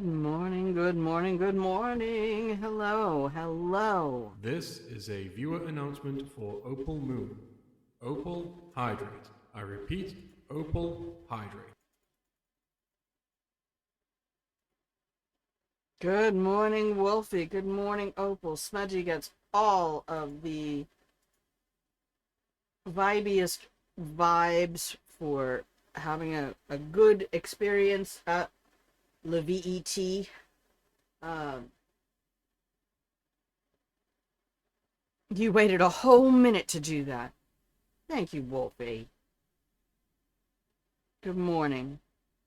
Good morning, good morning, good morning. Hello, hello. This is a viewer announcement for Opal Moon. Opal Hydrate. I repeat, Opal Hydrate. Good morning, Wolfie. Good morning, Opal. Smudgy gets all of the vibiest vibes for having a good experience at Le VET. Um, you waited a whole minute to do that. Thank you, Wolfie. Good morning.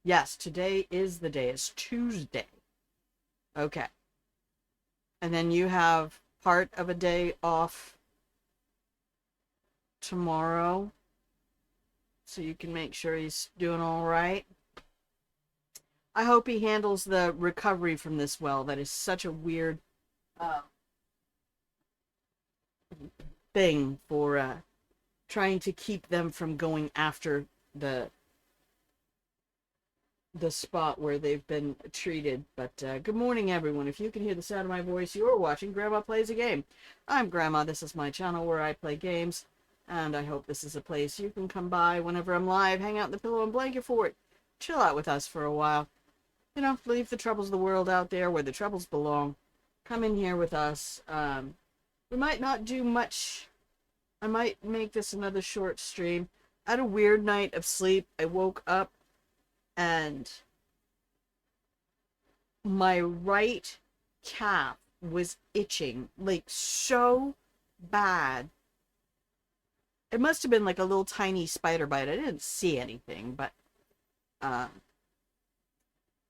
Yes, today is the day. It's Tuesday. Okay. And then you have part of a day off tomorrow so you can make sure he's doing all right. I hope he handles the recovery from this well. That is such a weird uh, thing for trying to keep them from going after the the spot where they've been treated. But good morning, everyone. If you can hear the sound of my voice, you're watching Grandma Plays a Game. I'm Grandma. This is my channel where I play games, and I hope this is a place you can come by whenever I'm live, hang out in the pillow and blanket fort, chill out with us for a while. You know, leave the troubles of the world out there where the troubles belong. Come in here with us. We might not do much. I might make this another short stream. I had a weird night of sleep. I woke up and my right calf was itching like so bad. It must have been like a little tiny spider bite. I didn't see anything, but uh,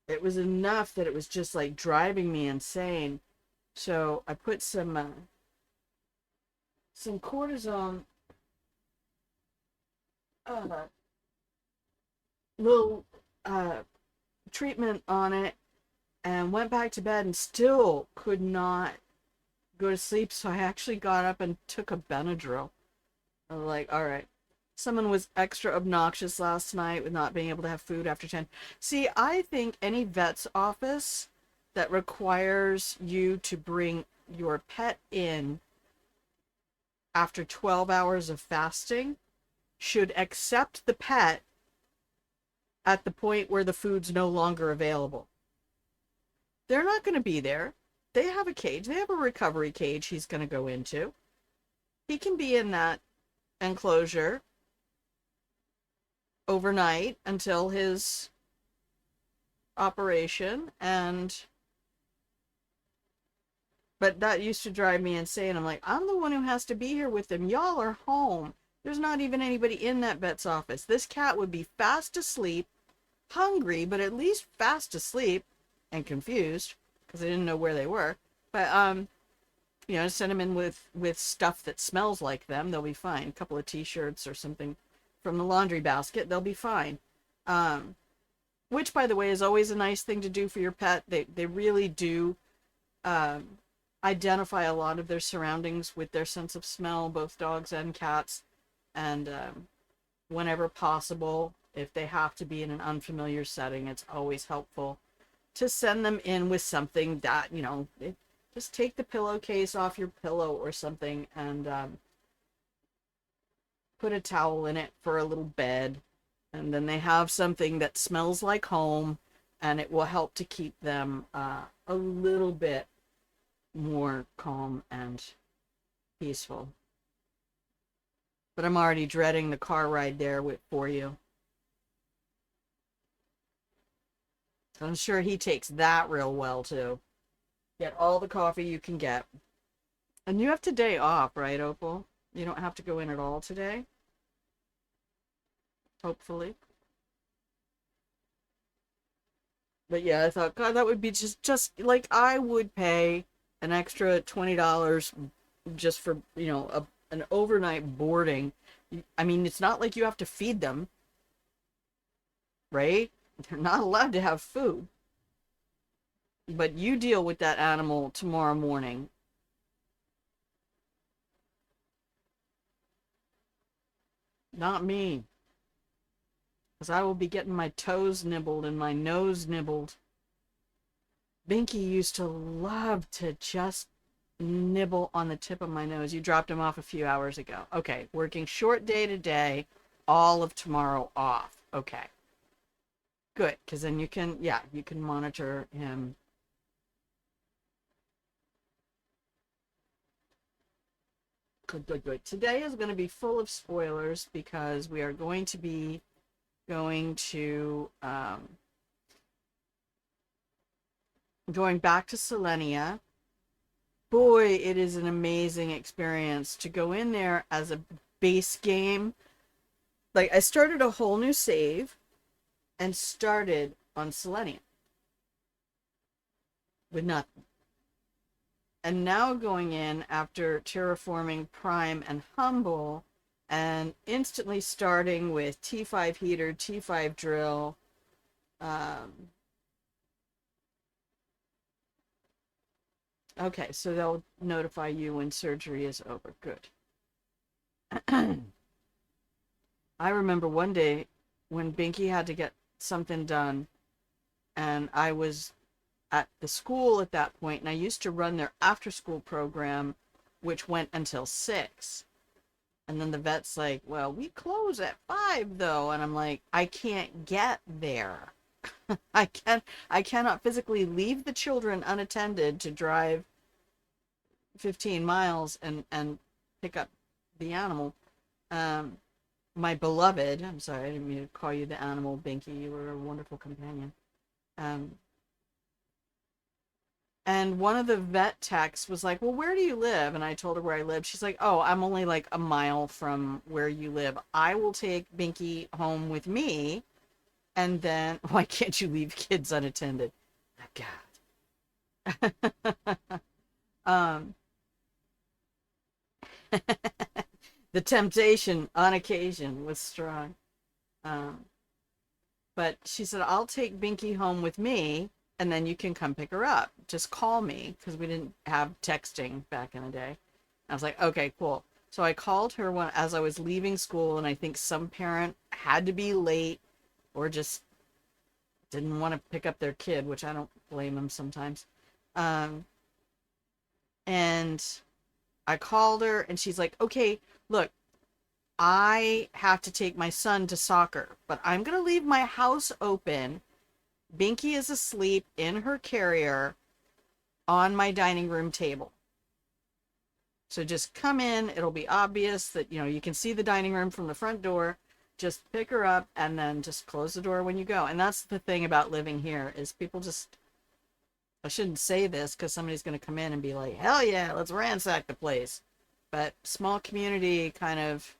it was enough that it was just like driving me insane. So I put some cortisone, uh, little treatment on it, and went back to bed and still could not go to sleep. So I actually got up and took a Benadryl. I was like, all right. Someone was extra obnoxious last night with not being able to have food after 10. See, I think any vet's office that requires you to bring your pet in after 12 hours of fasting should accept the pet at the point where the food's no longer available. They're not going to be there. They have a cage. They have a recovery cage he's going to go into. He can be in that enclosure overnight until his operation. But that used to drive me insane. I'm like, I'm the one who has to be here with him. Y'all are home. There's not even anybody in that vet's office. This cat would be fast asleep, hungry, but at least fast asleep and confused because I didn't know where they were. But you know, send them in with stuff that smells like them. They'll be fine. A couple of t-shirts or something from the laundry basket. They'll be fine. Which, by the way, is always a nice thing to do for your pet. They really do um, identify a lot of their surroundings with their sense of smell, both dogs and cats. And whenever possible, if they have to be in an unfamiliar setting, it's always helpful to send them in with something that, you know, just take the pillowcase off your pillow or something and put a towel in it for a little bed. And then they have something that smells like home, and it will help to keep them a little bit more calm and peaceful. But I'm already dreading the car ride there for you. I'm sure he takes that real well too. Get all the coffee you can get. And you have today off, right, Opal? You don't have to go in at all today? Hopefully. But yeah, I thought, God, that would be just like I would pay an extra $20 just for, you know, an overnight boarding. I mean, it's not like you have to feed them, right? They're not allowed to have food. But you deal with that animal tomorrow morning. Not me. Because I will be getting my toes nibbled and my nose nibbled. Binky used to love to just nibble on the tip of my nose. You dropped him off a few hours ago. Okay, working short day today, all of tomorrow off. Okay, good, because then you can, yeah, you can monitor him. Good, good, good. Today is going to be full of spoilers because we are going to be going to going back to Selenea. Boy, it is an amazing experience to go in there as a base game. Like, I started a whole new save and started on Selenium with nothing. And now going in after terraforming Prime and Humble and instantly starting with T5 heater, T5 drill. Okay, so they'll notify you when surgery is over. Good. I remember one day when Binky had to get something done, and I was at the school at that point, and I used to run their after school program, which went until 6. And then the vet's like, well, we close at 5 though. And I'm like, I can't get there. I cannot physically leave the children unattended to drive 15 miles and pick up the animal. Um, my beloved, I'm sorry, I didn't mean to call you the animal, Binky. You were a wonderful companion. Um, And one of the vet techs was like, well, where do you live? And I told her where I live. She's like, oh, I'm only like a mile from where you live. I will take Binky home with me. And then, why can't you leave kids unattended? God. um, the temptation on occasion was strong. Um, but she said, I'll take Binky home with me and then you can come pick her up. Just call me because we didn't have texting back in the day. I was like, okay, cool. So I called her when as I was leaving school, and I think some parent had to be late or just didn't want to pick up their kid, which I don't blame them sometimes. Um, and I called her, and she's like, okay, look, I have to take my son to soccer, but I'm going to leave my house open. Binky is asleep in her carrier on my dining room table. So just come in. It'll be obvious that, you can see the dining room from the front door. Just pick her up and then just close the door when you go. And that's the thing about living here is people just, I shouldn't say this because somebody's going to come in and be like, hell yeah, let's ransack the place. But small community kind of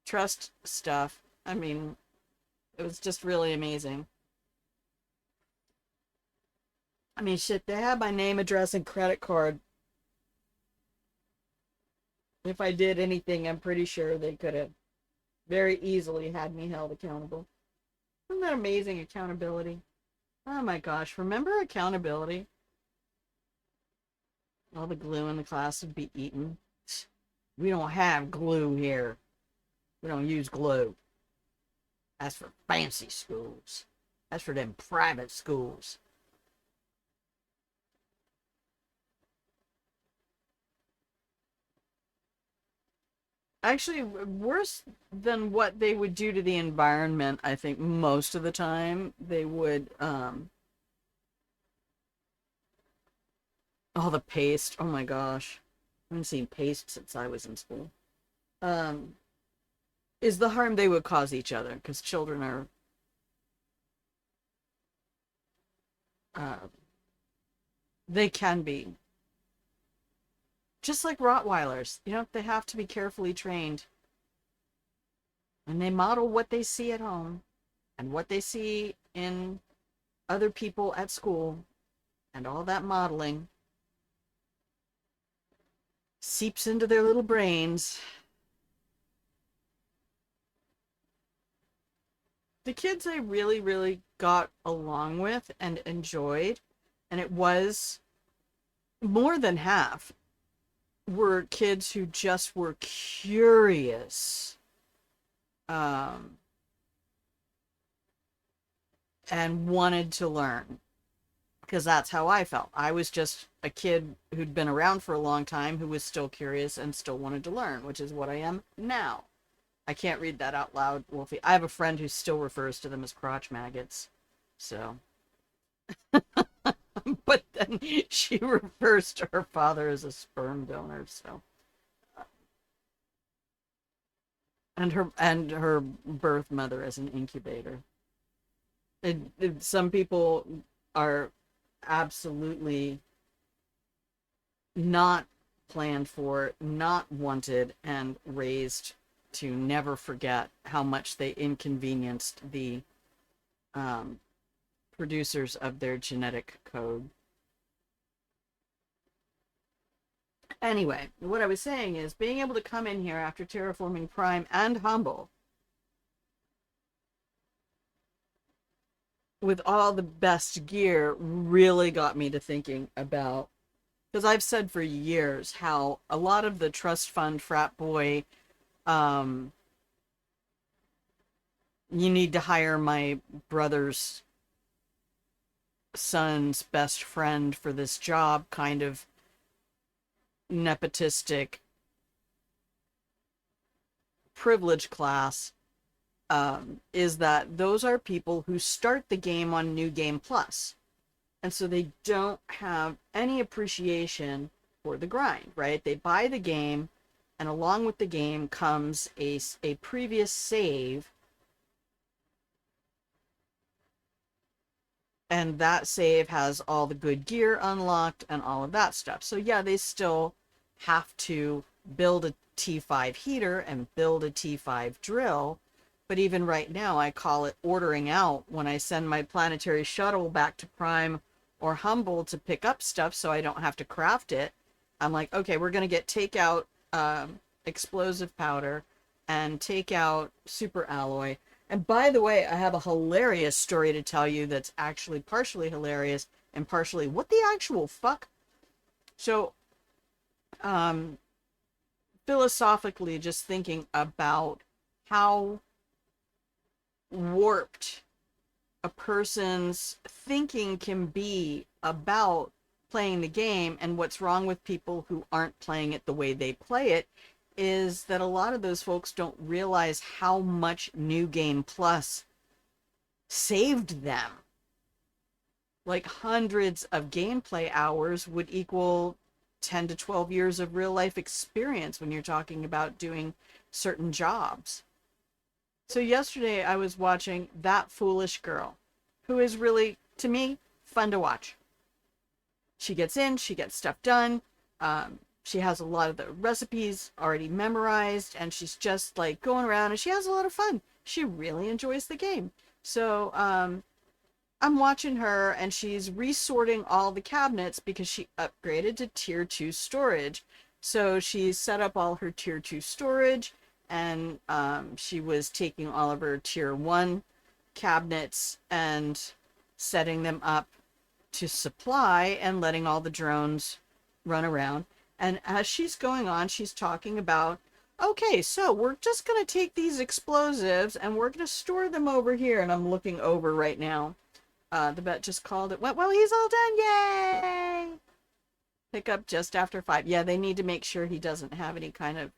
trust stuff. I mean, it was just really amazing. I mean, shit, they had my name, address, and credit card. If I did anything, I'm pretty sure they could have very easily had me held accountable. Isn't that amazing, accountability? Oh my gosh, remember accountability? All the glue in the class would be eaten. We don't have glue here. We don't use glue. That's for fancy schools. That's for them private schools. Actually, worse than what they would do to the environment, I think most of the time they would oh, the paste. Oh my gosh. I haven't seen paste since I was in school. Um, is the harm they would cause each other because children are uh, they can be just like Rottweilers. They have to be carefully trained, and they model what they see at home and what they see in other people at school, and all that modeling seeps into their little brains. The kids I really, really got along with and enjoyed, and it was more than half, were kids who just were curious um, and wanted to learn. because that's how I felt. I was just a kid who'd been around for a long time who was still curious and still wanted to learn, which is what I am now. I can't read that out loud, Wolfie. I have a friend who still refers to them as crotch maggots. So, but then she refers to her father as a sperm donor. So, and her birth mother as an incubator. Some people are absolutely not planned for, not wanted, and raised to never forget how much they inconvenienced the um, producers of their genetic code. Anyway, what I was saying is being able to come in here after terraforming Prime and Humble with all the best gear really got me to thinking about, because I've said for years how a lot of the trust fund frat boy, um, you need to hire my brother's son's best friend for this job kind of nepotistic privilege class, is that those are people who start the game on New Game Plus. And so they don't have any appreciation for the grind, right? They buy the game, and along with the game comes a previous save, and that save has all the good gear unlocked and all of that stuff. So yeah, they still have to build a T5 heater and build a T5 drill. But even right now, I call it ordering out when I send my planetary shuttle back to Prime or Humble to pick up stuff so I don't have to craft it. I'm like, okay, we're going to get takeout explosive powder and take out super alloy. And by the way, I have a hilarious story to tell you that's actually partially hilarious and partially what the actual fuck. So, um, philosophically, just thinking about how warped a person's thinking can be about playing the game and what's wrong with people who aren't playing it the way they play it, is that a lot of those folks don't realize how much New Game Plus saved them. Like hundreds of gameplay hours would equal 10 to 12 years of real life experience when you're talking about doing certain jobs. So yesterday I was watching That Foolish Girl, who is really, to me, fun to watch. She gets in, she gets stuff done. She has a lot of the recipes already memorized, and she's just like going around, and she has a lot of fun. She really enjoys the game. So I'm watching her, and she's resorting all the cabinets because she upgraded to tier 2 storage. So she set up all her tier 2 storage, and she was taking all of her tier 1 cabinets and setting them up to supply and letting all the drones run around. And as she's going on, she's talking about, okay, so we're just going to take these explosives and we're going to store them over here. And I'm looking over right now. The vet just called it. Well, he's all done. Yay! Pick up just after 5. Yeah, they need to make sure he doesn't have any kind of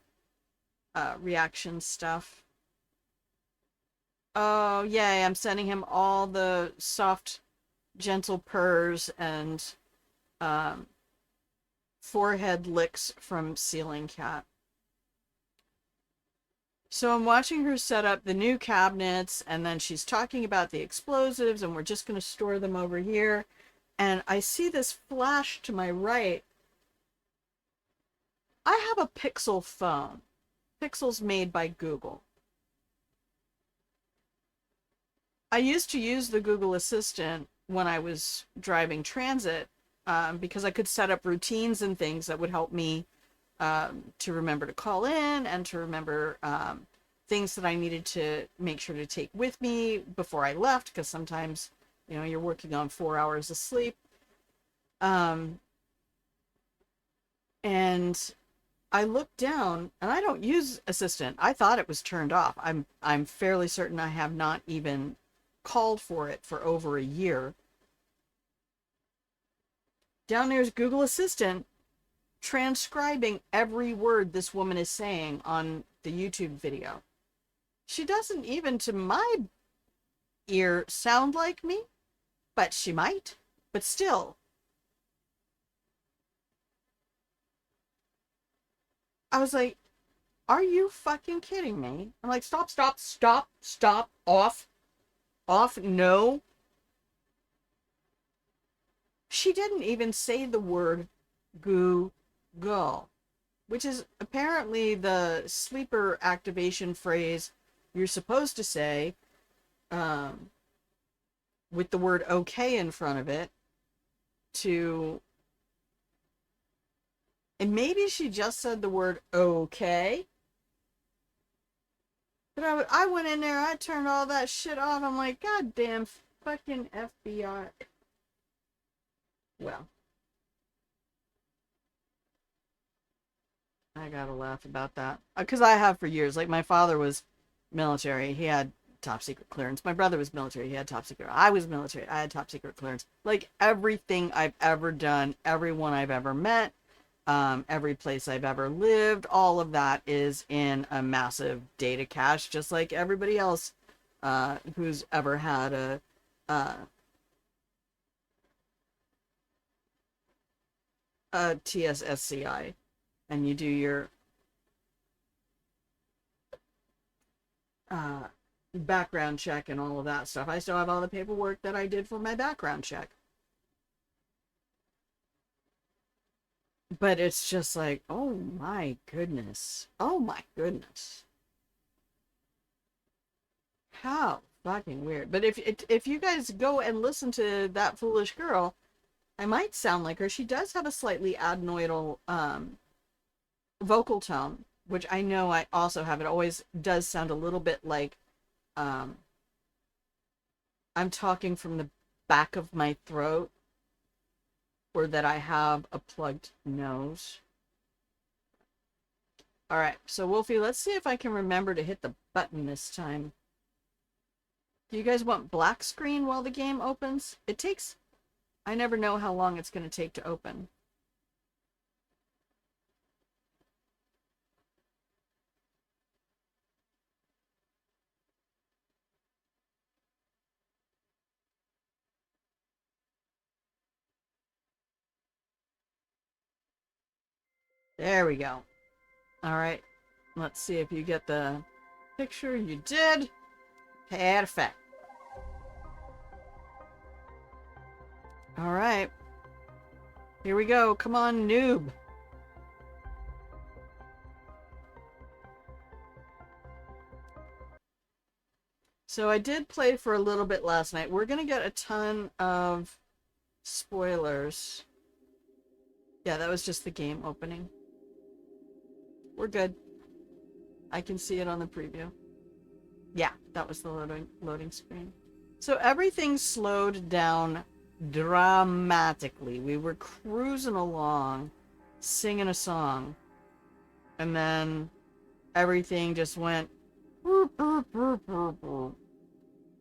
reaction stuff. Oh, yay, I'm sending him all the soft, gentle purrs and forehead licks from Ceiling Cat. So I'm watching her set up the new cabinets, and then she's talking about the explosives, and we're just going to store them over here. And I see this flash to my right. I have a Pixel phone. Pixel's made by Google. I used to use the Google Assistant when I was driving transit because I could set up routines and things that would help me to remember to call in and to remember things that I needed to make sure to take with me before I left, because sometimes, you know, you're working on 4 hours of sleep. And I looked down, and I don't use Assistant. I thought it was turned off. I'm fairly certain I have not even called for it for over a year. Down there's Google Assistant transcribing every word this woman is saying on the YouTube video. She doesn't even, to my ear, sound like me, but she might. But still, I was like, are you fucking kidding me? I'm like, stop, stop, stop, stop, off, off, no. She didn't even say the word Google, which is apparently the sleeper activation phrase you're supposed to say with the word okay in front of it to... And maybe she just said the word okay. But I went in there, I turned all that shit off. I'm like, God damn fucking FBI. Well, I gotta laugh about that. Because I have for years. Like, my father was military. He had top secret clearance. My brother was military. He had top secret. I was military. I had top secret clearance. Like, everything I've ever done, everyone I've ever met, every place I've ever lived, all of that is in a massive data cache, just like everybody else who's ever had a TSSCI. And you do your background check and all of that stuff. I still have all the paperwork that I did for my background check. But it's just like, oh my goodness. Oh my goodness. How fucking weird. But if you guys go and listen to That Foolish Girl, I might sound like her. She does have a slightly adenoidal vocal tone, which I know I also have. It always does sound a little bit like I'm talking from the back of my throat, or that I have a plugged nose. All right, so Wolfie, let's see if I can remember to hit the button this time. Do you guys want black screen while the game opens? It takes... I never know how long it's going to take to open. There we go. All right. Let's see if you get the picture. You did. Perfect. All right. Here we go. Come on, noob. So I did play for a little bit last night. We're going to get a ton of spoilers. Yeah, that was just the game opening. We're good. I can see it on the preview. Yeah, that was the loading screen. So everything slowed down dramatically. We were cruising along, singing a song, and then everything just went...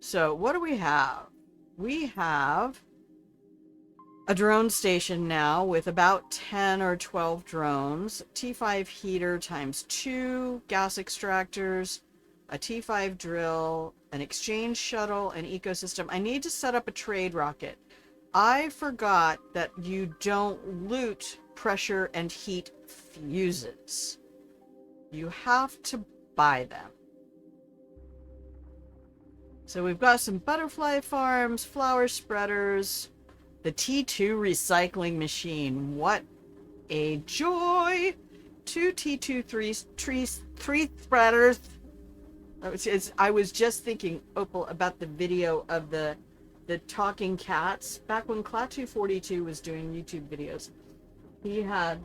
So what do we have? We have a drone station now with about 10 or 12 drones, T5 heater times 2, gas extractors, a T5 drill, an exchange shuttle, an ecosystem. I need to set up a trade rocket. I forgot that you don't loot pressure and heat fuses. You have to buy them. So we've got some butterfly farms, flower spreaders, the T2 recycling machine. What a joy! 2 T2 tree spreaders. I was just thinking, Opal, about the video of the talking cats. Back when Klaatu42 was doing YouTube videos, he had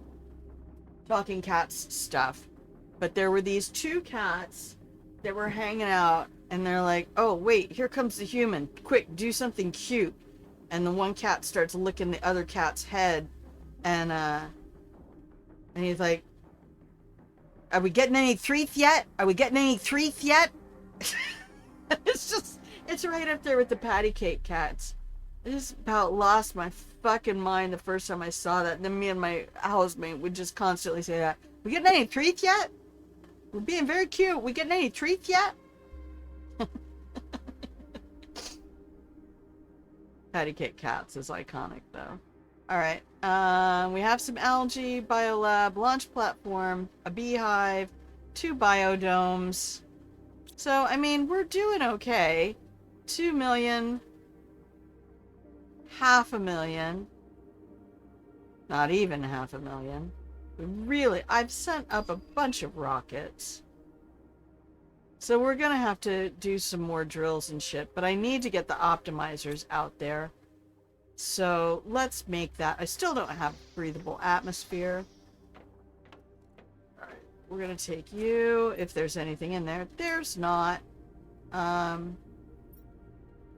talking cats stuff. But there were these 2 cats that were hanging out, and they're like, oh, wait, here comes the human. Quick, do something cute. And the one cat starts licking the other cat's head, and he's like, are we getting any treats yet? Are we getting any treats yet? It's right up there with the patty cake cats. I just about lost my fucking mind the first time I saw that. And then me and my housemate would just constantly say that. We getting any treats yet? We're being very cute. We getting any treats yet? Patty Cake Cats is iconic though. Alright. We have some algae, biolab, launch platform, a beehive, 2 biodomes. So, I mean, we're doing okay. 2 million. 500,000. Not even 500,000. Really, I've sent up a bunch of rockets. So we're gonna have to do some more drills and shit, but I need to get the optimizers out there. So let's make that. I still don't have breathable atmosphere. Alright, we're gonna take you, if there's anything in there. There's not. I'm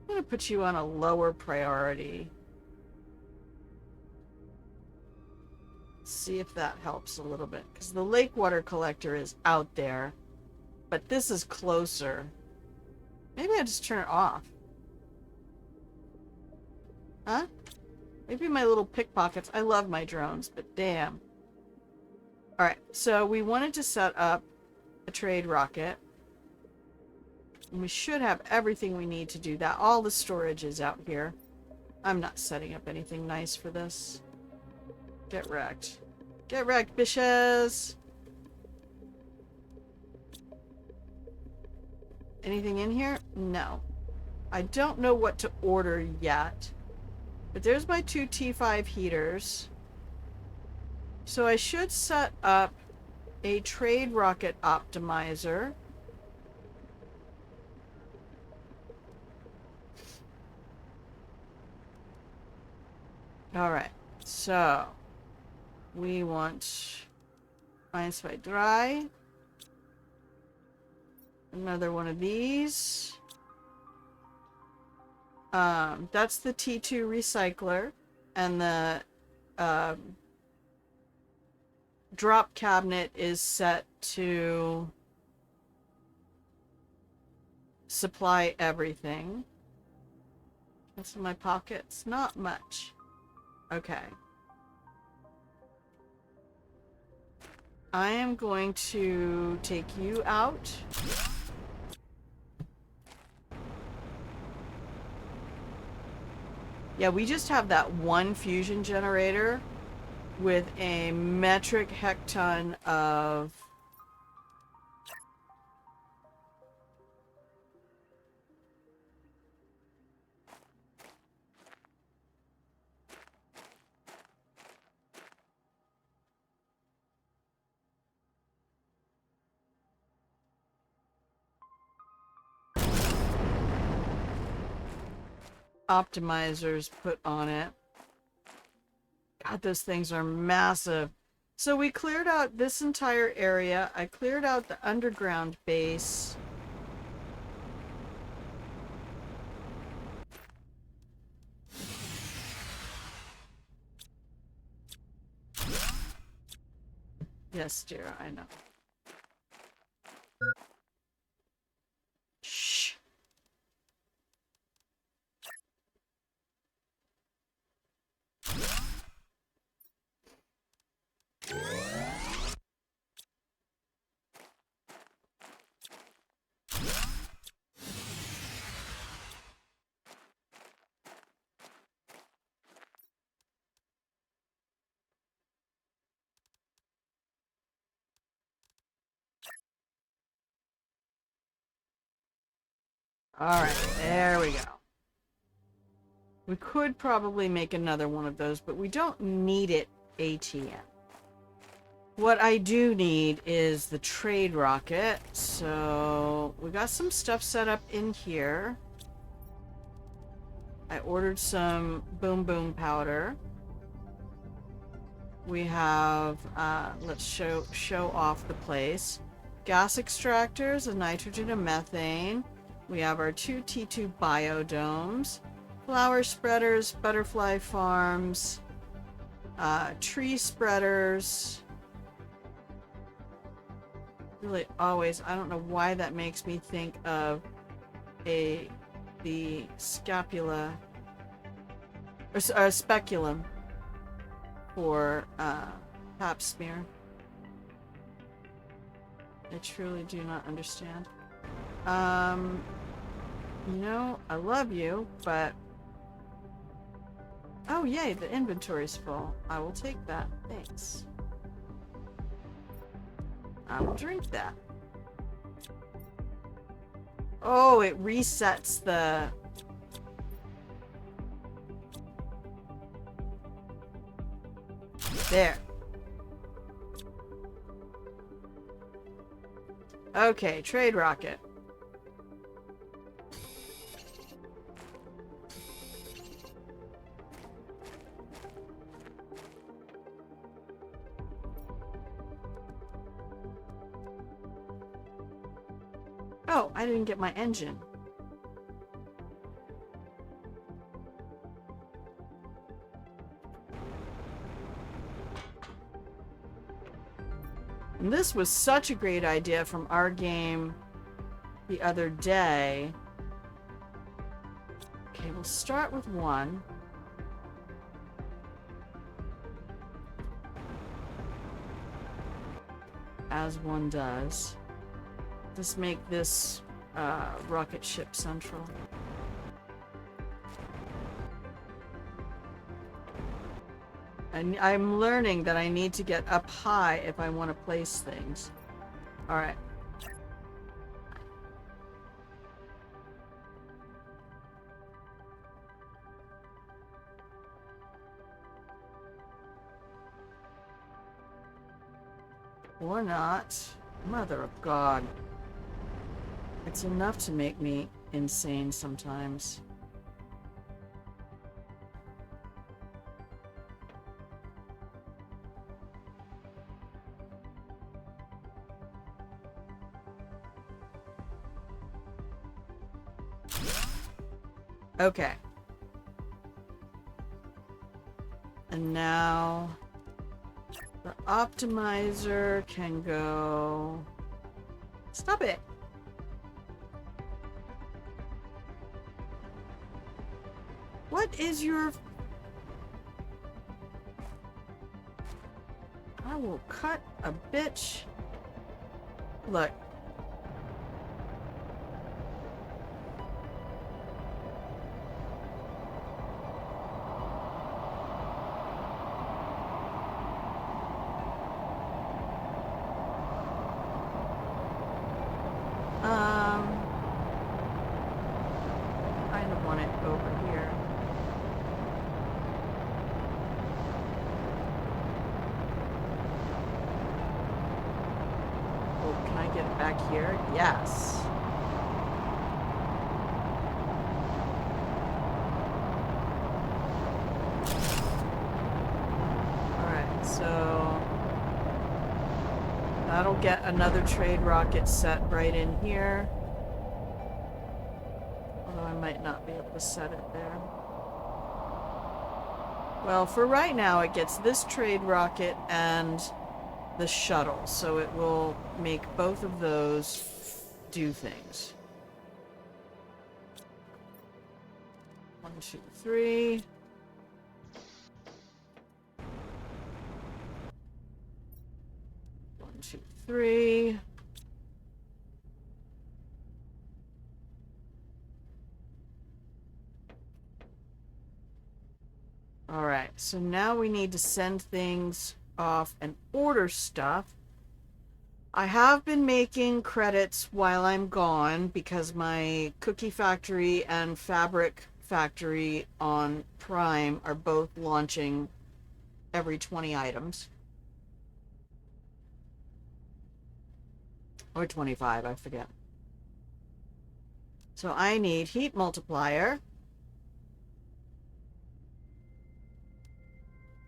gonna put you on a lower priority. See if that helps a little bit, because the lake water collector is out there, but this is closer. Maybe I just turn it off. Huh? Maybe my little pickpockets. I love my drones, but damn. Alright, so we wanted to set up a trade rocket. And we should have everything we need to do that. All the storage is out here. I'm not setting up anything nice for this. Get wrecked. Get wrecked, bitches! Anything in here? No. I don't know what to order yet. But there's my 2 T5 heaters. So I should set up a trade rocket optimizer. Alright, so we want Eins, zwei, drei. Another one of these. That's the T2 recycler, and the drop cabinet is set to supply everything. What's in my pockets? Not much. Okay. I am going to take you out. Yeah, we just have that one fusion generator with a metric hecton of optimizers put on it. God, those things are massive. So we cleared out this entire area. I cleared out the underground base. Yes, dear, I know. Shh. Alright, there we go. We could probably make another one of those, but we don't need it ATM. What I do need is the trade rocket. So we got some stuff set up in here. I ordered some boom boom powder. We have, let's show off the place. Gas extractors, a nitrogen and methane. We have our 2 T2 biodomes. Flower spreaders, butterfly farms, tree spreaders. Really always, I don't know why that makes me think of the scapula Or speculum for pap smear. I truly do not understand. You know, I love you, but... Oh, yay, the inventory's full. I will take that. Thanks. I will drink that. Oh, it resets the... There. Okay, trade rocket. Oh, I didn't get my engine. And this was such a great idea from our game the other day. Okay, we'll start with one. As one does. Just make this rocket ship central. And I'm learning that I need to get up high if I want to place things. Alright. Or not. Mother of God. It's enough to make me insane sometimes. Okay. And now the optimizer can go... Stop it! What is your... I will cut a bitch. Look. I kind of want it over here. Oh, can I get it back here? Yes. Alright, so that'll get another trade rocket set right in here. Although I might not be able to set it there. Well, for right now, it gets this trade rocket and the shuttle, so it will make both of those do things. 1, 2, 3. One, two, three. Alright, so now we need to send things off and order stuff. I have been making credits while I'm gone because my cookie factory and fabric factory on Prime are both launching every 20 items. Or 25, I forget. So I need heat multiplier.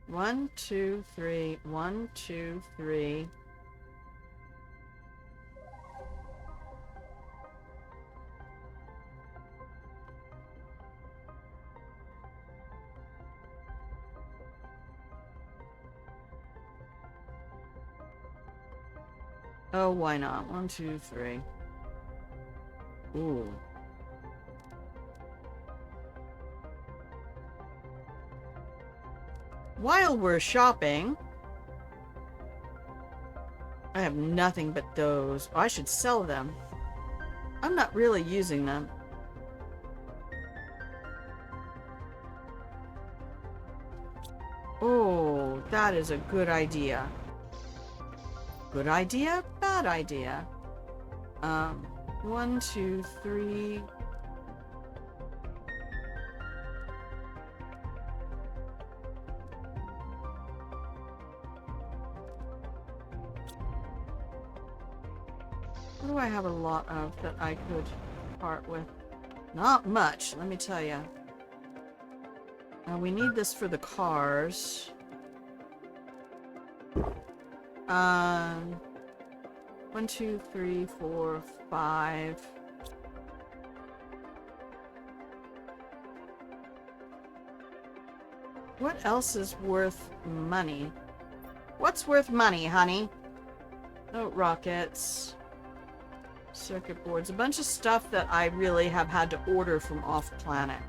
1, 2, 3. 1, 2, 3. Oh, why not? 1, 2, 3. Ooh. While we're shopping, I have nothing but those. Oh, I should sell them. I'm not really using them. Oh, that is a good idea. Good idea, bad idea. 1, 2, 3. What do I have a lot of that I could part with? Not much, let me tell you. We need this for the cars. 1, 2, 3, 4, 5. What else is worth money? What's worth money, honey? Oh, rockets. Circuit boards. A bunch of stuff that I really have had to order from off-planet,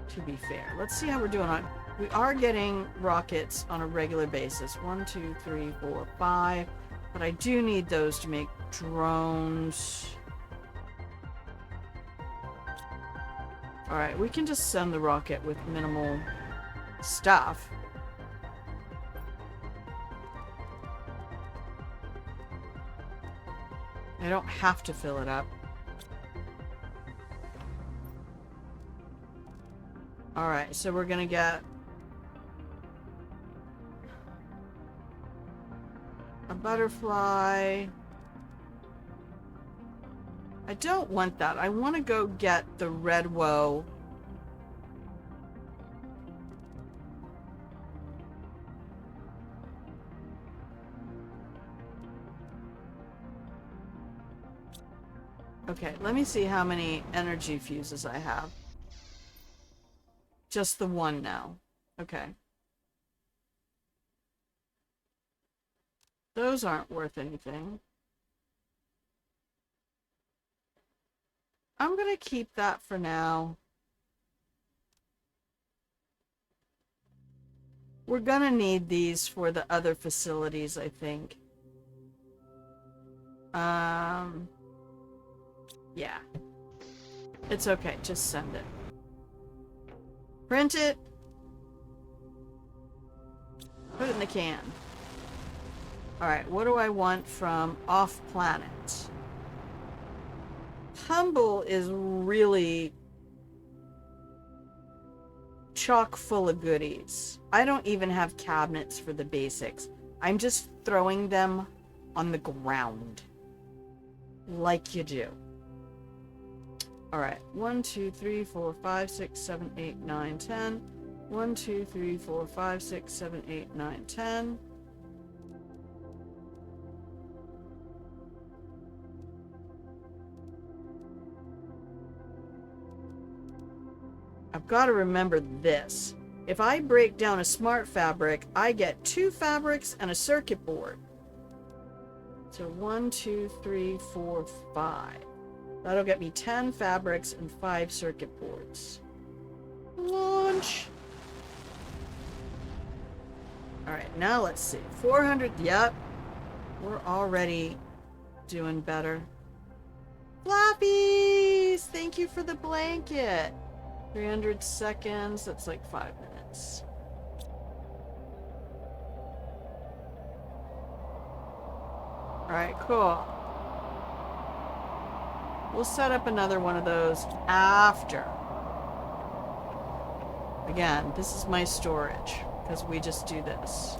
to be fair. Let's see how we're doing on... We are getting rockets on a regular basis. 1, 2, 3, 4, 5. But I do need those to make drones. Alright, we can just send the rocket with minimal stuff. I don't have to fill it up. Alright, so we're gonna get a butterfly. I don't want that. I want to go get the red woe. Okay, let me see how many energy fuses I have. Just the one now. Okay. Those aren't worth anything. I'm gonna keep that for now. We're gonna need these for the other facilities, I think. Yeah. It's okay, just send it. Print it. Put it in the can. Alright, what do I want from off-planet? Humble is really chock full of goodies. I don't even have cabinets for the basics. I'm just throwing them on the ground. Like you do. Alright, 1, 2, 3, 4, 5, 6, 7, 8, 9, 10. 1, 2, 3, 4, 5, 6, 7, 8, 9, 10. I've got to remember this. If I break down a smart fabric, I get 2 fabrics and a circuit board. So 1, 2, 3, 4, 5. That'll get me 10 fabrics and 5 circuit boards. Launch! Alright, now let's see. 400, yep. We're already doing better. Flappies! Thank you for the blanket. 300 seconds, that's like 5 minutes. Alright, cool. We'll set up another one of those after. Again, this is my storage, because we just do this.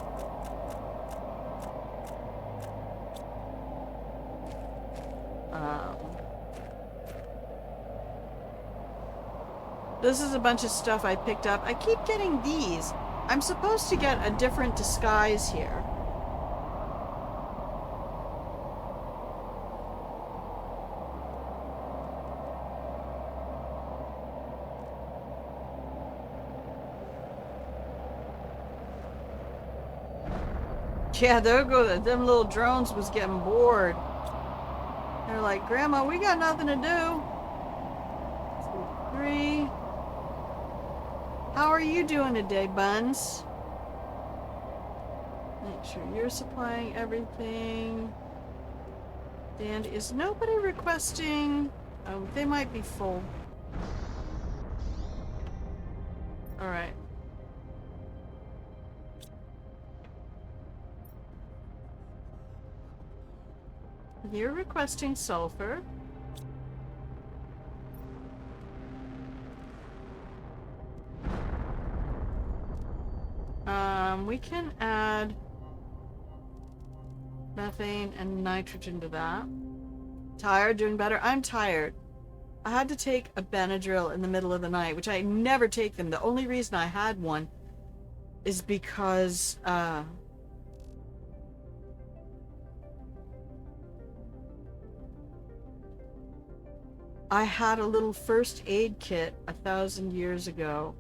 This is a bunch of stuff I picked up. I keep getting these. I'm supposed to get a different disguise here. Yeah, there go. Them little drones was getting bored. They're like, Grandma, we got nothing to do. 3. How are you doing today, Buns? Make sure you're supplying everything. And is nobody requesting? Oh, they might be full. Alright. You're requesting sulfur. We can add methane and nitrogen to that. Tired? Doing better? I'm tired. I had to take a Benadryl in the middle of the night, which I never take them. The only reason I had one is because, I had a little first aid kit 1,000 years ago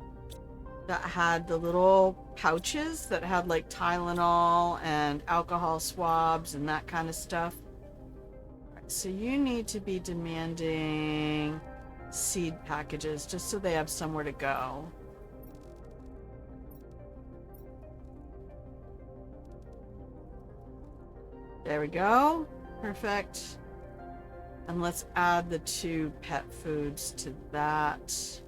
that had the little pouches that had like Tylenol and alcohol swabs and that kind of stuff. So you need to be demanding seed packages just so they have somewhere to go. There we go. Perfect. And let's add the 2 pet foods to that.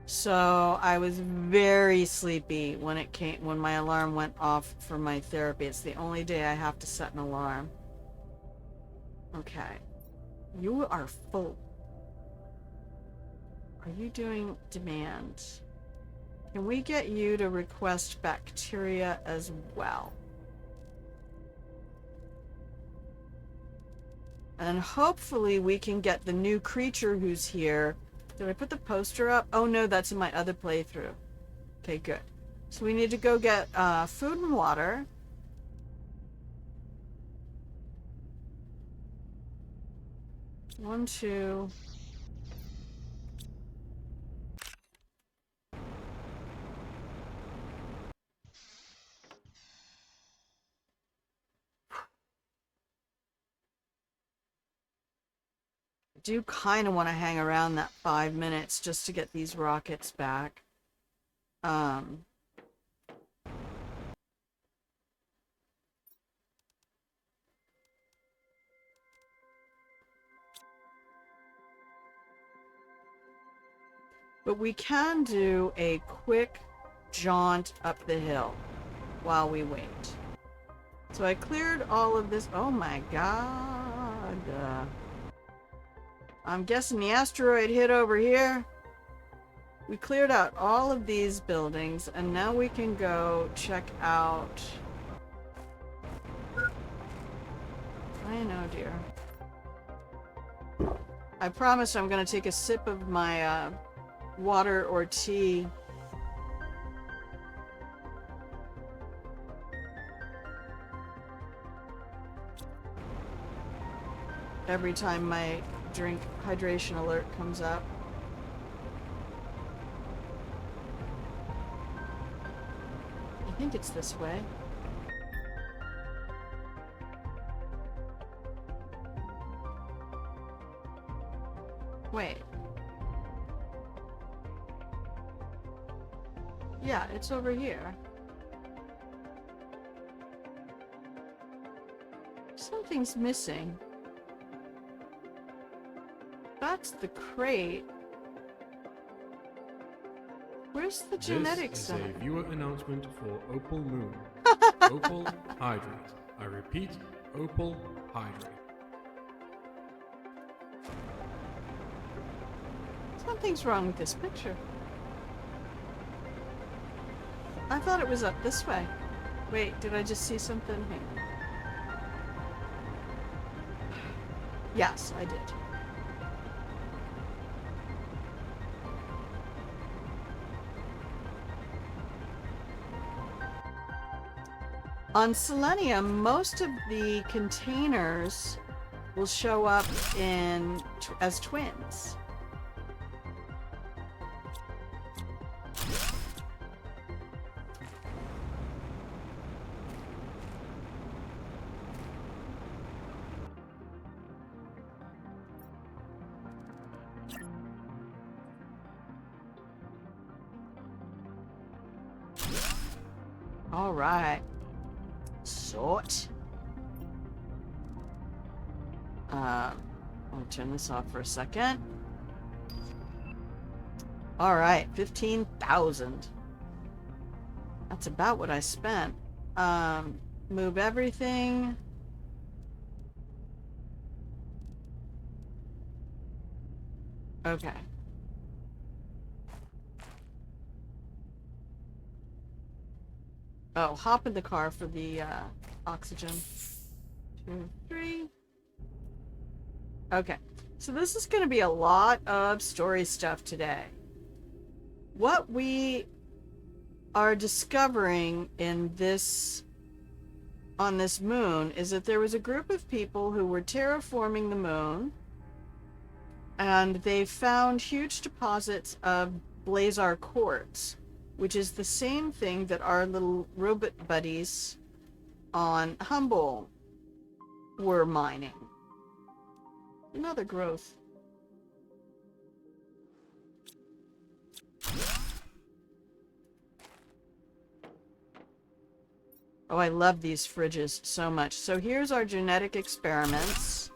So I was very sleepy when my alarm went off for my therapy. It's the only day I have to set an alarm. Okay. You are full. Are you doing demand? Can we get you to request bacteria as well? And hopefully we can get the new creature who's here. Did I put the poster up? Oh no, that's in my other playthrough. Okay, good. So we need to go get food and water. One, two. I do kind of want to hang around that 5 minutes just to get these rockets back. But we can do a quick jaunt up the hill while we wait. So I cleared all of this. Oh my god. I'm guessing the asteroid hit over here. We cleared out all of these buildings, and now we can go check out... I know, dear. I promise I'm going to take a sip of my water or tea. Every time my drink hydration alert comes up. I think it's this way. Wait. Yeah, it's over here. Something's missing. That's the crate. Where's the genetics center? This is a viewer announcement for Opal Moon. Opal Hydrate. I repeat, Opal Hydrate. Something's wrong with this picture. I thought it was up this way. Wait, did I just see something? Hang on. Yes, I did. On Selenea, most of the containers will show up as twins. All right. Sort. I'll turn this off for a second. All right, 15,000. That's about what I spent. Move everything. Okay. Oh, hop in the car for the oxygen. 2, 3. Okay. So this is going to be a lot of story stuff today. What we are discovering in this on this moon is that there was a group of people who were terraforming the moon, and they found huge deposits of blazar quartz, which is the same thing that our little robot buddies on Humble were mining. Another growth. Oh, I love these fridges so much. So here's our genetic experiments.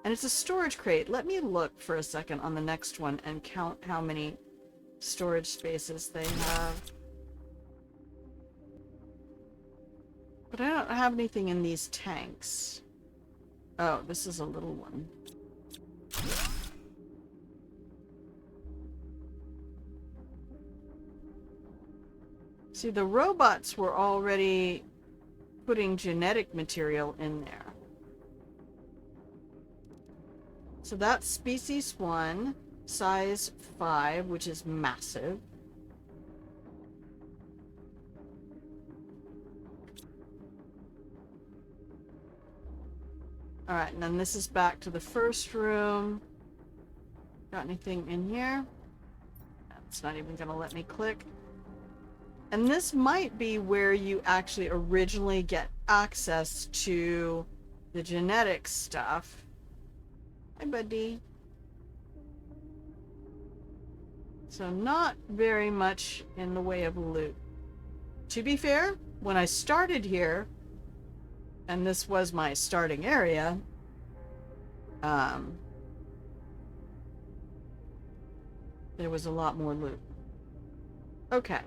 And it's a storage crate. Let me look for a second on the next one and count how many storage spaces they have. But I don't have anything in these tanks. Oh, this is a little one. See, the robots were already putting genetic material in there. So that's species 1, size 5, which is massive. Alright, and then this is back to the first room. Got anything in here? It's not even going to let me click. And this might be where you actually originally get access to the genetic stuff. Hi, buddy. So not very much in the way of loot. To be fair, when I started here, and this was my starting area, there was a lot more loot. Okay.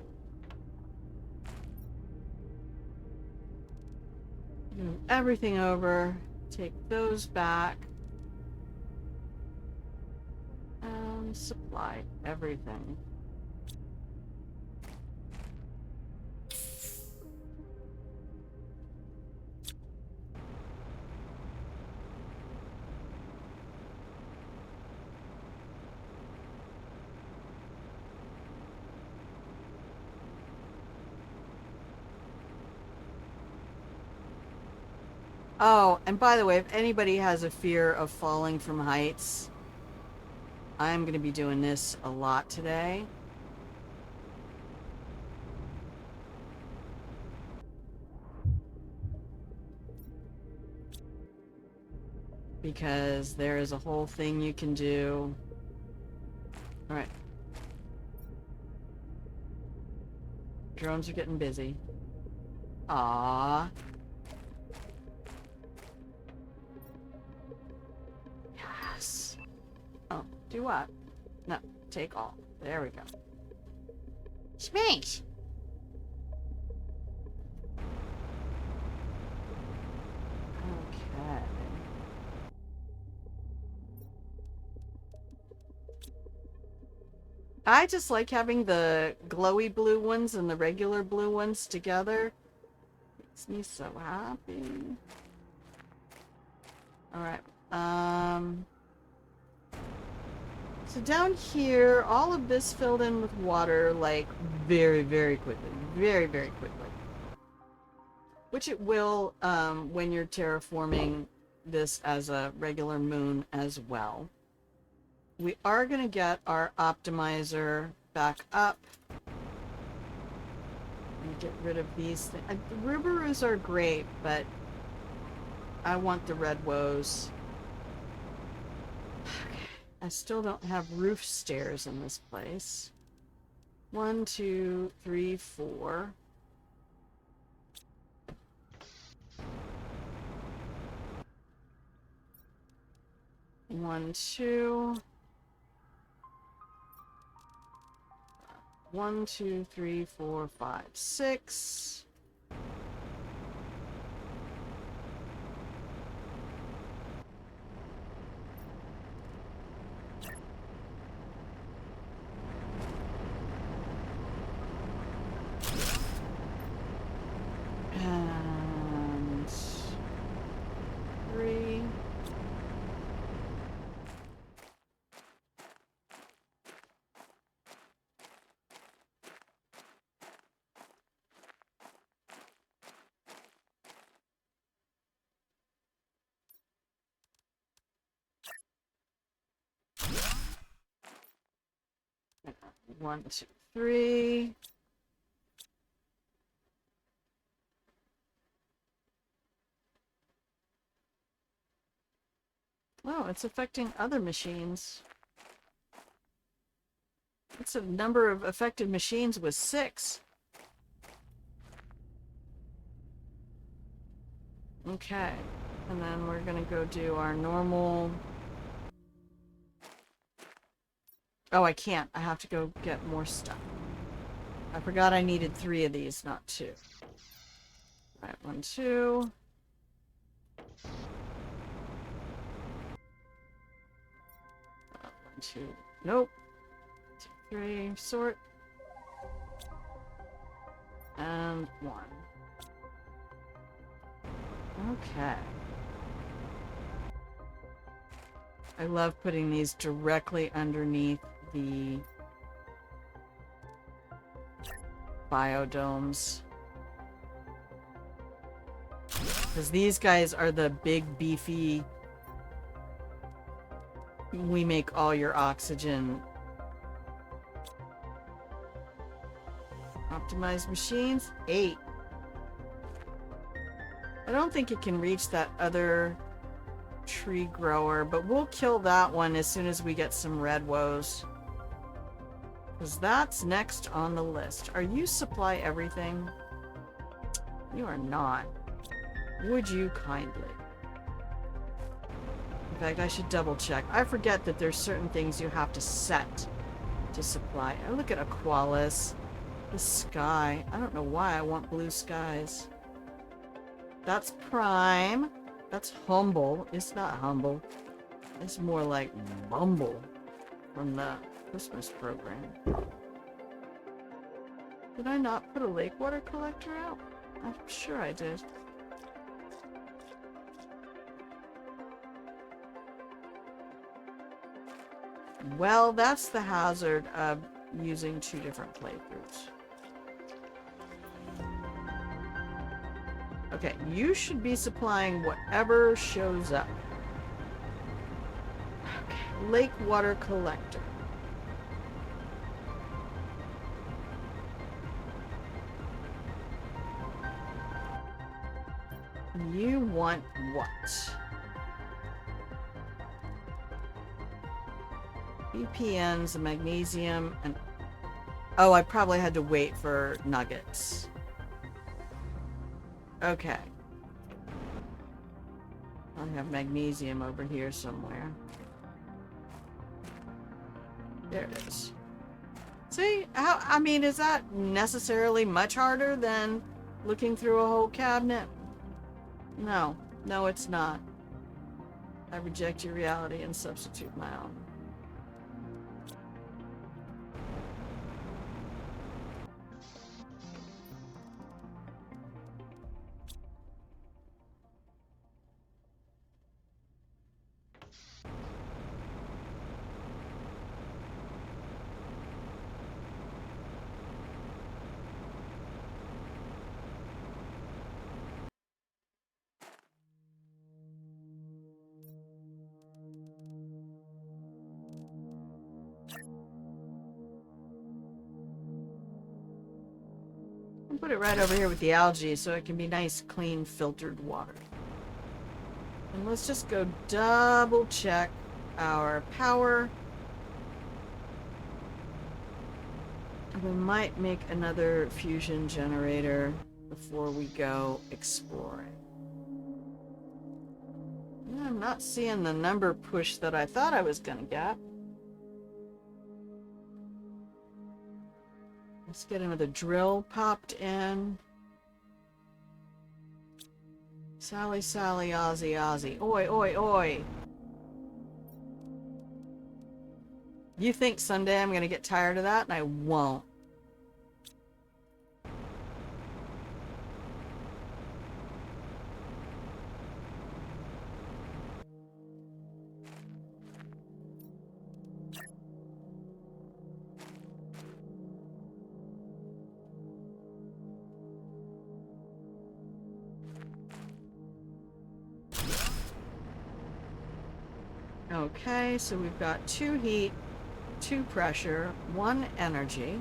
Move everything over. Take those back. And supply everything. Oh, and by the way, if anybody has a fear of falling from heights, I'm going to be doing this a lot today. Because there is a whole thing you can do. Alright. Drones are getting busy. Aww. Yes. Oh, do what? No, take all. There we go. Space! Okay. I just like having the glowy blue ones and the regular blue ones together. Makes me so happy. Alright. So down here, all of this filled in with water, like, very, very quickly. Very, very quickly. Which it will, when you're terraforming this as a regular moon as well. We are going to get our optimizer back up. And get rid of these things. The Rubarus are great, but I want the red woes. I still don't have roof stairs in this place. 1, 2, 3, 4. 1, 2. 1, 2, 3, 4, 5, 6. And 3. One, two, three. Oh, it's affecting other machines. It's a number of affected machines was 6. Okay. And then we're gonna go do our normal... Oh, I can't. I have to go get more stuff. I forgot I needed 3 of these, not 2. Alright, 1, 2. 1, 2. Nope. 2, 3. Sort. And 1. Okay. I love putting these directly underneath the biodomes. Because these guys are the big, beefy... We make all your oxygen. Optimized machines? 8. I don't think it can reach that other tree grower, but we'll kill that one as soon as we get some red woes. Because that's next on the list. Are you supply everything? You are not. Would you kindly? In fact, I should double check. I forget that there's certain things you have to set to supply. Oh, look at Aqualis. The sky. I don't know why I want blue skies. That's Prime. That's Humble. It's not Humble. It's more like Bumble from the Christmas program. Did I not put a lake water collector out? I'm sure I did. Well, that's the hazard of using 2 different playthroughs. Okay, you should be supplying whatever shows up. Okay, lake water collector. You want what? VPNs, magnesium, and... Oh, I probably had to wait for nuggets. Okay. I have magnesium over here somewhere. There it is. See? How, I mean, is that necessarily much harder than looking through a whole cabinet? No. No, it's not. I reject your reality and substitute my own. I'll put it right over here with the algae so it can be nice, clean, filtered water. And let's just go double check our power. We might make another fusion generator before we go exploring. Yeah, I'm not seeing the number push that I thought I was gonna get. Let's get another drill popped in. Sally, Sally, Ozzy, Ozzy. Oi, oi, oi. You think someday I'm gonna get tired of that, and I won't. Okay, so we've got 2 heat, 2 pressure, 1 energy.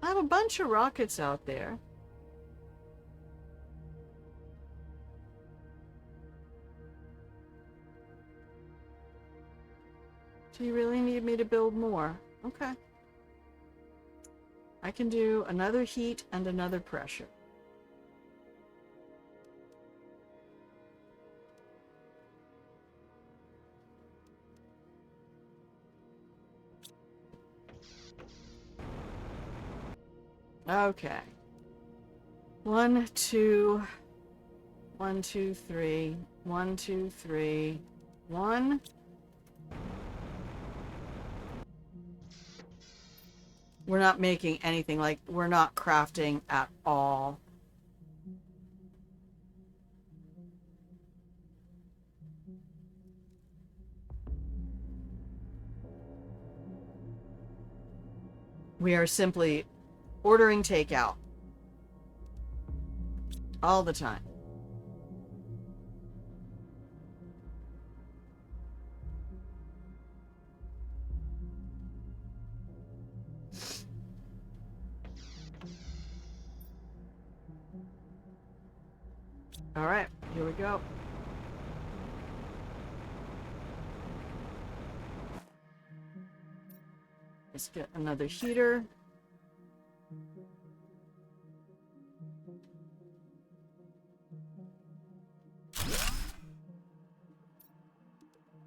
I have a bunch of rockets out there. Do you really need me to build more? Okay. I can do another heat and another pressure. Okay. 1, 2, 1, 2, 3, 1, 2, 3, 1. We're not making anything, like, we're not crafting at all. We are simply ordering takeout. All the time. Alright, here we go. Let's get another heater.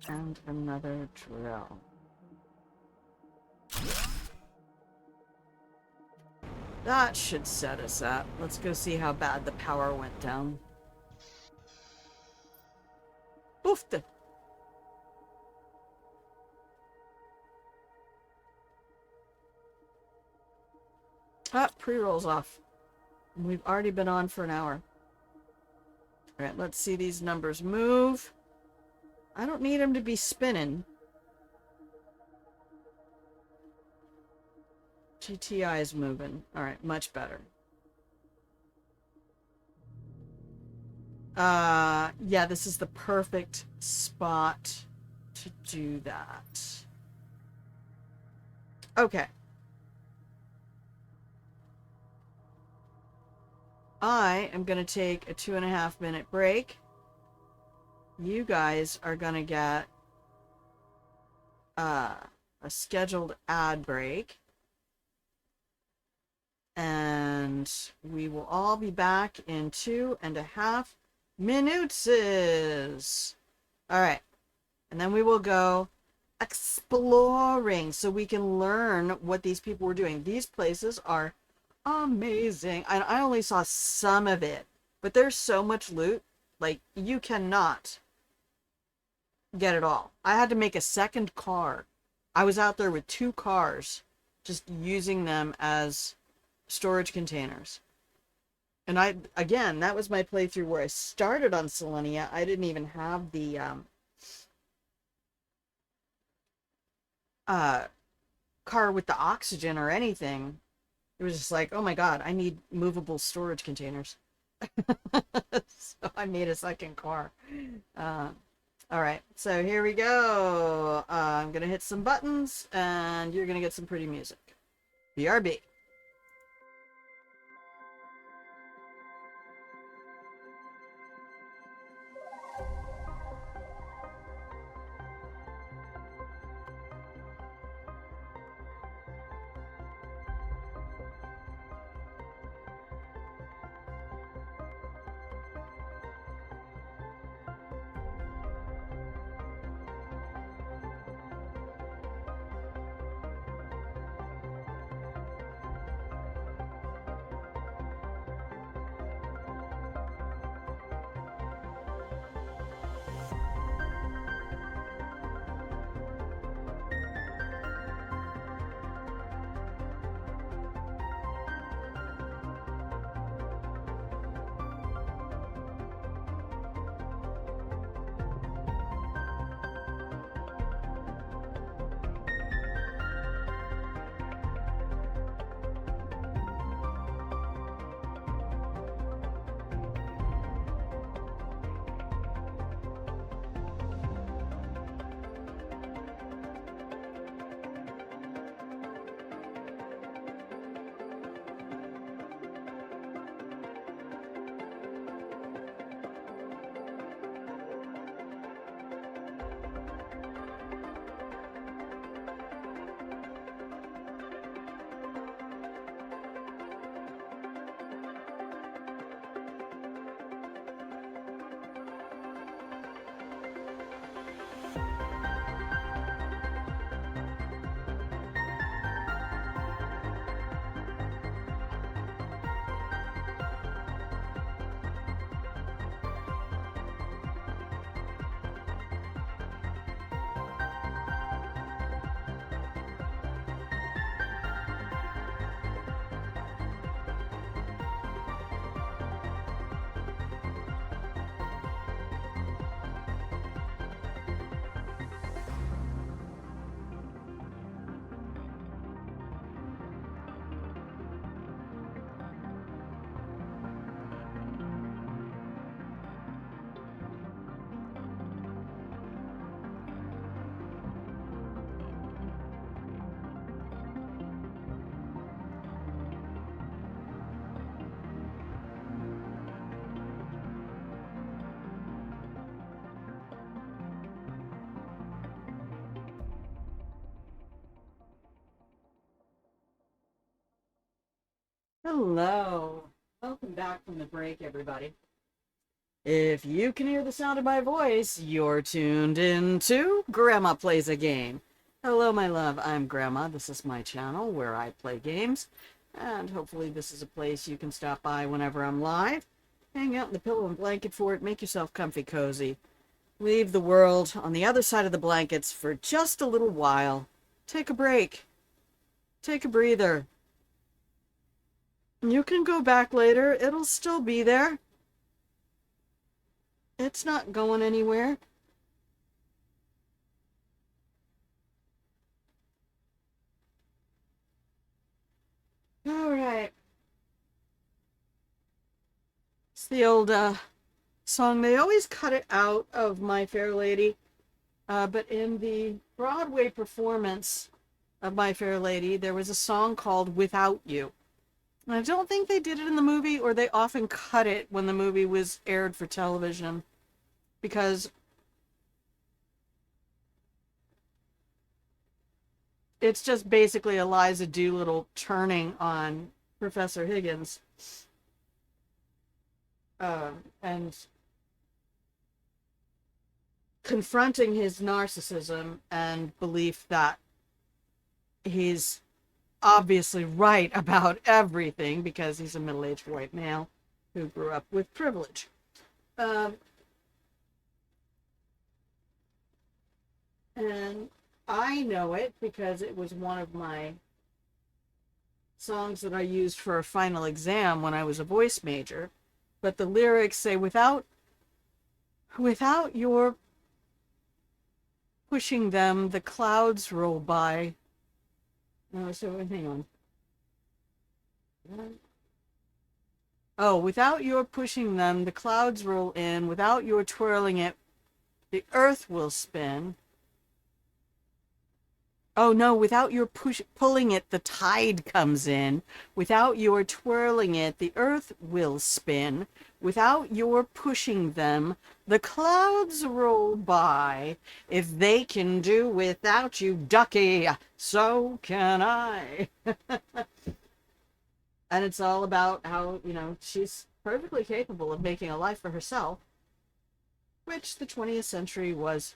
And another drill. That should set us up. Let's go see how bad the power went down. Oofta! Ah, pre-rolls off. We've already been on for an hour. Alright, let's see these numbers move. I don't need them to be spinning. GTI is moving. Alright, much better. Yeah, this is the perfect spot to do that. Okay. I am going to take a 2.5 minute break. You guys are going to get a scheduled ad break. And we will all be back in 2.5 minutes. Alright. And then we will go exploring so we can learn what these people were doing. These places are amazing. And I only saw some of it, but there's so much loot. Like, you cannot get it all. I had to make a second car. I was out there with 2 cars, just using them as storage containers. And again, that was my playthrough where I started on Selenea. I didn't even have the car with the oxygen or anything. It was just like, oh my god, I need movable storage containers. So I made a second car. Alright, so here we go. I'm gonna hit some buttons, and you're gonna get some pretty music. BRB. Hello. Welcome back from the break, everybody. If you can hear the sound of my voice, you're tuned into Grandma Plays a Game. Hello, my love. I'm Grandma. This is my channel where I play games. And hopefully this is a place you can stop by whenever I'm live. Hang out in the pillow and blanket fort. Make yourself comfy cozy. Leave the world on the other side of the blankets for just a little while. Take a break. Take a breather. You can go back later. It'll still be there. It's not going anywhere. All right. It's the old song. They always cut it out of My Fair Lady. But in the Broadway performance of My Fair Lady, there was a song called Without You. And I don't think they did it in the movie, or they often cut it when the movie was aired for television. Because it's just basically Eliza Doolittle turning on Professor Higgins. And confronting his narcissism and belief that he's obviously right about everything because he's a middle-aged white male who grew up with privilege. And I know it because it was one of my songs that I used for a final exam when I was a voice major. But the lyrics say, without your pushing them, the clouds roll by. No, so hang on. Oh, without your pushing them, the clouds roll in. Without your twirling it, the earth will spin. Oh no, without your pulling it, the tide comes in. Without your twirling it, the earth will spin. Without your pushing them, the clouds roll by. If they can do without you, ducky, so can I. And it's all about how, she's perfectly capable of making a life for herself, which the 20th century was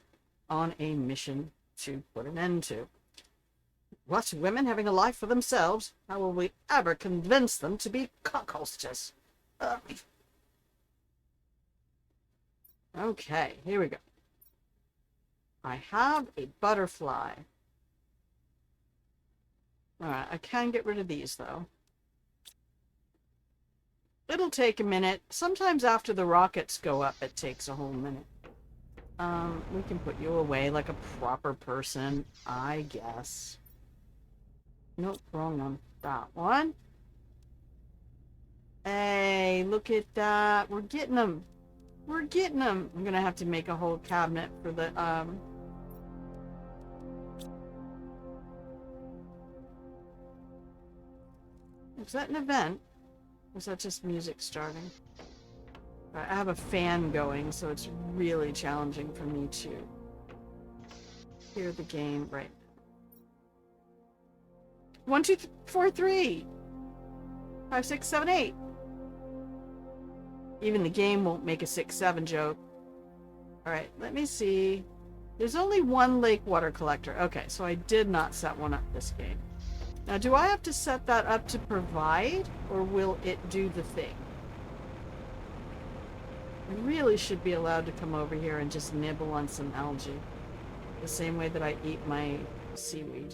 on a mission to put an end to. What, women having a life for themselves? How will we ever convince them to be cockhostess? Okay, here we go. I have a butterfly. Alright, I can get rid of these, though. It'll take a minute. Sometimes after the rockets go up, it takes a whole minute. We can put you away like a proper person, I guess. Nope, wrong one. That one. Hey, look at that. We're getting them. We're getting them. I'm gonna have to make a whole cabinet for the, is that an event? Or is that just music starting? I have a fan going, so it's really challenging for me to hear the game right. 1, 2, 4, 3, 5, 6, 7, 8. Even the game won't make a 6, 7 joke. Alright, let me see. There's only one lake water collector. Okay, so I did not set one up this game. Now, do I have to set that up to provide, or will it do the thing? I really should be allowed to come over here and just nibble on some algae. The same way that I eat my seaweed.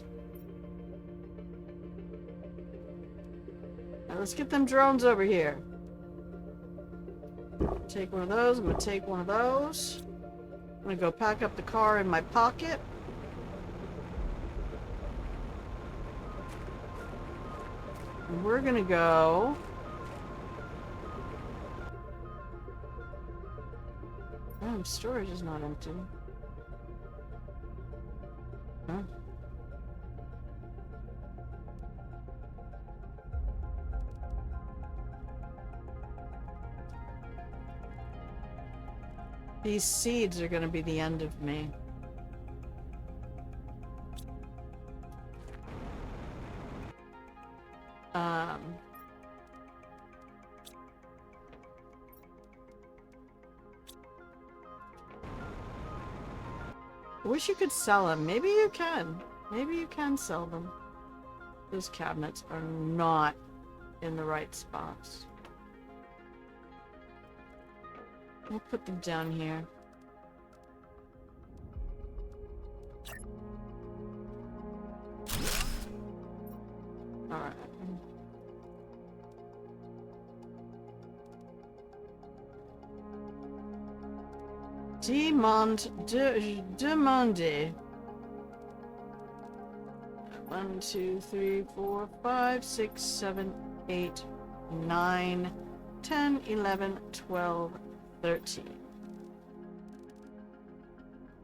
Now let's get them drones over here. Take one of those. I'm going to take one of those. I'm going to go pack up the car in my pocket. And we're going to go... storage is not empty. Huh? These seeds are going to be the end of me. I wish you could sell them. Maybe you can. Maybe you can sell them. Those cabinets are not in the right spots. We'll put them down here. Alright. Demander. 1, 2, 3, 4, 5, 6, 7, 8, 9, 10, 11, 12, 13.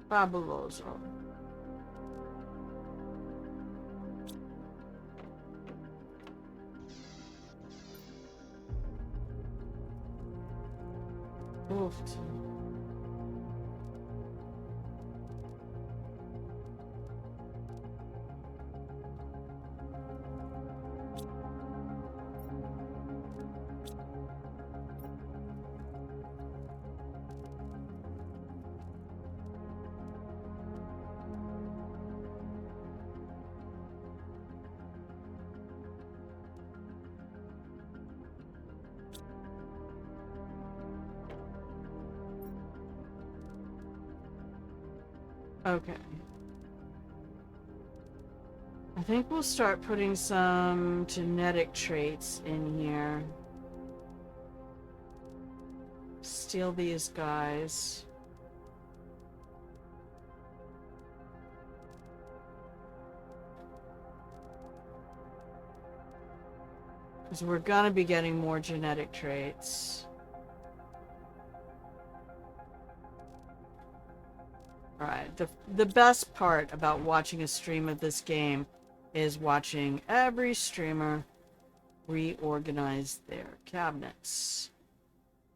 Fabuloso. Oof. Okay. I think we'll start putting some genetic traits in here. Steal these guys. Because we're gonna be getting more genetic traits. Alright, the best part about watching a stream of this game is watching every streamer reorganize their cabinets.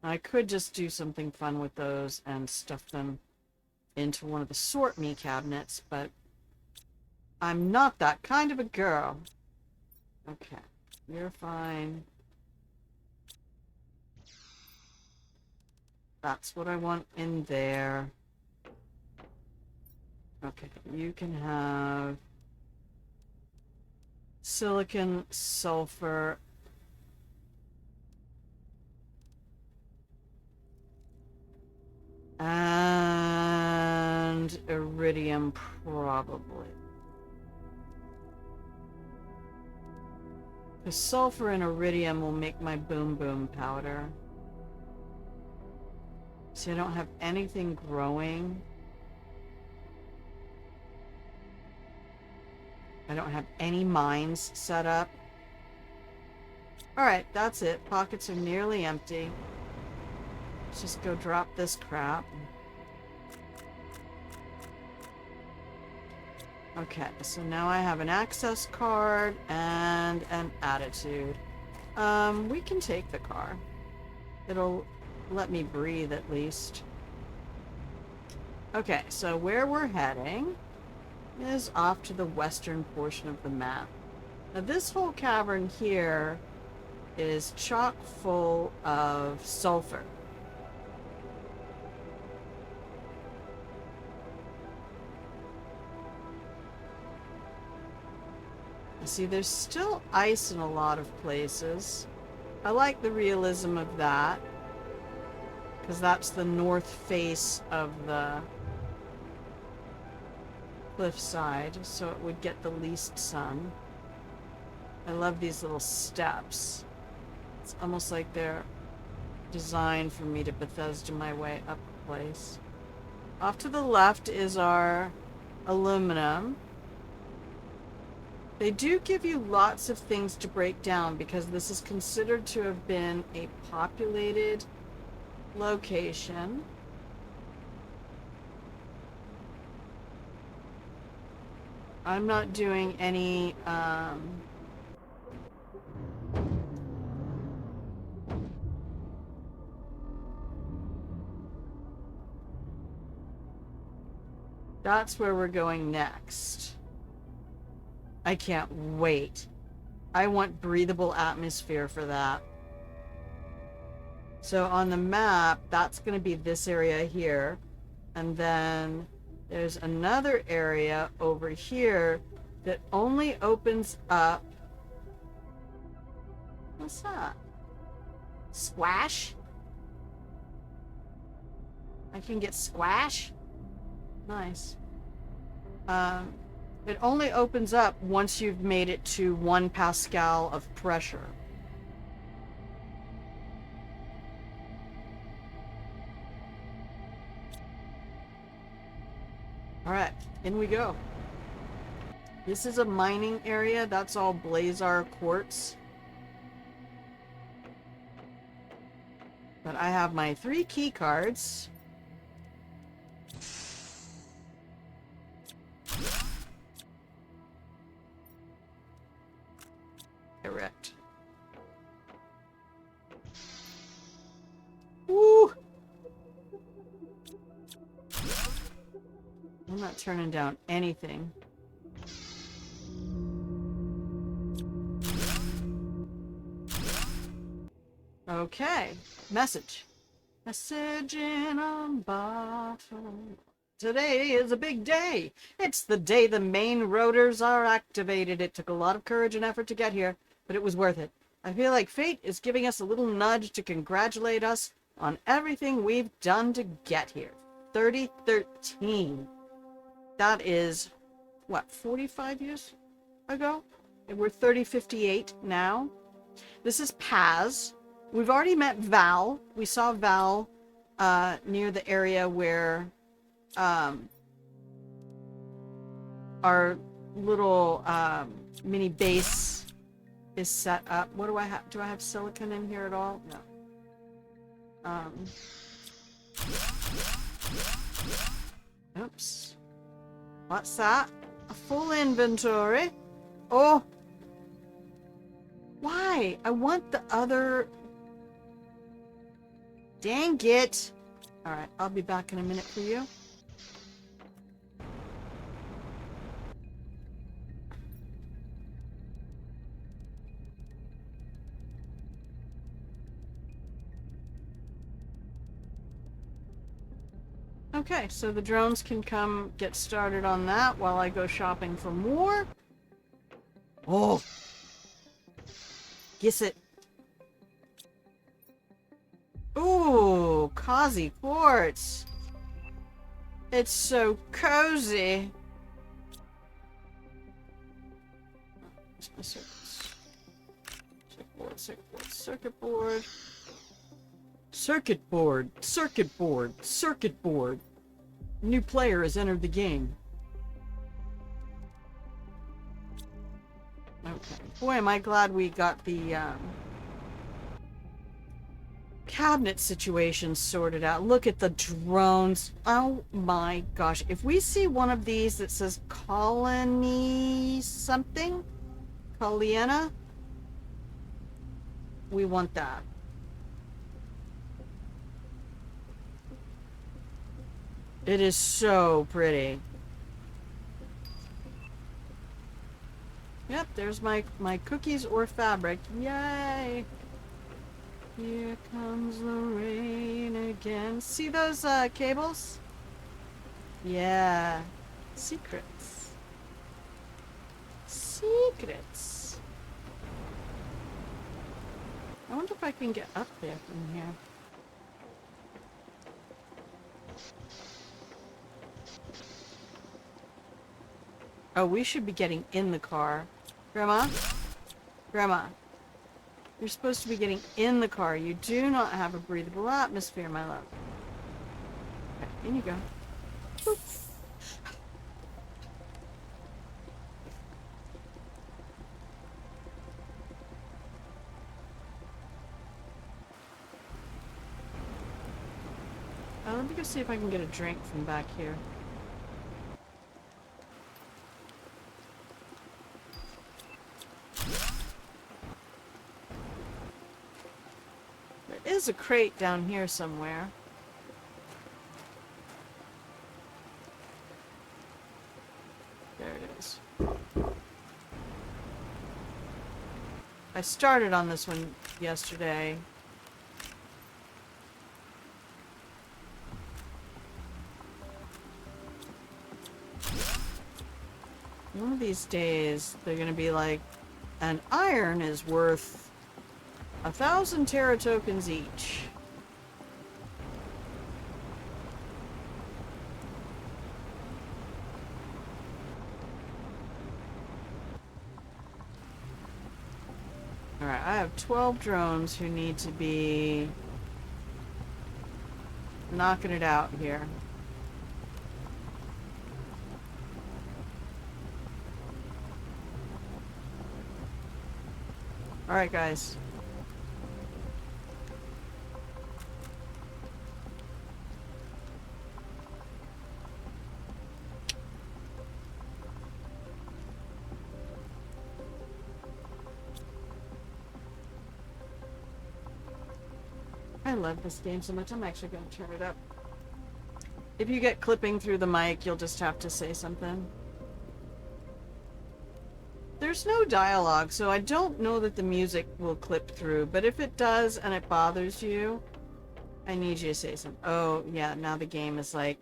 I could just do something fun with those and stuff them into one of the sort me cabinets, but I'm not that kind of a girl. Okay, you're fine. That's what I want in there. Okay, you can have silicon, sulfur, and iridium, probably. The sulfur and iridium will make my boom boom powder. See, I don't have anything growing. I don't have any mines set up. Alright, that's it. Pockets are nearly empty. Let's just go drop this crap. Okay, so now I have an access card and an attitude. We can take the car. It'll let me breathe at least. Okay, so where we're heading is off to the western portion of the map. Now this whole cavern here is chock full of sulfur. See, there's still ice in a lot of places. I like the realism of that, because that's the north face of the cliffside, so it would get the least sun. I love these little steps. It's almost like they're designed for me to Bethesda my way up the place. Off to the left is our aluminum. They do give you lots of things to break down because this is considered to have been a populated location. I'm not doing any that's where we're going next. I can't wait. I want breathable atmosphere for that. So on the map, that's going to be this area here. And then There's another area over here that only opens up. What's that? Squash? I can get squash? Nice. It only opens up once you've made it to 1 pascal of pressure. Alright, in we go. This is a mining area. That's all Blazar quartz. But I have my 3 key cards. Correct. Woo! I'm not turning down anything. Okay. Message. Message in a bottle. Today is a big day. It's the day the main rotors are activated. It took a lot of courage and effort to get here, but it was worth it. I feel like fate is giving us a little nudge to congratulate us on everything we've done to get here. 3013. That is, what, 45 years ago? And we're 3058 now. This is Paz. We've already met Val. We saw Val near the area where our little mini base is set up. What do I have? Do I have silicon in here at all? No. Oops. What's that? A full inventory? Oh! Why? I want the other... Dang it! Alright, I'll be back in a minute for you. Okay, so the drones can come get started on that while I go shopping for more. Oh! Guess it. Ooh, cozy quartz. It's so cozy. Where's my circuits? Circuit board, circuit board, circuit board. Circuit board, circuit board, circuit board. New player has entered the game. Okay. Boy, am I glad we got the cabinet situation sorted out. Look at the drones. Oh my gosh. If we see one of these that says colony something, Coliena, we want that. It is so pretty. Yep, there's my cookies or fabric. Yay! Here comes the rain again. See those cables? Yeah. Secrets. Secrets. I wonder if I can get up there from here. Oh, we should be getting in the car. Grandma? Grandma. You're supposed to be getting in the car. You do not have a breathable atmosphere, my love. Okay, in you go. Boop. Let me go see if I can get a drink from back here. There is a crate down here somewhere. There it is. I started on this one yesterday. One of these days, they're gonna be like, an iron is worth 1,000 Terra tokens each. Alright, I have 12 drones who need to be knocking it out here. Alright, guys. I love this game so much, I'm actually going to turn it up. If you get clipping through the mic, you'll just have to say something. There's no dialogue, so I don't know that the music will clip through, but if it does and it bothers you, I need you to say something. Oh, yeah, now the game is like,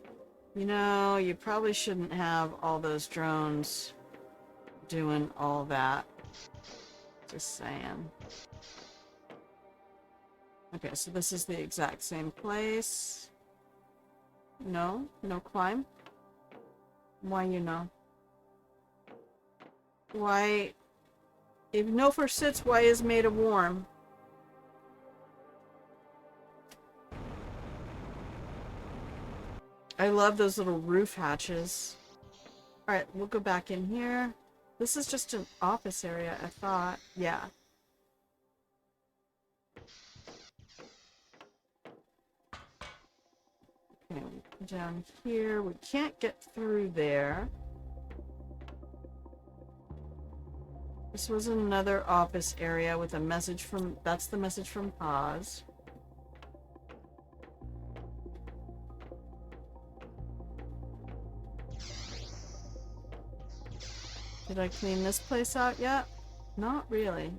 you know, you probably shouldn't have all those drones doing all that. Just saying. Okay, so this is the exact same place. No? No climb? Why you know? Why? If no for sits, why is made of warm? I love those little roof hatches. Alright, we'll go back in here. This is just an office area, I thought. Yeah. Okay, down here. We can't get through there. This was another office area with a message from... That's the message from Paz. Did I clean this place out yet? Not really.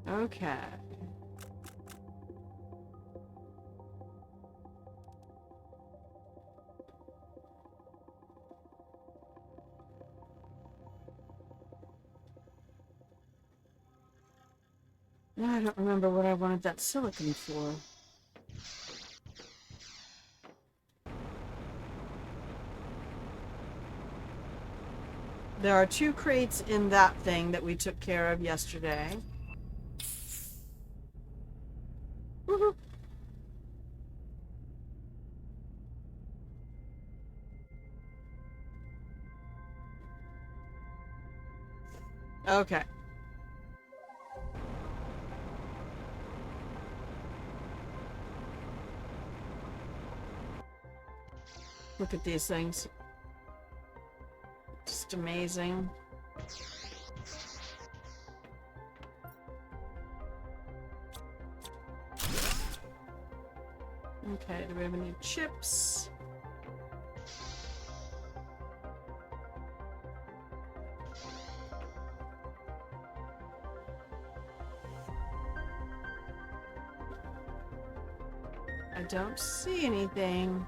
Okay. Now I don't remember what I wanted that silicon for. There are 2 crates in that thing that we took care of yesterday. Woohoo! Okay. Look at these things. Just amazing. Okay, do we have any chips? I don't see anything.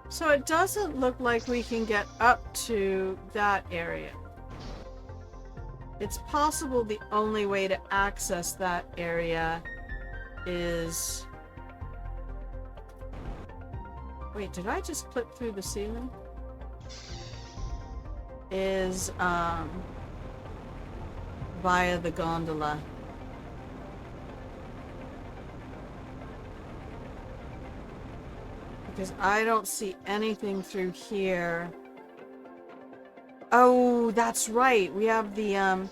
So it doesn't look like we can get up to that area. It's possible the only way to access that area is... Wait, did I just clip through the ceiling? Is, via the gondola. Because I don't see anything through here. Oh, that's right. We have the,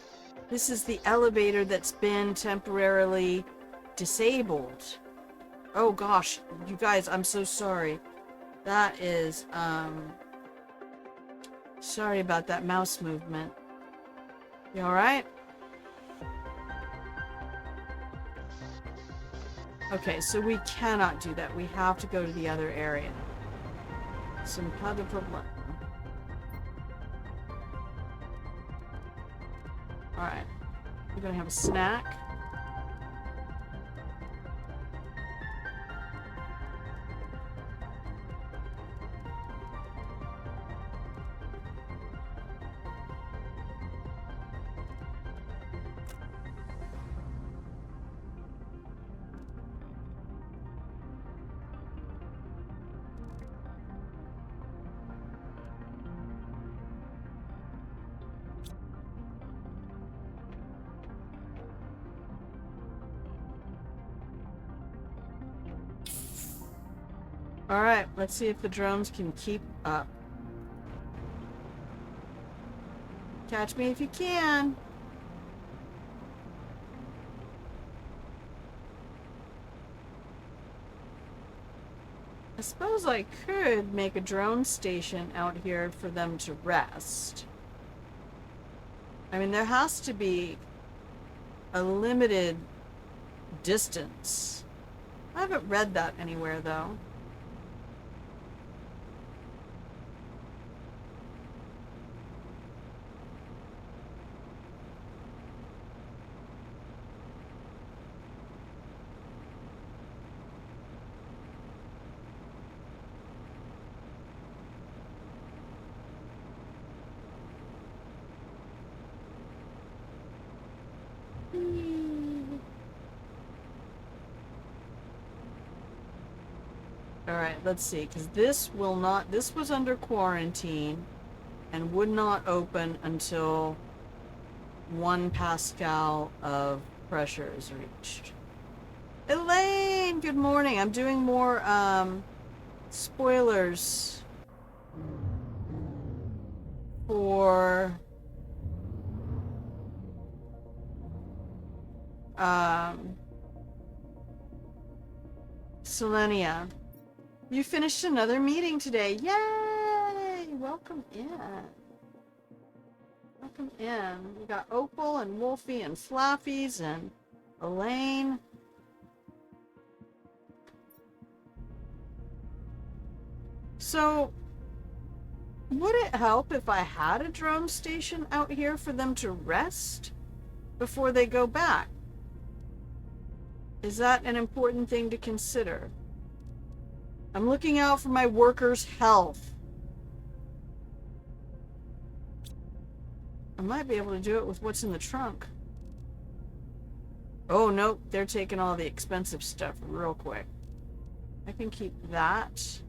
this is the elevator that's been temporarily disabled. Oh gosh, you guys, I'm so sorry. That is, sorry about that mouse movement. You alright? Okay, so we cannot do that. We have to go to the other area. Some pas de problème. Alright. We're gonna have a snack. Alright, let's see if the drones can keep up. Catch me if you can. I suppose I could make a drone station out here for them to rest. I mean, there has to be a limited distance. I haven't read that anywhere, though. Alright, let's see, because this was under quarantine and would not open until 1 Pascal of pressure is reached. Elaine, good morning. I'm doing more, spoilers for, Selenea. You finished another meeting today. Yay! Welcome in. Welcome in. We got Opal and Wolfie and Flappies and Elaine. So, would it help if I had a drone station out here for them to rest before they go back? Is that an important thing to consider? I'm looking out for my workers' health. I might be able to do it with what's in the trunk. Oh, nope. They're taking all the expensive stuff real quick. I can keep that.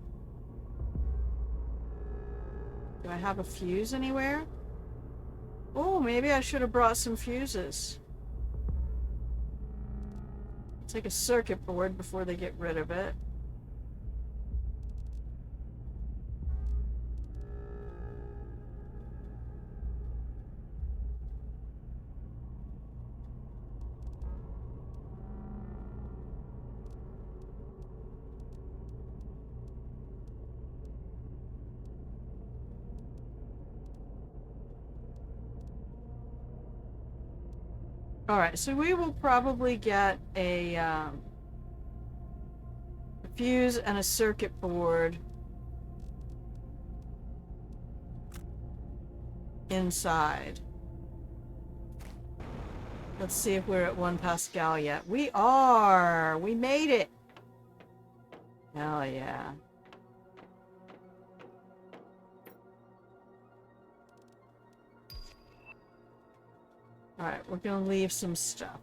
Do I have a fuse anywhere? Oh, maybe I should have brought some fuses. Take a circuit board before they get rid of it. Alright, so we will probably get a fuse and a circuit board inside. Let's see if we're at 1 Pascal yet. We are! We made it! Hell yeah. Alright, we're gonna leave some stuff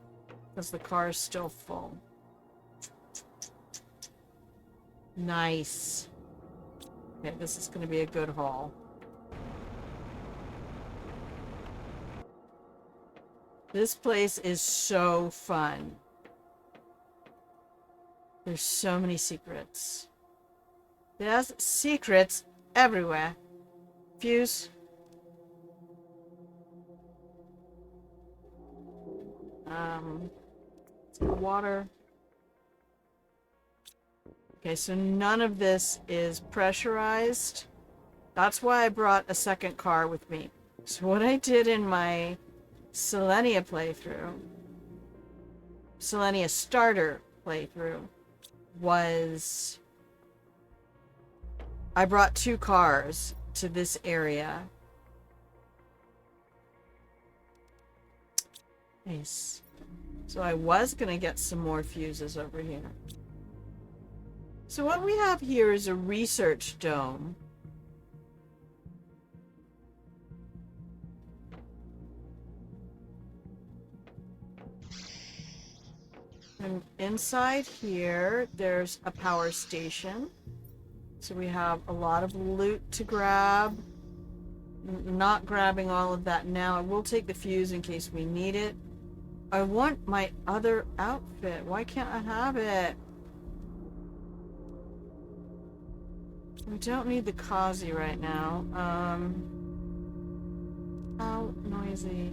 because the car is still full. Nice. Okay, this is gonna be a good haul. This place is so fun. There's so many secrets. There's secrets everywhere. Fuse. Water. Okay, so none of this is pressurized. That's why I brought a second car with me. So what I did in my Selenea playthrough, Selenea starter playthrough, was I brought 2 cars to this area. Nice. So I was gonna get some more fuses over here. So what we have here is a research dome. And inside here, there's a power station. So we have a lot of loot to grab. Not grabbing all of that now. I will take the fuse in case we need it. I want my other outfit. Why can't I have it? We don't need the Kazi right now. How noisy.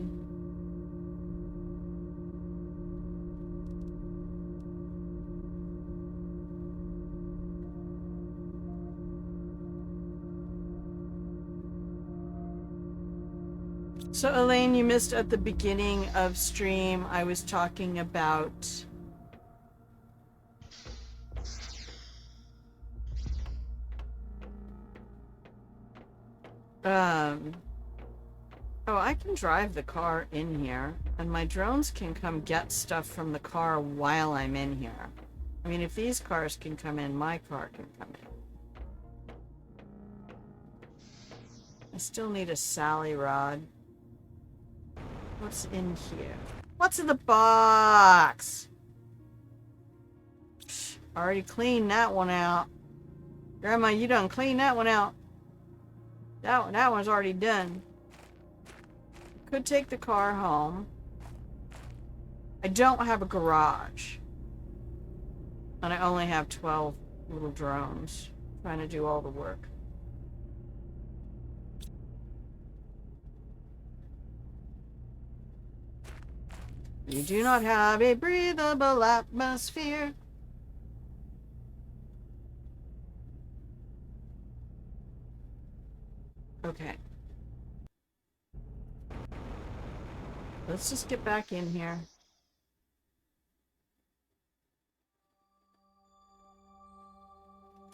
So Elaine, you missed at the beginning of stream, I was talking about oh, I can drive the car in here, and my drones can come get stuff from the car while I'm in here. I mean, if these cars can come in, my car can come in. I still need a Sally rod. What's in here? What's in the box? Psh, already cleaned that one out. Grandma, you done cleaned that one out. That one's already done. Could take the car home. I don't have a garage. And I only have 12 little drones trying to do all the work. You do not have a breathable atmosphere. Okay. Let's just get back in here.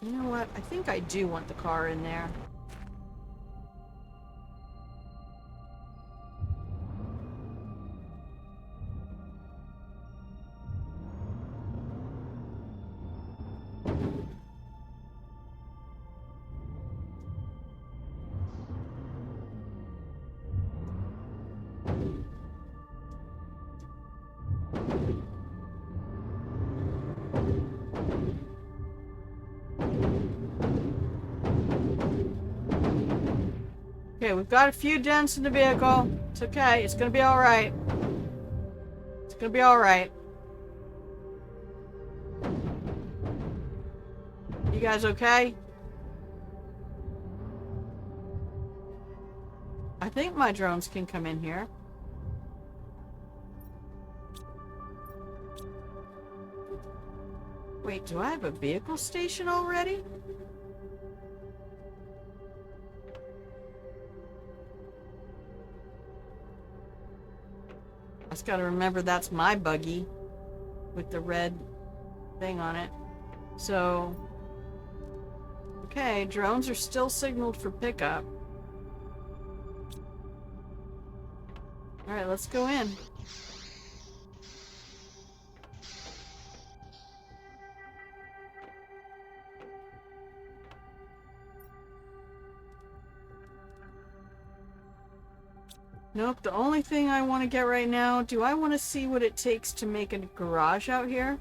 You know what? I think I do want the car in there. Okay, we've got a few dents in the vehicle. It's okay. It's gonna be alright. It's gonna be alright. You guys okay? I think my drones can come in here. Wait, do I have a vehicle station already? I just gotta remember that's my buggy with the red thing on it. So, okay, drones are still signaled for pickup. Alright, let's go in. Nope, the only thing I want to get right now, do I want to see what it takes to make a garage out here?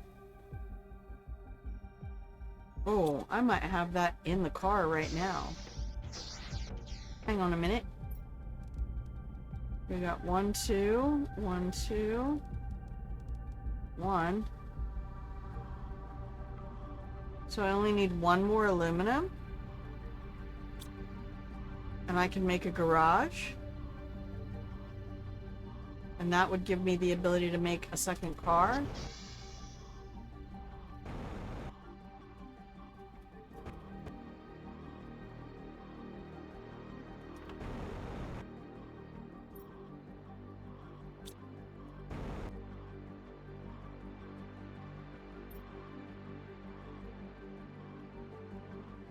Oh, I might have that in the car right now. Hang on a minute. We got 1, 2, 1, 2, 1. So I only need 1 more aluminum. And I can make a garage. And that would give me the ability to make a second car.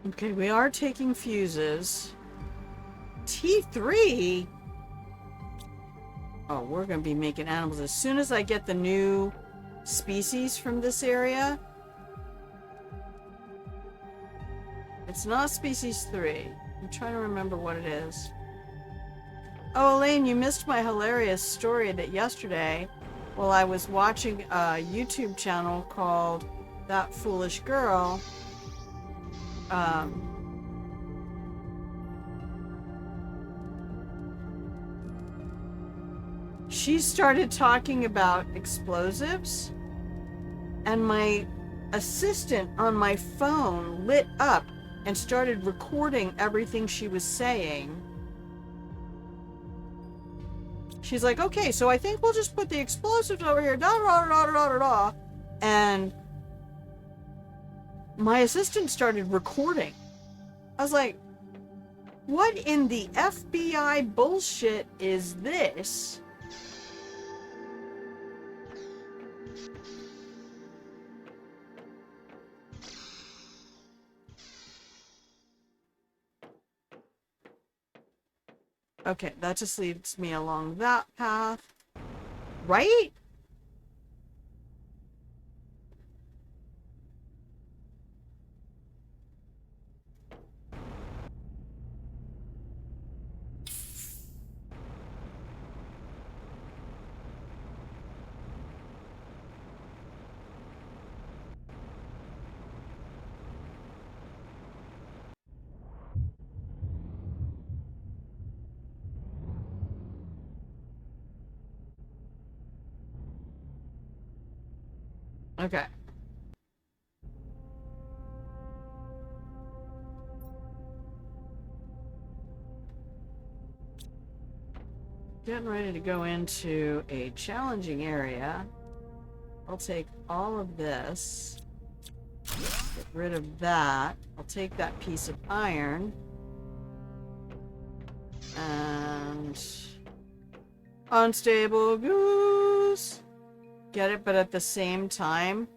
Okay, we are taking fuses. T3? Oh, we're going to be making animals. As soon as I get the new species from this area. It's not species 3. I'm trying to remember what it is. Oh, Elaine, you missed my hilarious story that yesterday, while I was watching a YouTube channel called That Foolish Girl, she started talking about explosives, and my assistant on my phone lit up and started recording everything she was saying. She's like, okay, so I think we'll just put the explosives over here, da da da da da da da. And my assistant started recording. I was like, what in the FBI bullshit is this? Okay, that just leads me along that path. Right? Okay. Getting ready to go into a challenging area. I'll take all of this. Get rid of that. I'll take that piece of iron. And... Unstable goose! Get it? But at the same time,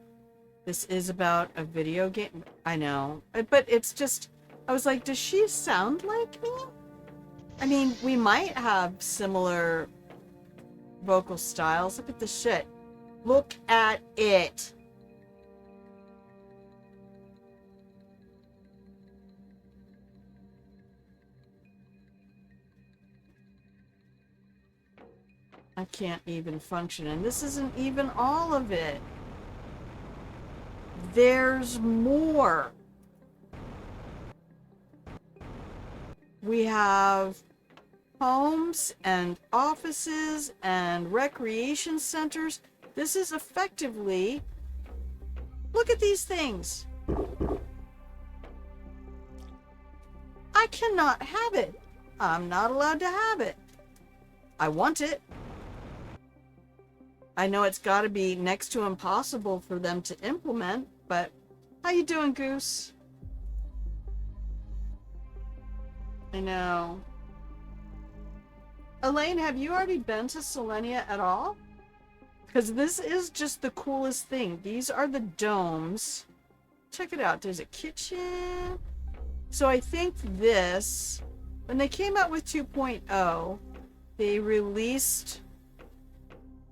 this is about a video game. I know. But it's just... I was like, does she sound like me? I mean, we might have similar vocal styles. Look at the shit. Look at it. I can't even function. And this isn't even all of it. There's more. We have homes and offices and recreation centers. This is effectively... Look at these things. I cannot have it. I'm not allowed to have it. I want it. I know it's got to be next to impossible for them to implement, but how you doing, Goose? I know. Elaine, have you already been to Selenea at all? Because this is just the coolest thing. These are the domes. Check it out. There's a kitchen. So I think this, when they came out with 2.0, they released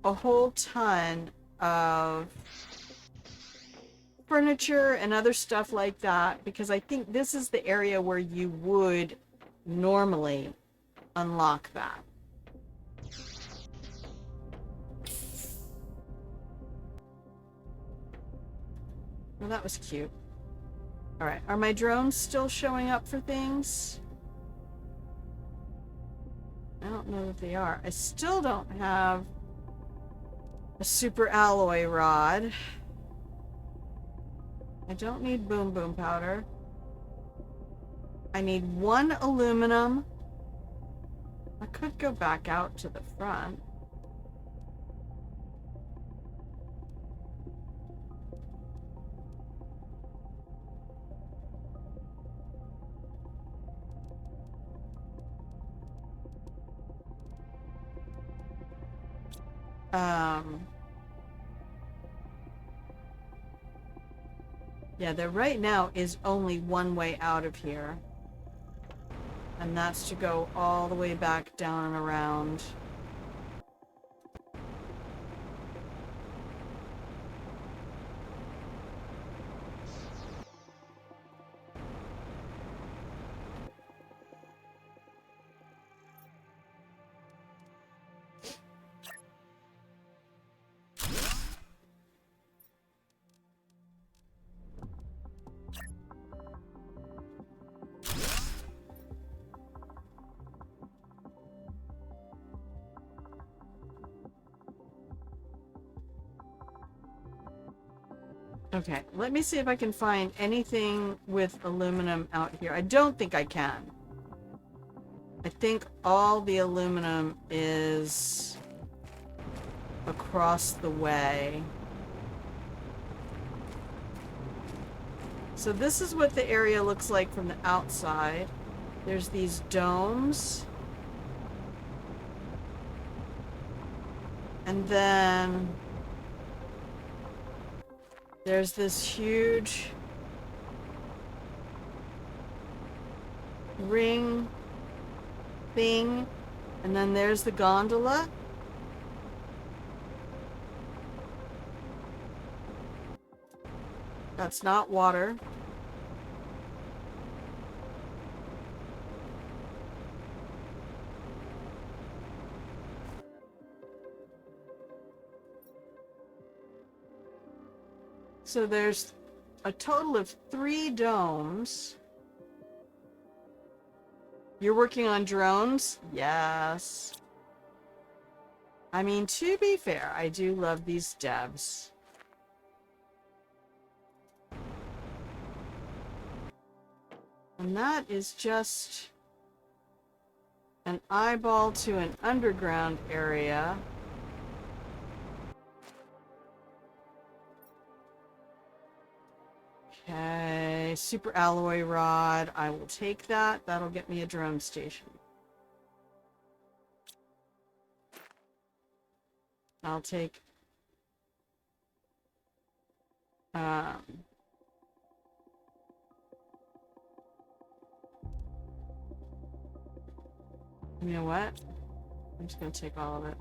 a whole ton of furniture and other stuff like that, because I think this is the area where you would normally unlock that. Well, that was cute. Alright, are my drones still showing up for things? I don't know that they are. I still don't have a super alloy rod. I don't need boom boom powder. I need 1 aluminum. I could go back out to the front. Um, Yeah, there right now is only one way out of here. And that's to go all the way back down and around. Okay, let me see if I can find anything with aluminum out here. I don't think I can. I think all the aluminum is across the way. So this is what the area looks like from the outside. There's these domes. And then there's this huge ring thing. And then there's the gondola. That's not water. So there's a total of 3 domes. You're working on drones? Yes. I mean, to be fair, I do love these devs. And that is just an eyeball to an underground area. Okay, super alloy rod. I will take that. That'll get me a drone station. I'll take you know what? I'm just gonna take all of it.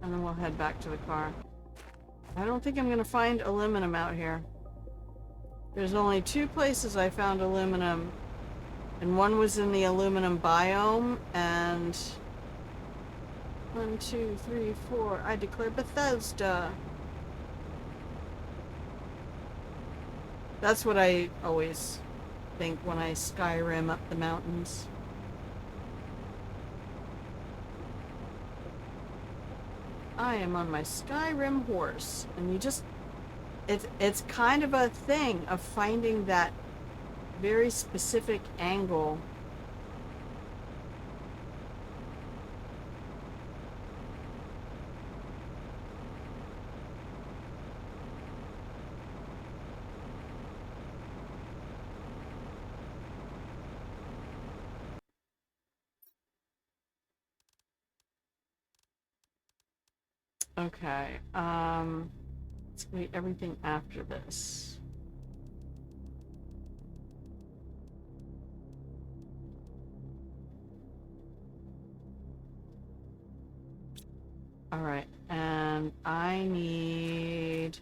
And then we'll head back to the car. I don't think I'm gonna find aluminum out here. There's only 2 places I found aluminum. And one was in the aluminum biome, and 1, 2, 3, 4. I declare Bethesda. That's what I always think when I Skyrim up the mountains. I am on my Skyrim horse, and you just it's kind of a thing of finding that very specific angle. Okay, let's wait everything after this. All right, and I need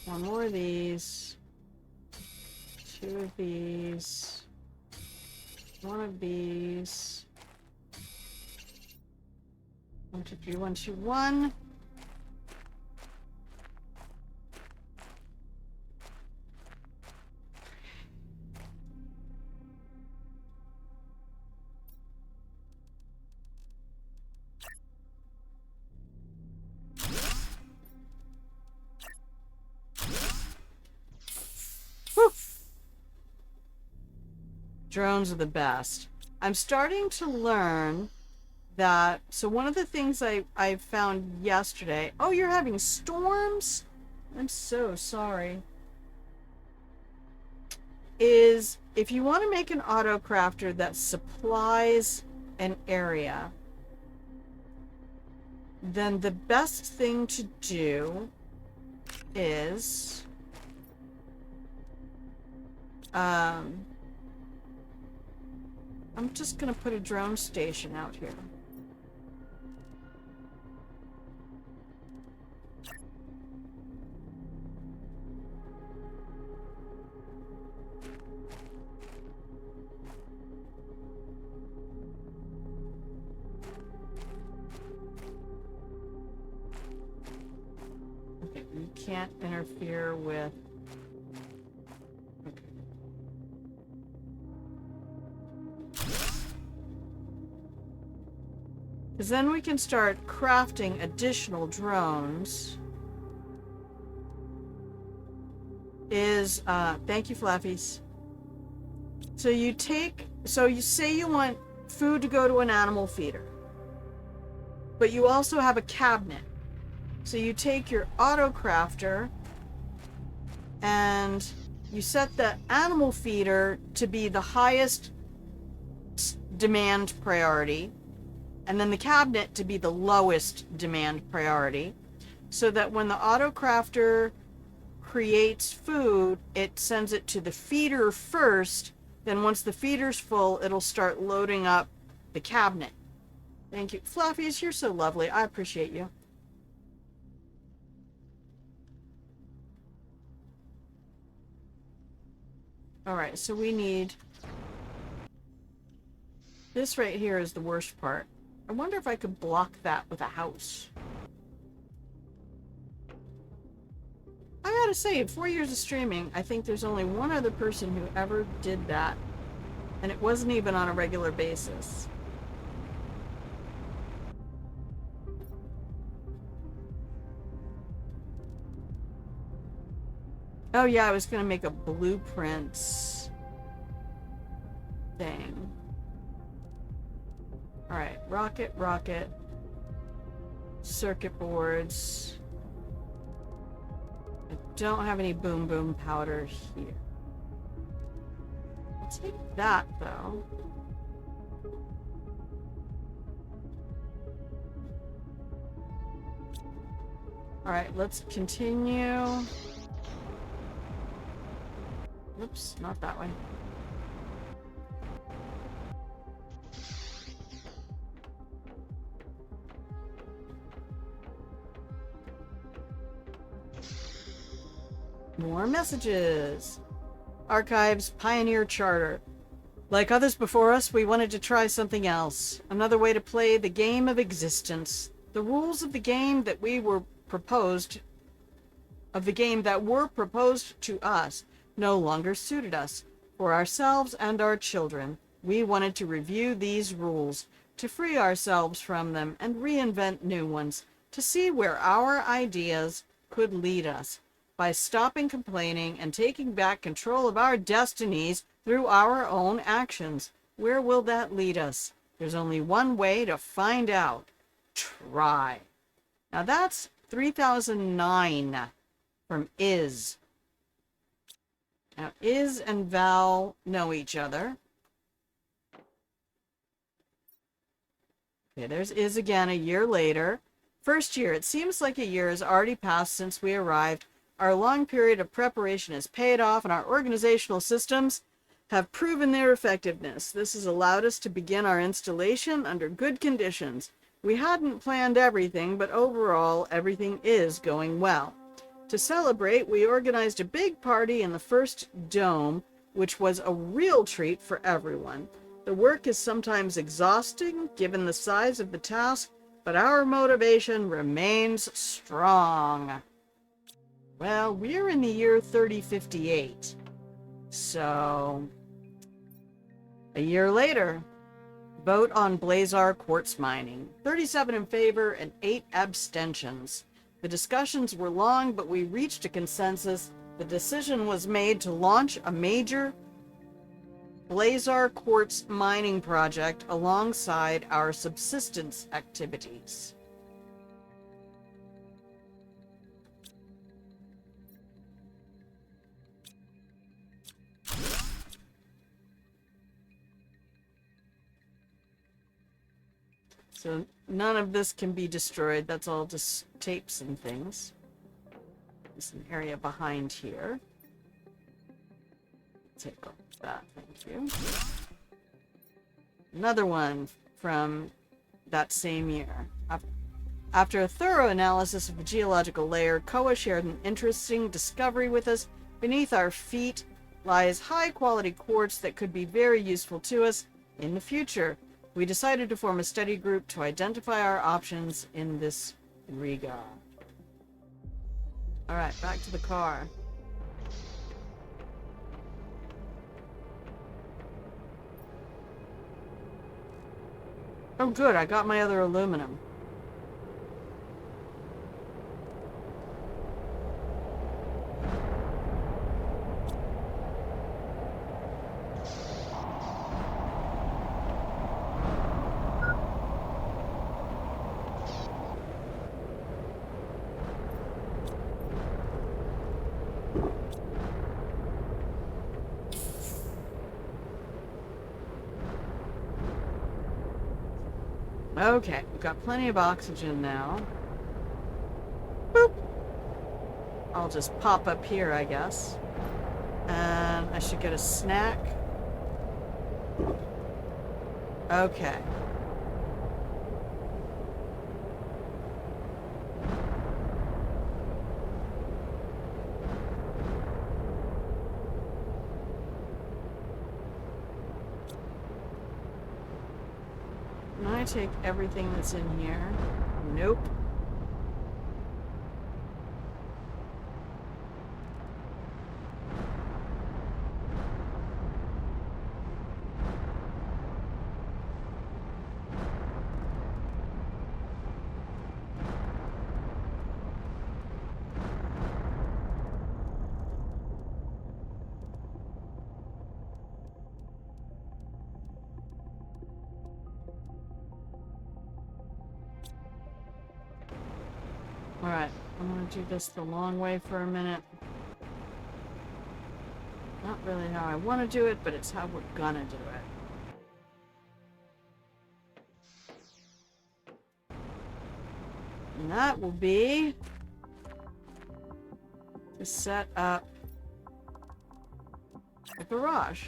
1 more of these, 2 of these, 1 of these. 1, 2, 3, 1, 2, 1. Whew. Drones are the best. I'm starting to learn that, so one of the things I found yesterday, oh, you're having storms? I'm so sorry. Is if you want to make an auto crafter that supplies an area, then the best thing to do is I'm just gonna put a drone station out here. Okay, you can't interfere with. Okay. Because then we can start crafting additional drones. Thank you, Flappies. So you say you want food to go to an animal feeder, but you also have a cabinet. So you take your auto crafter and you set the animal feeder to be the highest demand priority, and then the cabinet to be the lowest demand priority, so that when the auto crafter creates food, it sends it to the feeder first. Then once the feeder's full, it'll start loading up the cabinet. Thank you. Fluffies, you're so lovely. I appreciate you. Alright, so we need... This right here is the worst part. I wonder if I could block that with a house. I gotta say, in 4 years of streaming, I think there's only one other person who ever did that. And it wasn't even on a regular basis. Oh yeah, I was gonna make a blueprints thing. Alright, rocket. Circuit boards. I don't have any boom powder here. I'll take that though. Alright, let's continue. Oops, not that way. More messages. Archives Pioneer Charter. Like others before us, we wanted to try something else. Another way to play the game of existence. The rules of the game that were proposed to us no longer suited us. For ourselves and our children, we wanted to review these rules, to free ourselves from them and reinvent new ones, to see where our ideas could lead us. By stopping complaining and taking back control of our destinies through our own actions. Where will that lead us? There's only one way to find out. Try. Now that's 3009 from Iz. Now Iz and Val know each other. Okay, there's Iz again a year later. First year, it seems like a year has already passed since we arrived. Our long period of preparation has paid off, and our organizational systems have proven their effectiveness. This has allowed us to begin our installation under good conditions. We hadn't planned everything, but overall, everything is going well. To celebrate, we organized a big party in the first dome, which was a real treat for everyone. The work is sometimes exhausting, given the size of the task, but our motivation remains strong. Well, we're in the year 3058. So, a year later, vote on Blazar quartz mining. 37 in favor and 8 abstentions. The discussions were long, but we reached a consensus. The decision was made to launch a major Blazar quartz mining project alongside our subsistence activities. So none of this can be destroyed. That's all just tapes and things. There's an area behind here. Take off that, thank you. Another one from that same year. After a thorough analysis of the geological layer, Koa shared an interesting discovery with us. Beneath our feet lies high-quality quartz that could be very useful to us in the future. We decided to form a study group to identify our options in this regard. Alright, back to the car. Oh good, I got my other aluminum. Okay, we've got plenty of oxygen now. Boop! I'll just pop up here, I guess. And I should get a snack. Okay. Can I take everything that's in here? Nope. Alright, I'm gonna do this the long way for a minute. Not really how I want to do it, but it's how we're gonna do it. And that will be to set up a garage.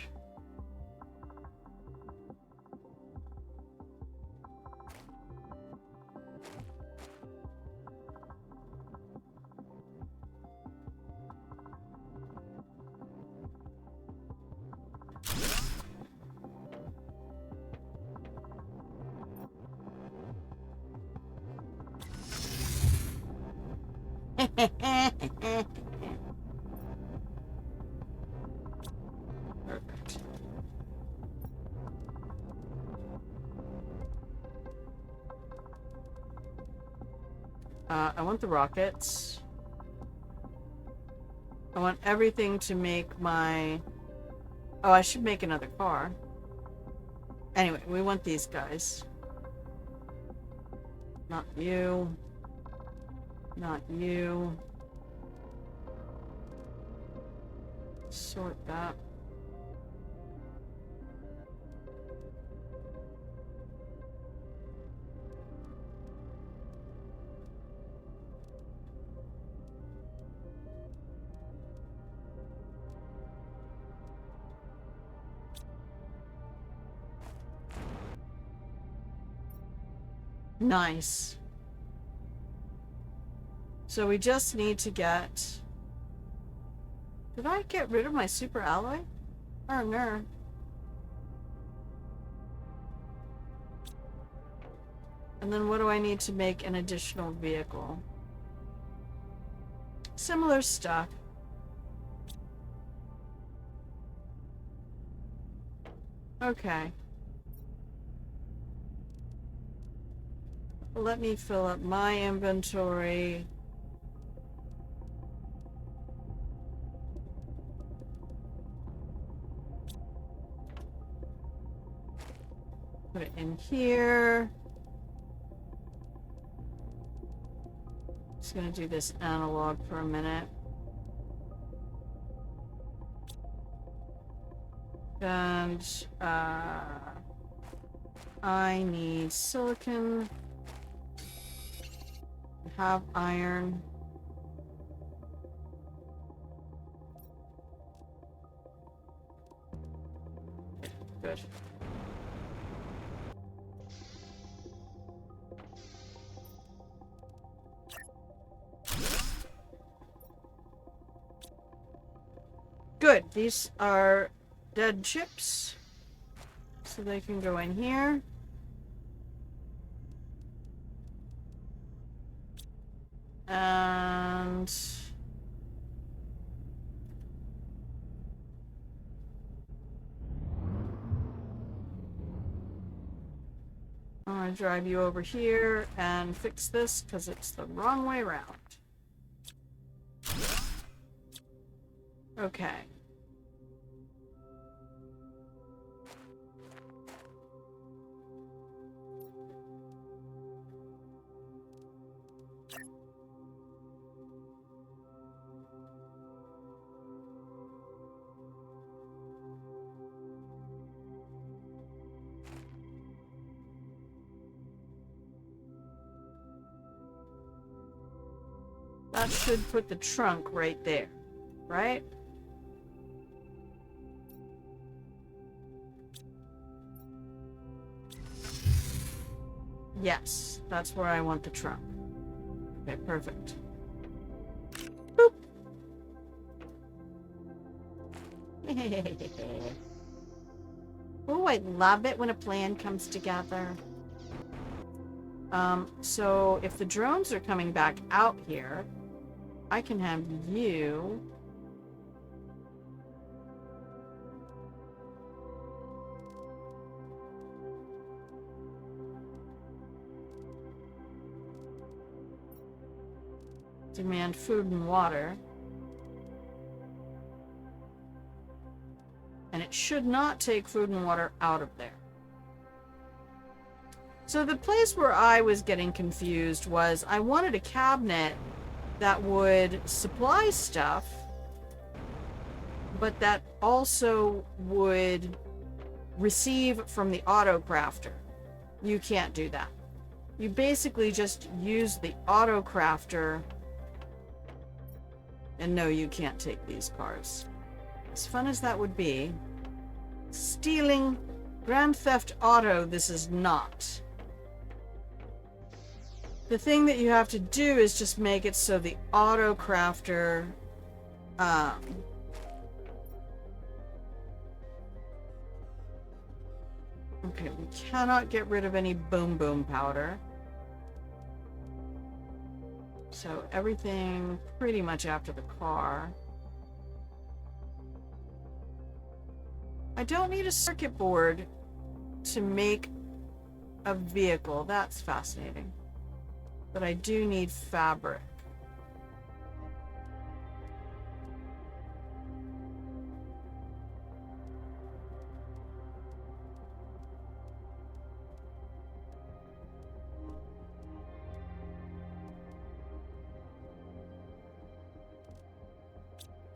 Perfect. I want the rockets. I want everything to make my... Oh, I should make another car. Anyway, we want these guys. Not you. Not you. Sort that. Nice. So we just need to get... Did I get rid of my super alloy? Oh, no. And then what do I need to make an additional vehicle? Similar stuff. Okay. Let me fill up my inventory. Put it in here. Just gonna do this analog for a minute. And I need silicon. Have iron. Good. Good. These are dead chips. So they can go in here. And I'm gonna drive you over here and fix this because it's the wrong way around. Okay. That should put the trunk right there, right? Yes, that's where I want the trunk. Okay, perfect. Boop. Oh, I love it when a plan comes together. So if the drones are coming back out here, I can have you... demand food and water. And it should not take food and water out of there. So the place where I was getting confused was I wanted a cabinet that would supply stuff, but that also would receive from the auto crafter. You can't do that. You basically just use the auto crafter. And no, you can't take these cars. As fun as that would be, stealing Grand Theft Auto, this is not. The thing that you have to do is just make it so the auto crafter okay, we cannot get rid of any boom boom powder. So everything pretty much after the car. I don't need a circuit board to make a vehicle. That's fascinating. But I do need fabric.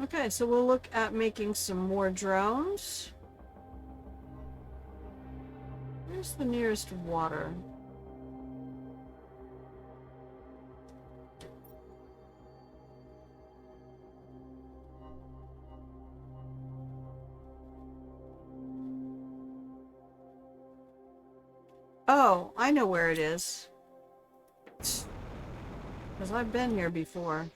Okay, so we'll look at making some more drones. Where's the nearest water? Oh, I know where it is. Because I've been here before.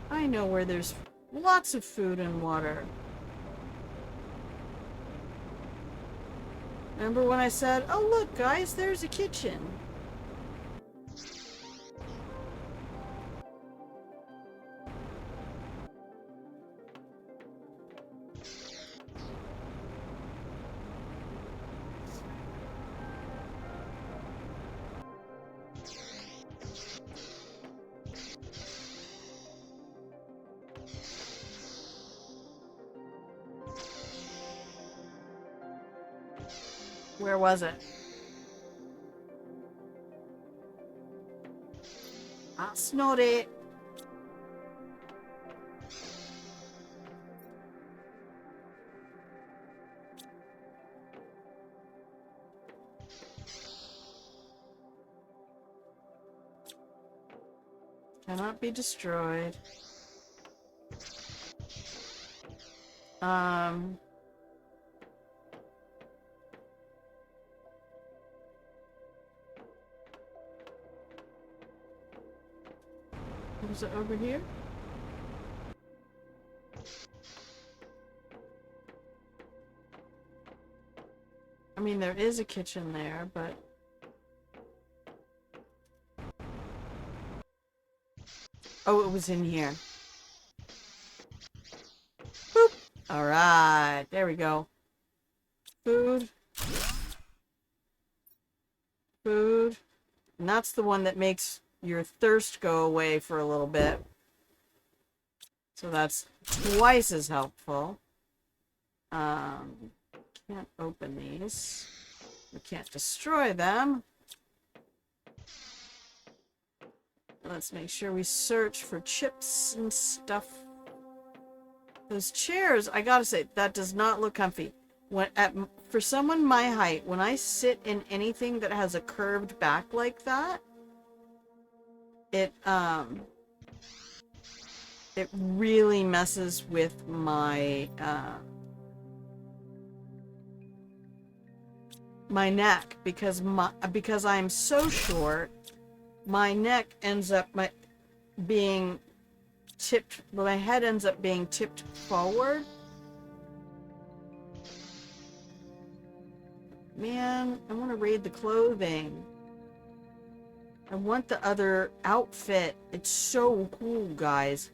I know where there's lots of food and water. Remember when I said, oh look guys, there's a kitchen. Where was it? That's not it. Cannot be destroyed. Was it over here? I mean, there is a kitchen there, but... Oh, it was in here. Boop! Alright, there we go. Food. Food. And that's the one that makes your thirst go away for a little bit. So that's twice as helpful. Can't open these. We can't destroy them. Let's make sure we search for chips and stuff. Those chairs, I gotta say, that does not look comfy. For someone my height, when I sit in anything that has a curved back like that, it really messes with my my neck, because I'm so short, my neck ends up being tipped. My head ends up being tipped forward. Man, I want to raid the clothing. I want the other outfit. It's so cool, guys.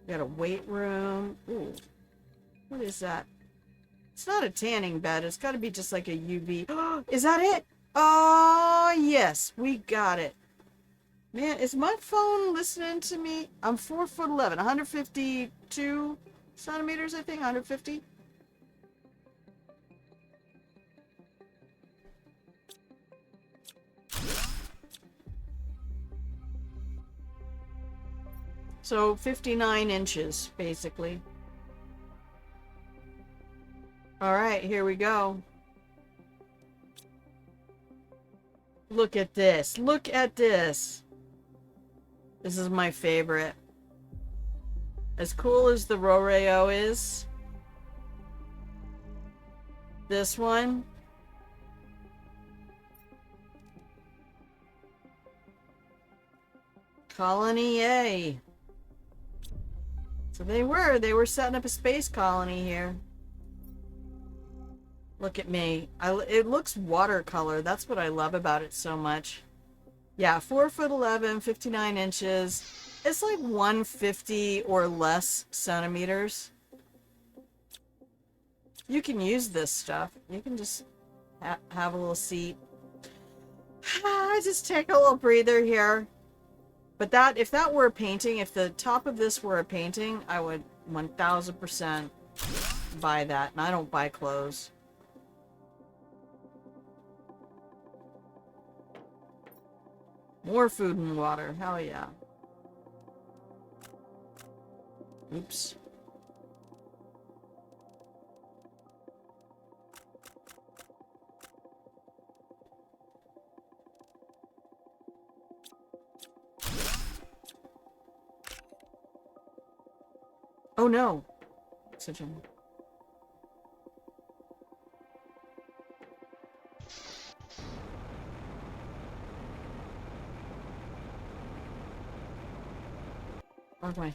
We got a weight room. Ooh, what is that? It's not a tanning bed. It's got to be just like a UV. Is that it? Oh, yes. We got it. Man, is my phone listening to me? I'm 4'11", 152 centimeters, I think. 150. So 59 inches, basically. All right, here we go. Look at this. Look at this. This is my favorite. As cool as the Roreo is, this one, Colony A. So they were setting up a space colony here. Look at me. It looks watercolor. That's what I love about it so much. Yeah, 4'11", 59 inches. It's like 150 or less centimeters. You can use this stuff. You can just have a little seat. I just take a little breather here. But if that were a painting, if the top of this were a painting, I would 1000% buy that. And I don't buy clothes. More food and water. Hell yeah. Oops. Oh no. Oxygen. Wrong way.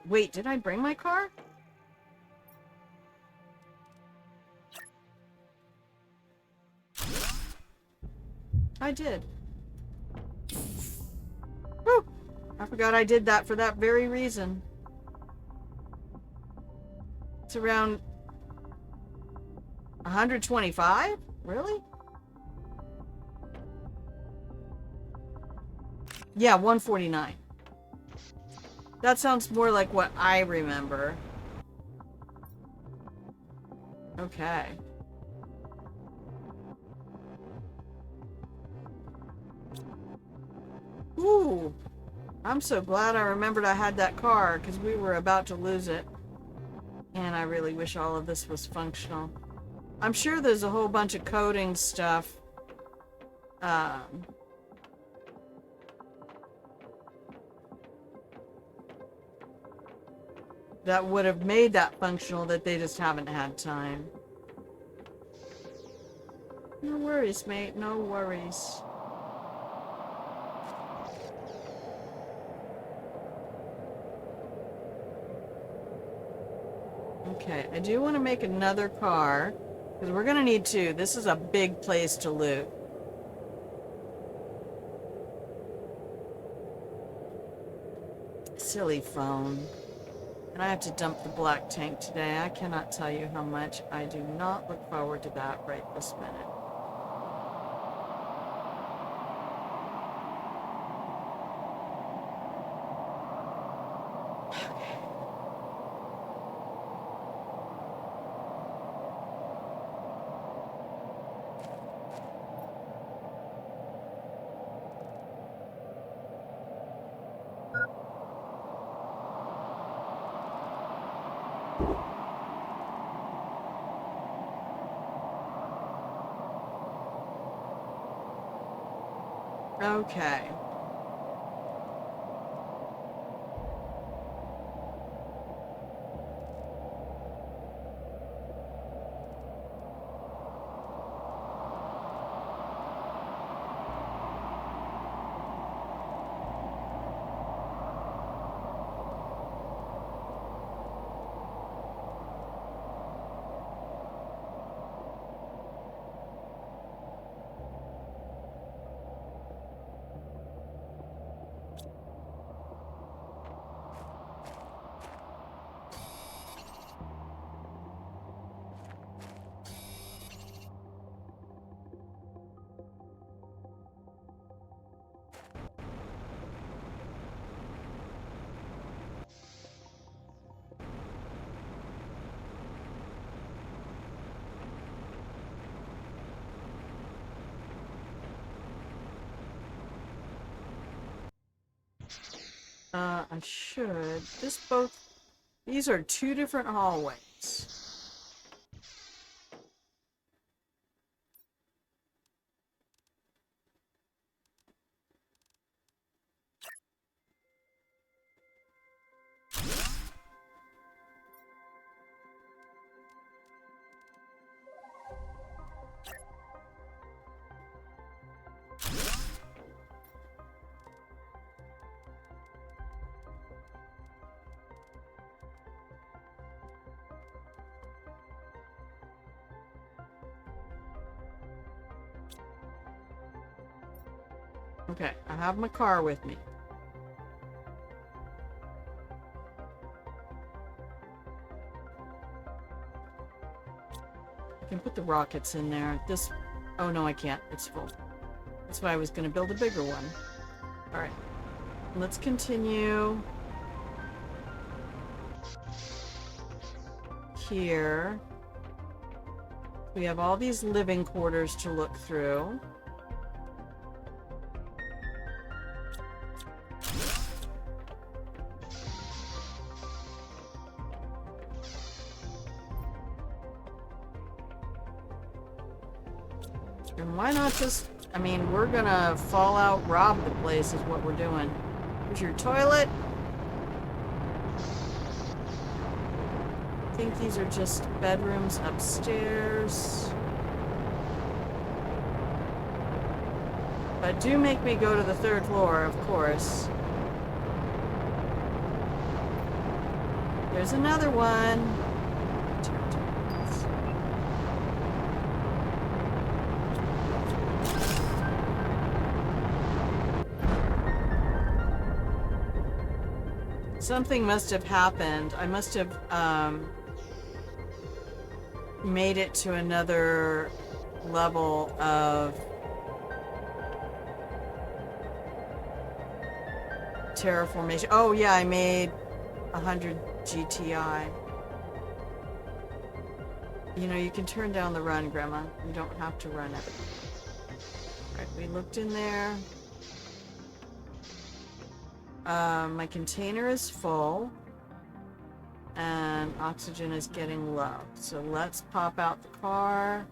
Wait, did I bring my car? I did. Whew! I forgot I did that for that very reason. It's around 125? Really? Yeah, 149. That sounds more like what I remember. Okay. Whew. I'm so glad I remembered I had that car because we were about to lose it. And I really wish all of this was functional. I'm sure there's a whole bunch of coding stuff. That would have made that functional that they just haven't had time. No worries, mate. No worries. Okay, I do want to make another car, because we're going to need two. This is a big place to loot. Silly phone. And I have to dump the black tank today. I cannot tell you how much I do not look forward to that right this minute. Okay. I should. These are two different hallways. Okay, I have my car with me. I can put the rockets in there. Oh no, I can't. It's full. That's why I was going to build a bigger one. Alright. Let's continue. Here. We have all these living quarters to look through. And why not just... I mean, we're gonna fall out, rob the place is what we're doing. Here's your toilet. I think these are just bedrooms upstairs. But do make me go to the third floor, of course. There's another one. Something must have happened. I must have made it to another level of terraformation. Oh yeah, I made 100 GTI. You know, you can turn down the run, Grandma. You don't have to run it. Alright, we looked in there. My container is full. And oxygen is getting low. So let's pop out the car.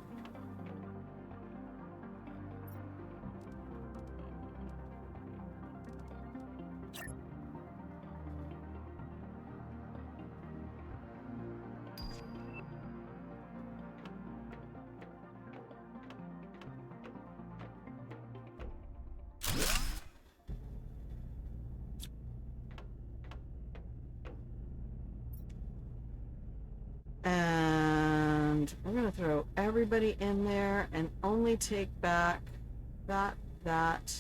And we're going to throw everybody in there and only take back that, that,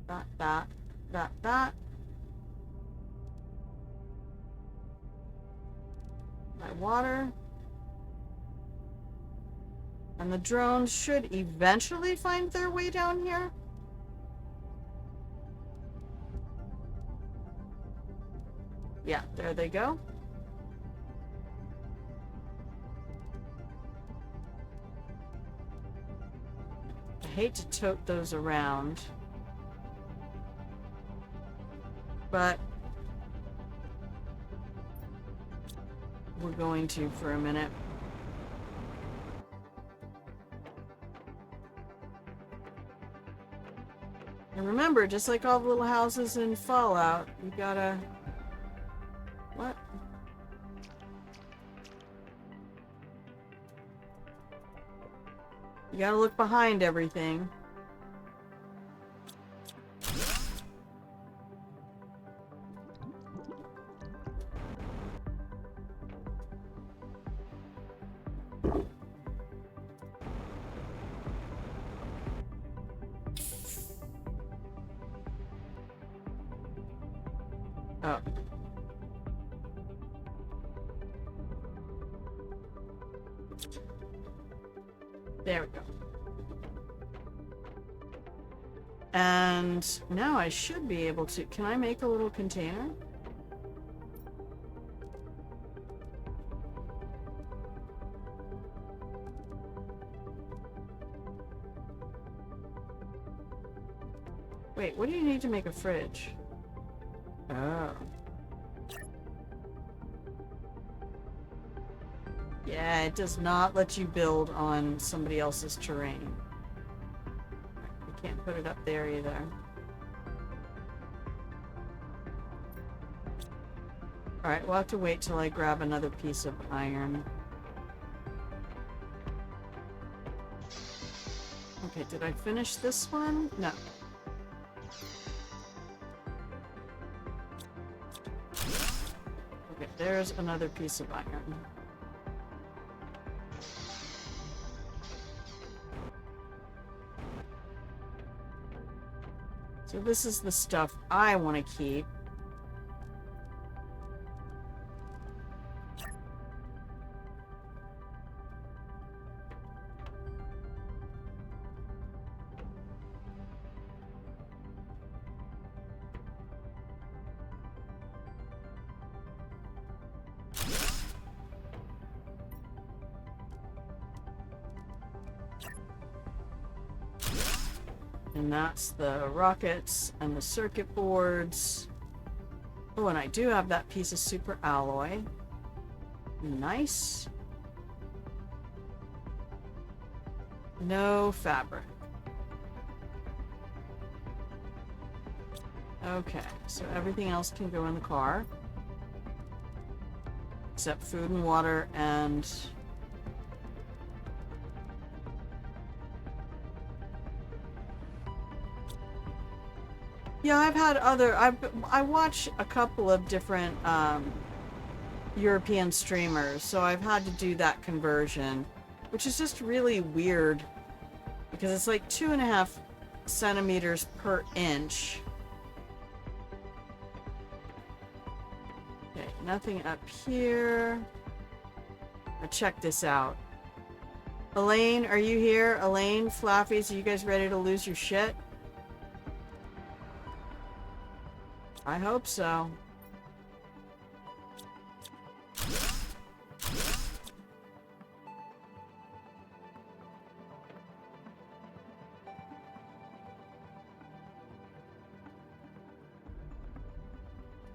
that, that, that, that. My water. And the drones should eventually find their way down here. Yeah, there they go. I hate to tote those around, but we're going to for a minute. And remember, just like all the little houses in Fallout, you gotta... What? You gotta look behind everything. Oh. There we go. And now I should be able to... Can I make a little container? Wait, what do you need to make a fridge? Oh. Yeah, it does not let you build on somebody else's terrain. You can't put it up there either. Alright, we'll have to wait till I grab another piece of iron. Okay, did I finish this one? No. Okay, there's another piece of iron. So this is the stuff I want to keep. And that's the rockets and the circuit boards. Oh, and I do have that piece of super alloy. Nice. No fabric. Okay, so everything else can go in the car. Except food and water and... Yeah, I've had other... I watch a couple of different European streamers, so I've had to do that conversion, which is just really weird because it's like 2.5 centimeters per inch. Okay, nothing up here. Now check this out. Elaine, are you here? Elaine, Flaffies, are you guys ready to lose your shit? I hope so.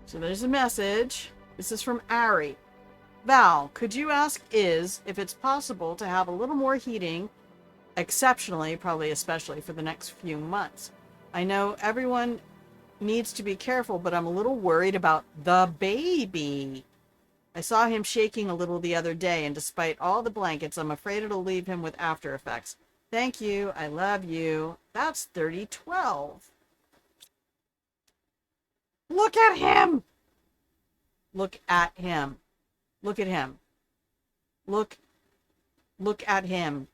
So there's a message. This is from Ari. Val, could you ask Iz if it's possible to have a little more heating, exceptionally, probably especially for the next few months? I know everyone needs to be careful, but I'm a little worried about the baby. I saw him shaking a little the other day, and despite all the blankets, I'm afraid it'll leave him with after effects. Thank you. I love you. That's 3012. Look at him! Look at him. Look at him. Look at him.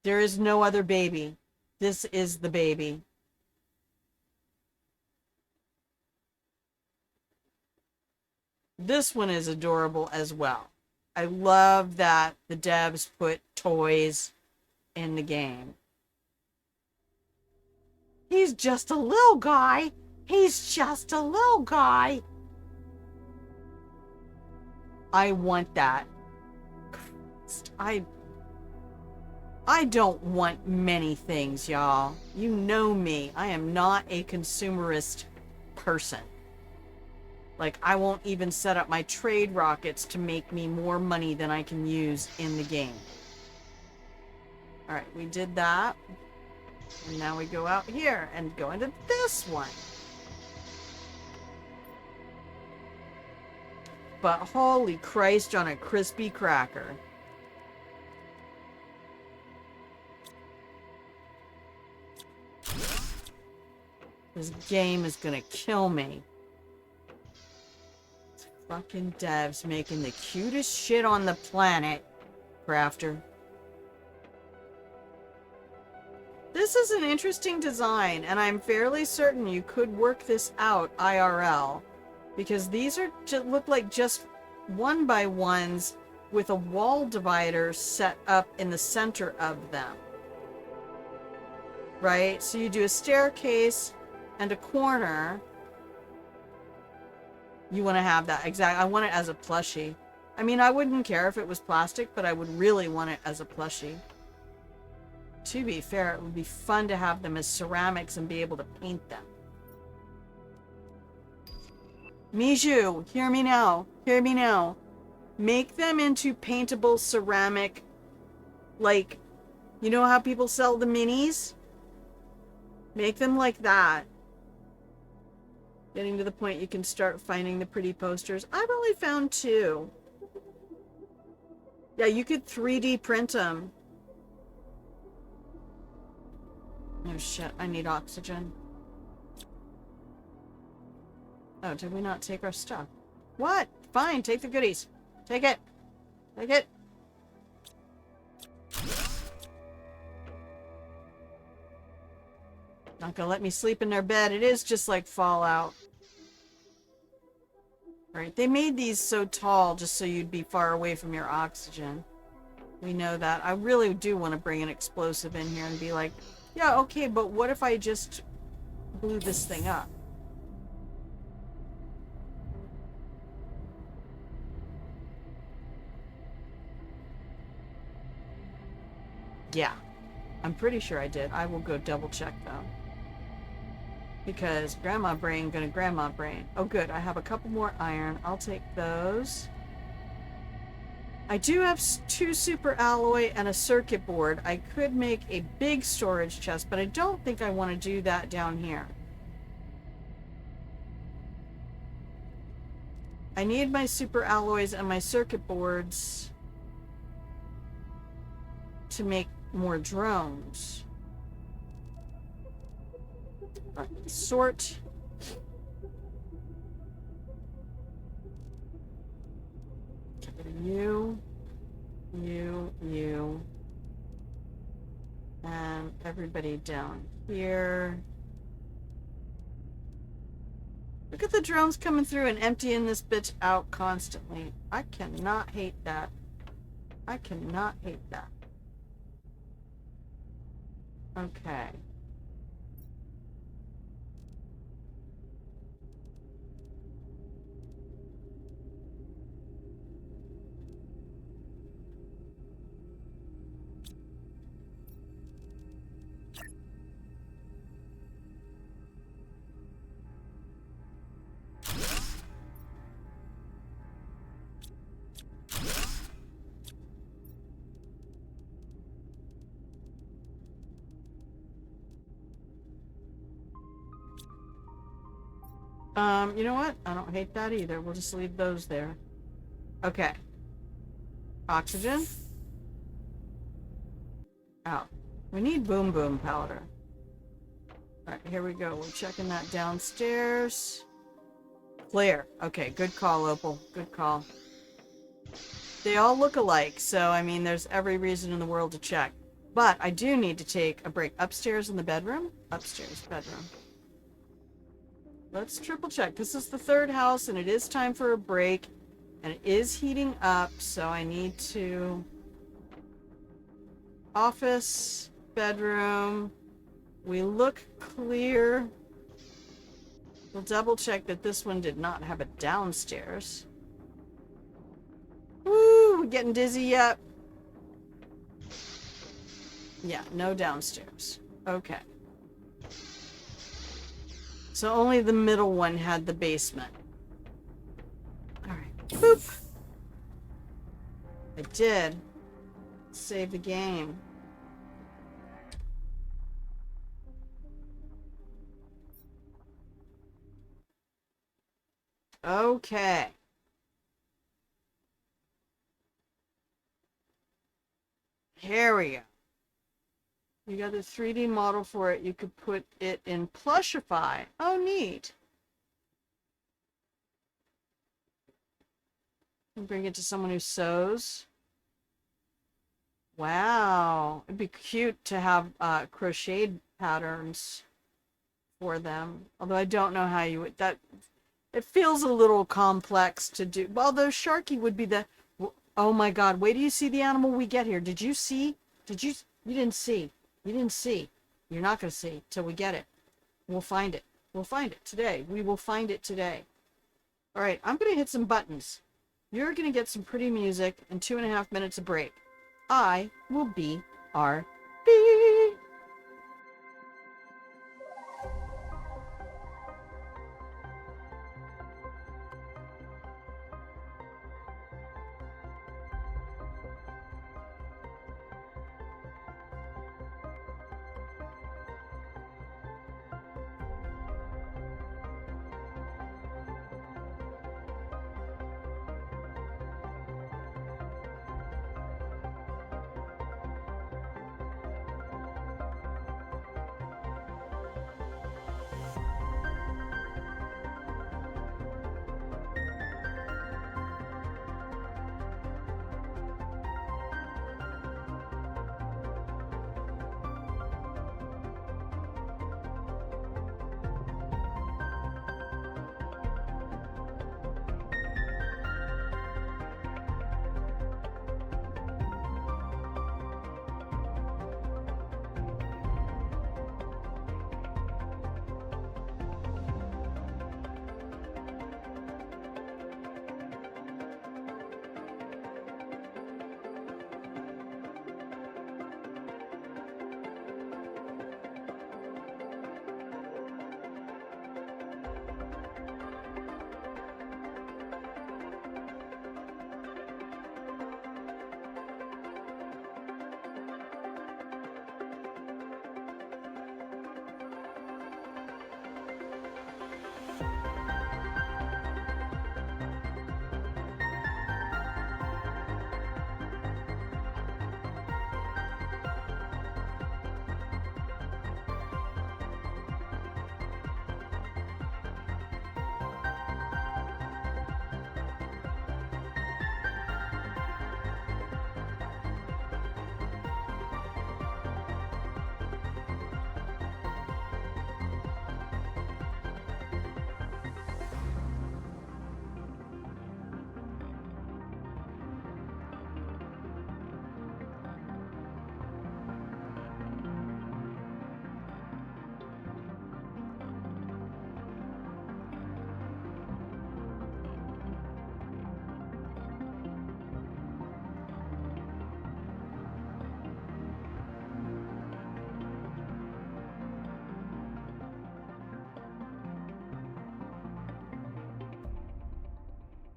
There is no other baby. This is the baby. This one is adorable as well. I love that the devs put toys in the game. He's just a little guy. He's just a little guy. I want that. I don't want many things, y'all. You know me. I am not a consumerist person. Like, I won't even set up my trade rockets to make me more money than I can use in the game. Alright, we did that. And now we go out here and go into this one. But holy Christ on a crispy cracker. This game is gonna kill me. It's fucking devs making the cutest shit on the planet, Crafter. This is an interesting design, and I'm fairly certain you could work this out IRL, because these are look like just 1x1s with a wall divider set up in the center of them. Right? So you do a staircase and a corner. You want to have that exact. I want it as a plushie. I mean, I wouldn't care if it was plastic, but I would really want it as a plushie. To be fair, it would be fun to have them as ceramics and be able to paint them. Mijou, hear me now. Hear me now. Make them into paintable ceramic, like, you know how people sell the minis? Make them like that. Getting to the point you can start finding the pretty posters. I've only found 2. Yeah, you could 3D print them. Oh shit, I need oxygen. Oh, did we not take our stuff? What? Fine, take the goodies. Take it. Take it. Not gonna let me sleep in their bed. It is just like Fallout. Right, they made these so tall just so you'd be far away from your oxygen. We know that. I really do want to bring an explosive in here and be like, yeah, okay, but what if I just blew this thing up? Yeah, I'm pretty sure I did. I will go double check though. Because grandma brain gonna grandma brain. Oh good, I have a couple more iron. I'll take those. I do have 2 super alloy and a circuit board. I could make a big storage chest, but I don't think I want to do that down here. I need my super alloys and my circuit boards to make more drones. Right, sort. You, and everybody down here. Look at the drones coming through and emptying this bitch out constantly. I cannot hate that. I cannot hate that. Okay. You know what? I don't hate that either. We'll just leave those there. Okay. Oxygen. Out. We need boom boom powder. Alright, here we go. We're checking that downstairs. Clear. Okay, good call, Opal. Good call. They all look alike, so I mean, there's every reason in the world to check. But I do need to take a break. Upstairs in the bedroom? Upstairs, bedroom. Let's triple check. This is the third house, and it is time for a break. And it is heating up, so I need to... Office, bedroom. We look clear. We'll double check that this one did not have a downstairs. Woo! We're getting dizzy yet? Yeah, no downstairs. Okay. So only the middle one had the basement. Alright. Boop! I did. Save the game. Okay. Here we go. You got the 3D model for it. You could put it in Plushify. Oh, neat. And bring it to someone who sews. Wow. It'd be cute to have crocheted patterns for them. Although I don't know how you would... That... It feels a little complex to do. Although Sharky would be the... Oh my god, wait till you see the animal we get here. Did you see? Did you... You didn't see. You didn't see. You're not going to see till we get it. We'll find it. We'll find it today. We will find it today. Alright, I'm going to hit some buttons. You're going to get some pretty music and 2.5 minutes of break. I will be RB.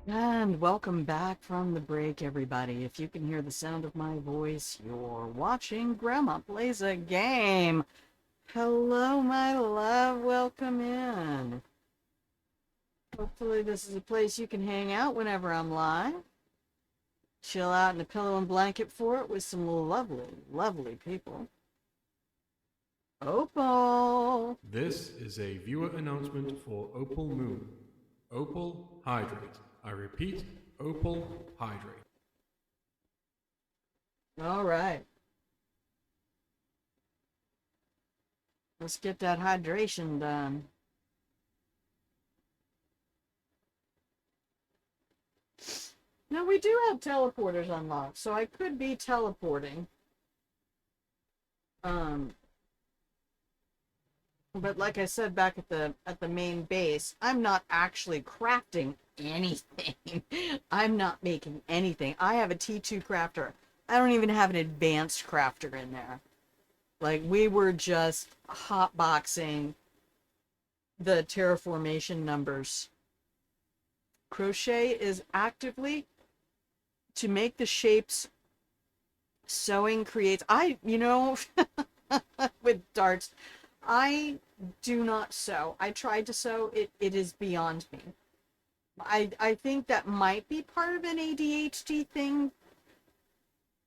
And welcome back from the break, everybody. If you can hear the sound of my voice, you're watching Grandma Plays a Game. Hello, my love. Welcome in. Hopefully this is a place you can hang out whenever I'm live. Chill out in a pillow and blanket fort with some lovely, lovely people. Opal! This is a viewer announcement for Opal Moon. Opal, hydrate. I repeat, Opal, hydrate. All right. Let's get that hydration done. Now we do have teleporters unlocked, so I could be teleporting. But like I said back at the main base, I'm not actually crafting anything. I'm not making anything. I have a T2 crafter. I don't even have an advanced crafter in there. Like, we were just hotboxing the terraformation numbers. Crochet is actively to make the shapes. Sewing creates, with darts, I do not sew. I tried to sew, it is beyond me. I think that might be part of an ADHD thing,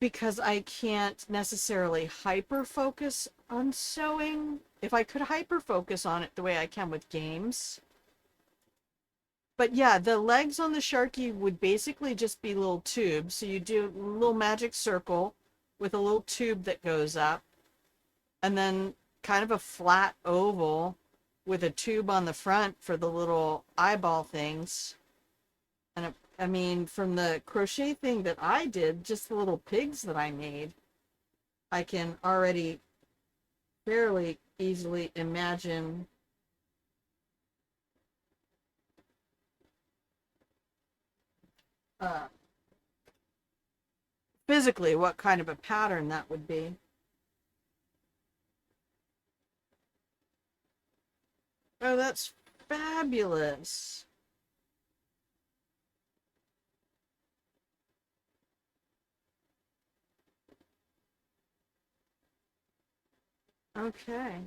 because I can't necessarily hyper focus on sewing. If I could hyper focus on it the way I can with games. But yeah, the legs on the Sharky would basically just be little tubes. So you do a little magic circle with a little tube that goes up, and then kind of a flat oval with a tube on the front for the little eyeball things. And I mean, from the crochet thing that I did, just the little pigs that I made, I can already fairly easily imagine physically what kind of a pattern that would be. Oh, that's fabulous. Okay.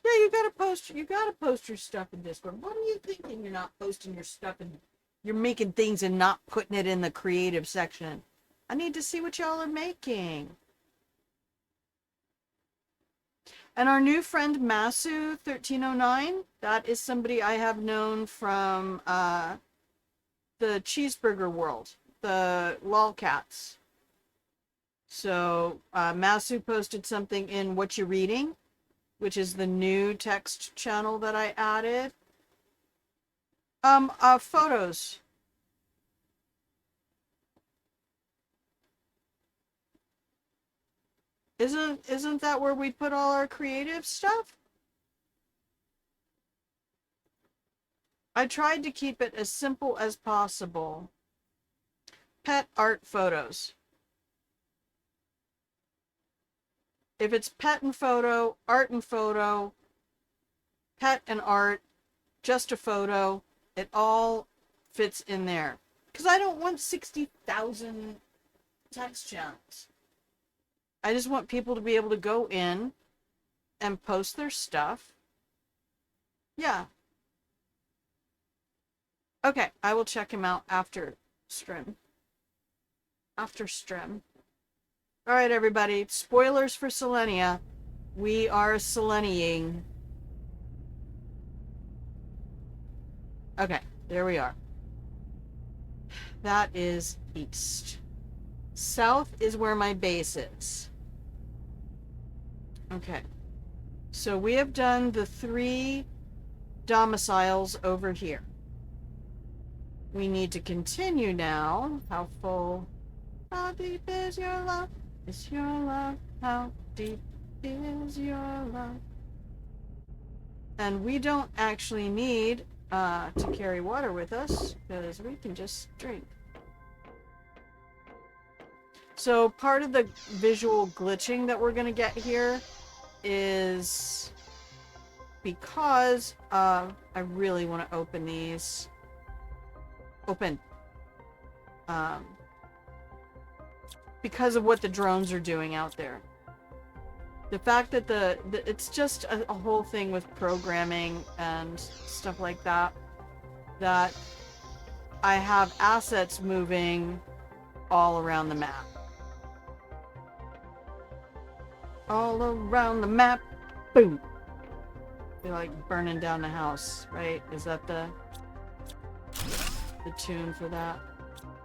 Yeah, you gotta post your stuff in Discord. What are you thinking you're not posting your stuff and you're making things and not putting it in the creative section? I need to see what y'all are making. And our new friend Masu1309, that is somebody I have known from the Cheeseburger World, the lolcats. So Masu posted something in What You Reading, which is the new text channel that I added. Photos. Isn't that where we put all our creative stuff? I tried to keep it as simple as possible. Pet art photos. If it's pet and photo, art and photo, pet and art, just a photo, it all fits in there. Because I don't want 60,000 text channels. I just want people to be able to go in and post their stuff. Yeah. Okay, I will check him out after stream. After stream. Alright, everybody. Spoilers for Selenea. We are Seleneing. Okay, there we are. That is east. South is where my base is. Okay. So we have done the 3 domiciles over here. We need to continue now. How full? How deep is your love? Is your love? How deep is your love? And we don't actually need to carry water with us, because we can just drink. So part of the visual glitching that we're going to get here is because I really want to open these. Open. Because of what the drones are doing out there. The fact that it's just a whole thing with programming and stuff like that, that I have assets moving all around the map. All around the map. Boom. You're like burning down the house, right? Is that the tune for that?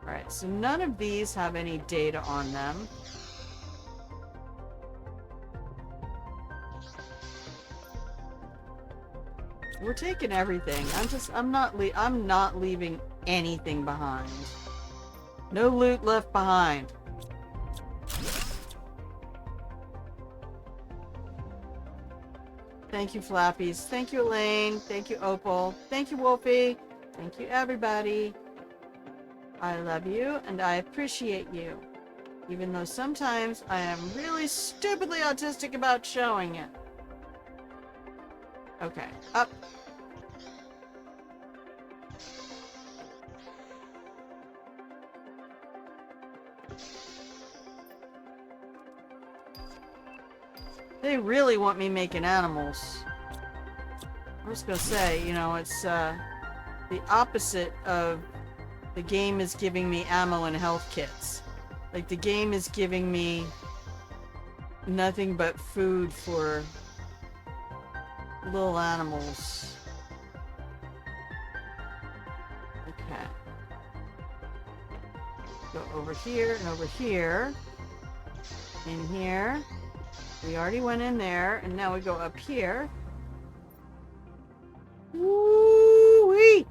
Alright, so none of these have any data on them. We're taking everything. I'm not leaving anything behind. No loot left behind. Thank you, Flappies. Thank you, Elaine. Thank you, Opal. Thank you, Wolfie. Thank you, everybody. I love you, and I appreciate you. Even though sometimes I am really stupidly autistic about showing it. Okay, up. They really want me making animals. I was gonna say, you know, it's the opposite of the game is giving me ammo and health kits. Like, the game is giving me nothing but food for little animals. Okay. Go over here and over here. In here. We already went in there, and now we go up here. Woo-wee!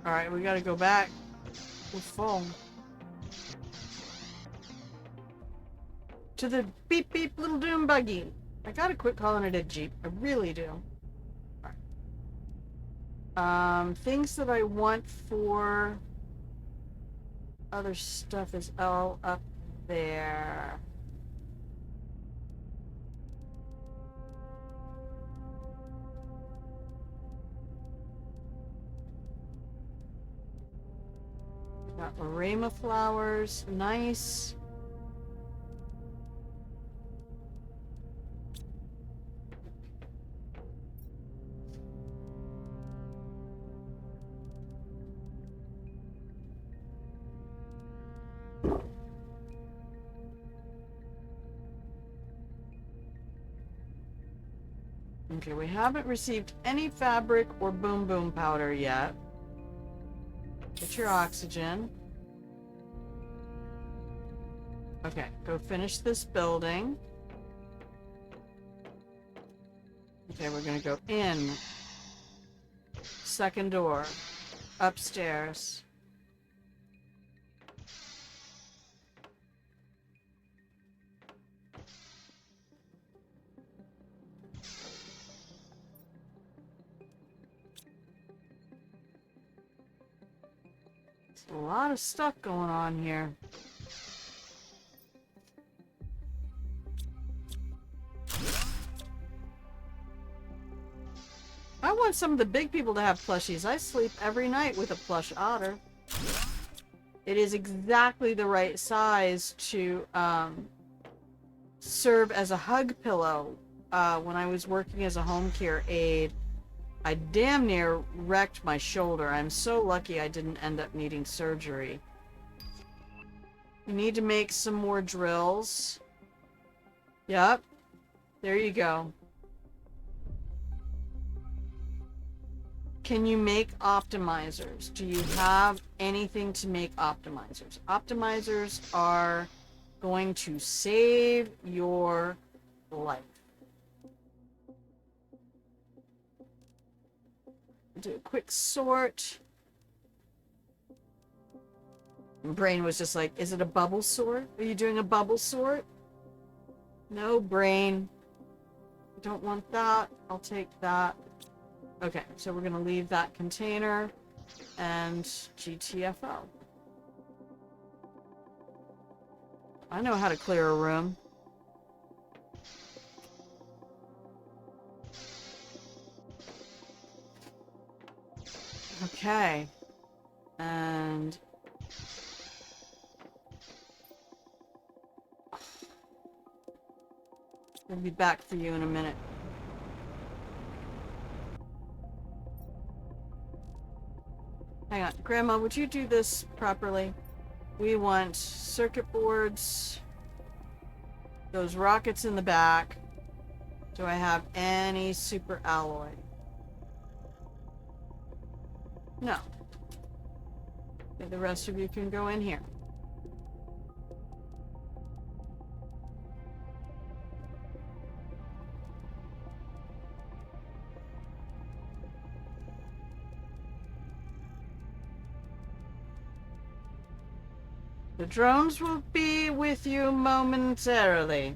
Alright, we gotta go back. We're full. To the beep beep little doom buggy. I gotta quit calling it a Jeep. I really do. Alright. Things that I want for other stuff is all up there. Got Lorema flowers. Nice. Okay, we haven't received any fabric or boom boom powder yet. Get your oxygen. Okay, go finish this building. Okay, we're gonna go in. Second door. Upstairs. There's a lot of stuff going on here. I want some of the big people to have plushies. I sleep every night with a plush otter. It is exactly the right size to serve as a hug pillow. When I was working as a home care aide, I damn near wrecked my shoulder. I'm so lucky I didn't end up needing surgery. You need to make some more drills. Yep. There you go. Can you make optimizers? Do you have anything to make optimizers? Optimizers are going to save your life. Do a quick sort. My brain was just like, is it a bubble sort? Are you doing a bubble sort? No, brain. I don't want that. I'll take that. Okay, so we're going to leave that container and GTFO. I know how to clear a room. Okay. And we'll be back for you in a minute. Hang on. Grandma, would you do this properly? We want circuit boards, those rockets in the back. Do I have any super alloy? No. Okay, the rest of you can go in here. The drones will be with you momentarily.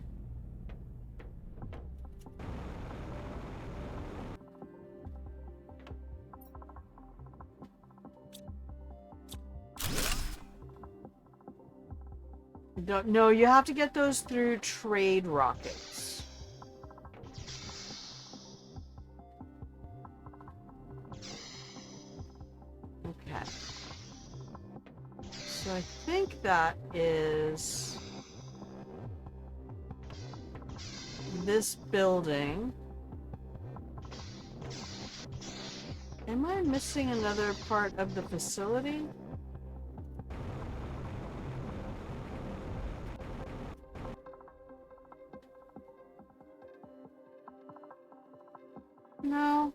No, you have to get those through trade rockets. Okay. So I think that is this building. Am I missing another part of the facility? No.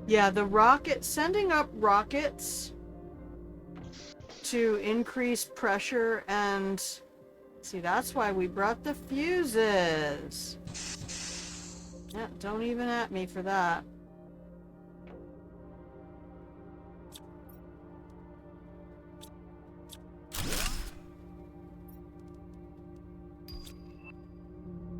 Yeah, the rocket, sending up rockets to increase pressure and... See, that's why we brought the fuses. Yeah, don't even at me for that.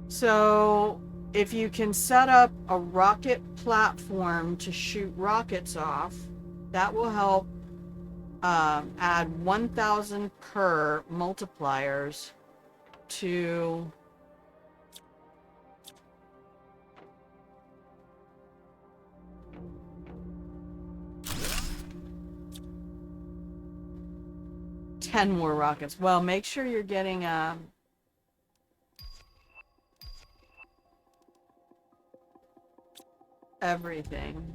So, if you can set up a rocket platform to shoot rockets off, that will help add 1,000 per multipliers to... ten more rockets. Well, make sure you're getting everything.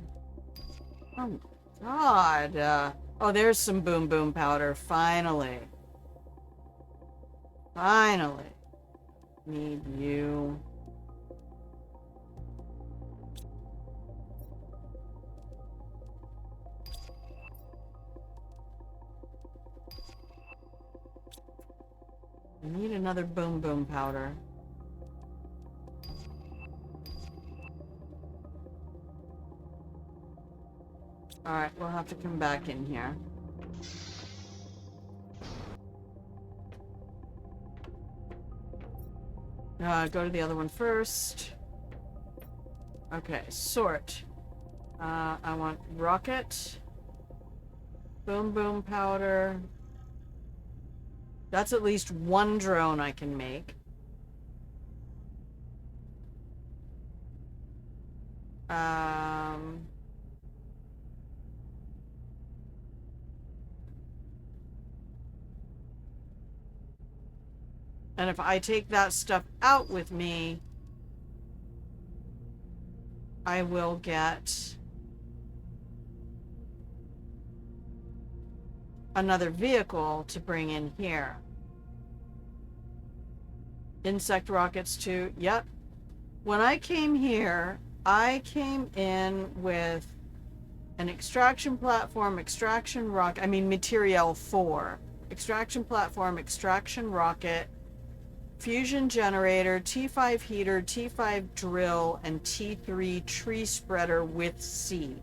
Oh God. Oh, there's some boom boom powder. Finally. Finally. Need you. I need another boom boom powder. Alright, we'll have to come back in here. Go to the other one first. Okay, sort. I want rocket. Boom boom powder. That's at least one drone I can make. And if I take that stuff out with me, I will get another vehicle to bring in here. Insect rockets too. Yep. When I came here, I came in with an extraction platform, extraction rocket, material 4. Extraction platform, extraction rocket, fusion generator, T5 heater, T5 drill, and T3 tree spreader with seed.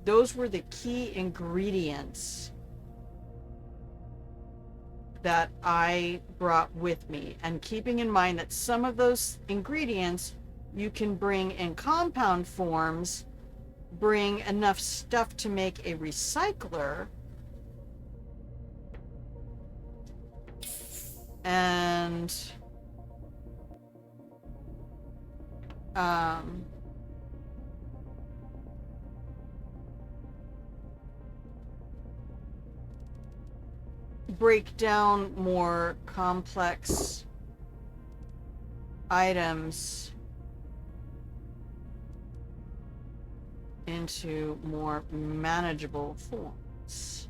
Those were the key ingredients that I brought with me, and keeping in mind that some of those ingredients you can bring in compound forms, bring enough stuff to make a recycler, and break down more complex items into more manageable forms.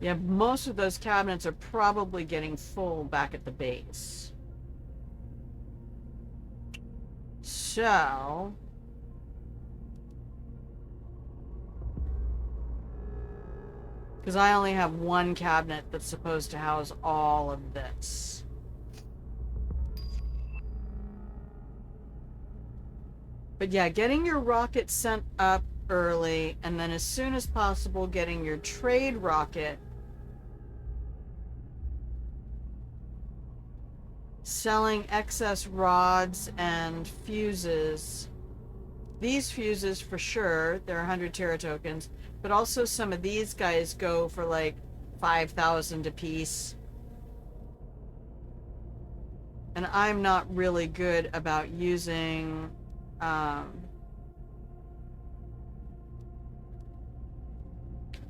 Yeah, most of those cabinets are probably getting full back at the base. So, because I only have one cabinet that's supposed to house all of this. But yeah, getting your rocket sent up early, and then as soon as possible getting your trade rocket, selling excess rods and fuses. These fuses for sure, they're 100 Terra tokens, but also some of these guys go for like 5,000 a piece. And I'm not really good about using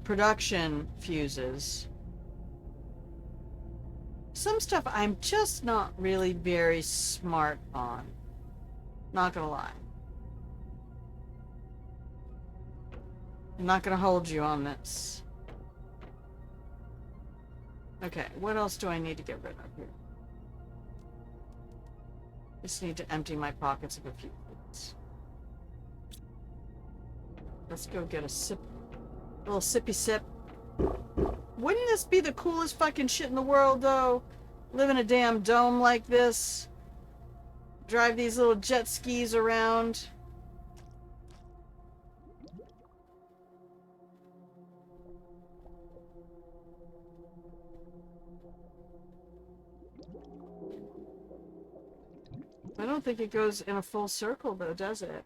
production fuses. Some stuff I'm just not really very smart on. Not gonna lie. I'm not gonna hold you on this. Okay, what else do I need to get rid of here? Just need to empty my pockets of a few things. Let's go get a little sippy sip. Wouldn't this be the coolest fucking shit in the world, though? Live in a damn dome like this. Drive these little jet skis around. I don't think it goes in a full circle, though, does it?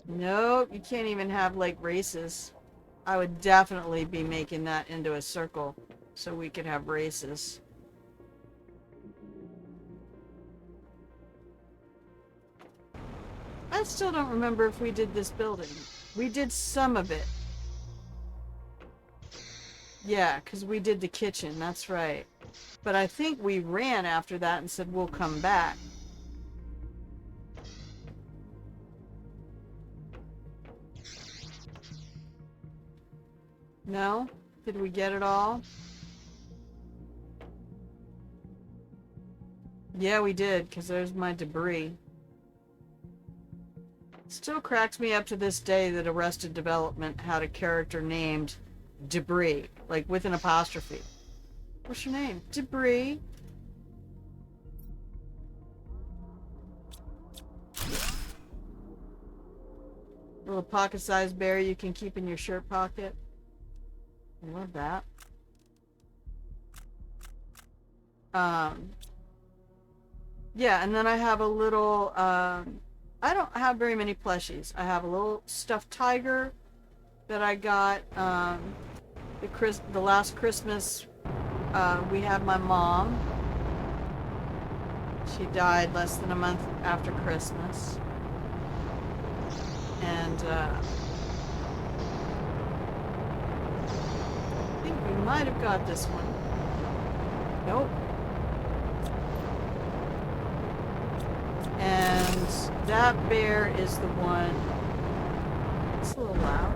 Nope, you can't even have, like, races. I would definitely be making that into a circle so we could have races. I still don't remember if we did this building. We did some of it. Yeah, because we did the kitchen, that's right. But I think we ran after that and said we'll come back. No? Did we get it all? Yeah, we did, because there's my debris. Still cracks me up to this day that Arrested Development had a character named Debris, like with an apostrophe. What's your name? Debris. Little pocket-sized berry you can keep in your shirt pocket. I love that. Yeah, and then I have a little, I don't have very many plushies. I have a little stuffed tiger that I got, the last Christmas, we had my mom. She died less than a month after Christmas. And, I think we might have got this one. Nope. And that bear is the one. It's a little loud.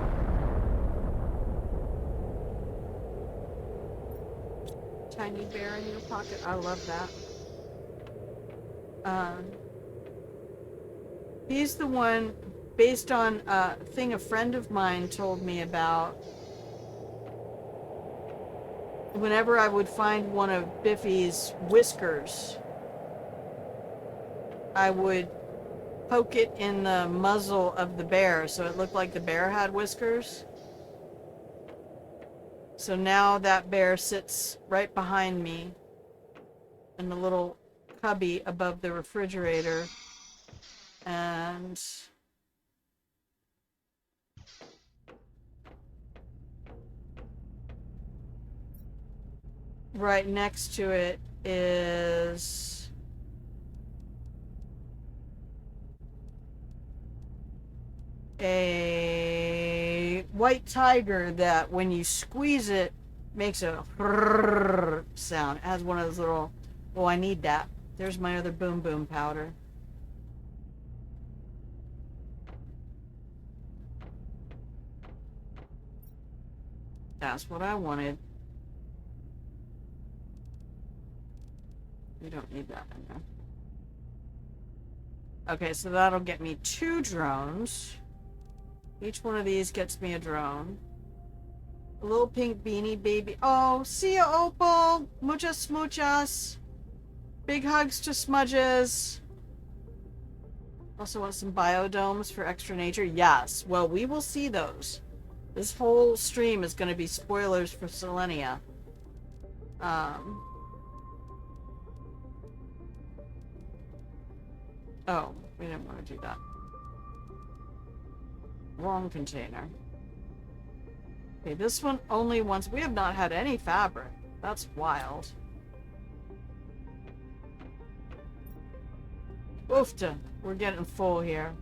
Tiny bear in your pocket. I love that. He's the one based on a thing a friend of mine told me about. whenever I would find one of Biffy's whiskers, I would poke it in the muzzle of the bear so it looked like the bear had whiskers. So now that bear sits right behind me in the little cubby above the refrigerator, and right next to it is a white tiger that when you squeeze it makes a sound. It has one of those little, oh, I need that. There's my other boom boom powder. That's what I wanted. We don't need that in there. Okay, so that'll get me 2 drones. Each one of these gets me a drone. A little pink beanie baby. Oh, see ya, Opal. Muchas, muchas. Big hugs to Smudges. Also want some biodomes for extra nature. Yes. Well, we will see those. This whole stream is going to be spoilers for Selenea. Oh, we didn't want to do that. Wrong container. Okay, this one only wants... We have not had any fabric. That's wild. Oofta. We're getting full here.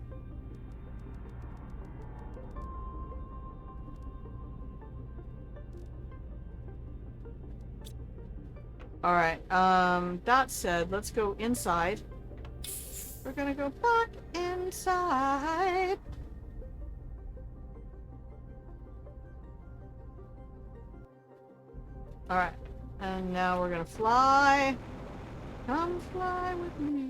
Alright, that said, let's go inside. We're gonna go back inside. Alright, and now we're gonna fly. Come fly with me.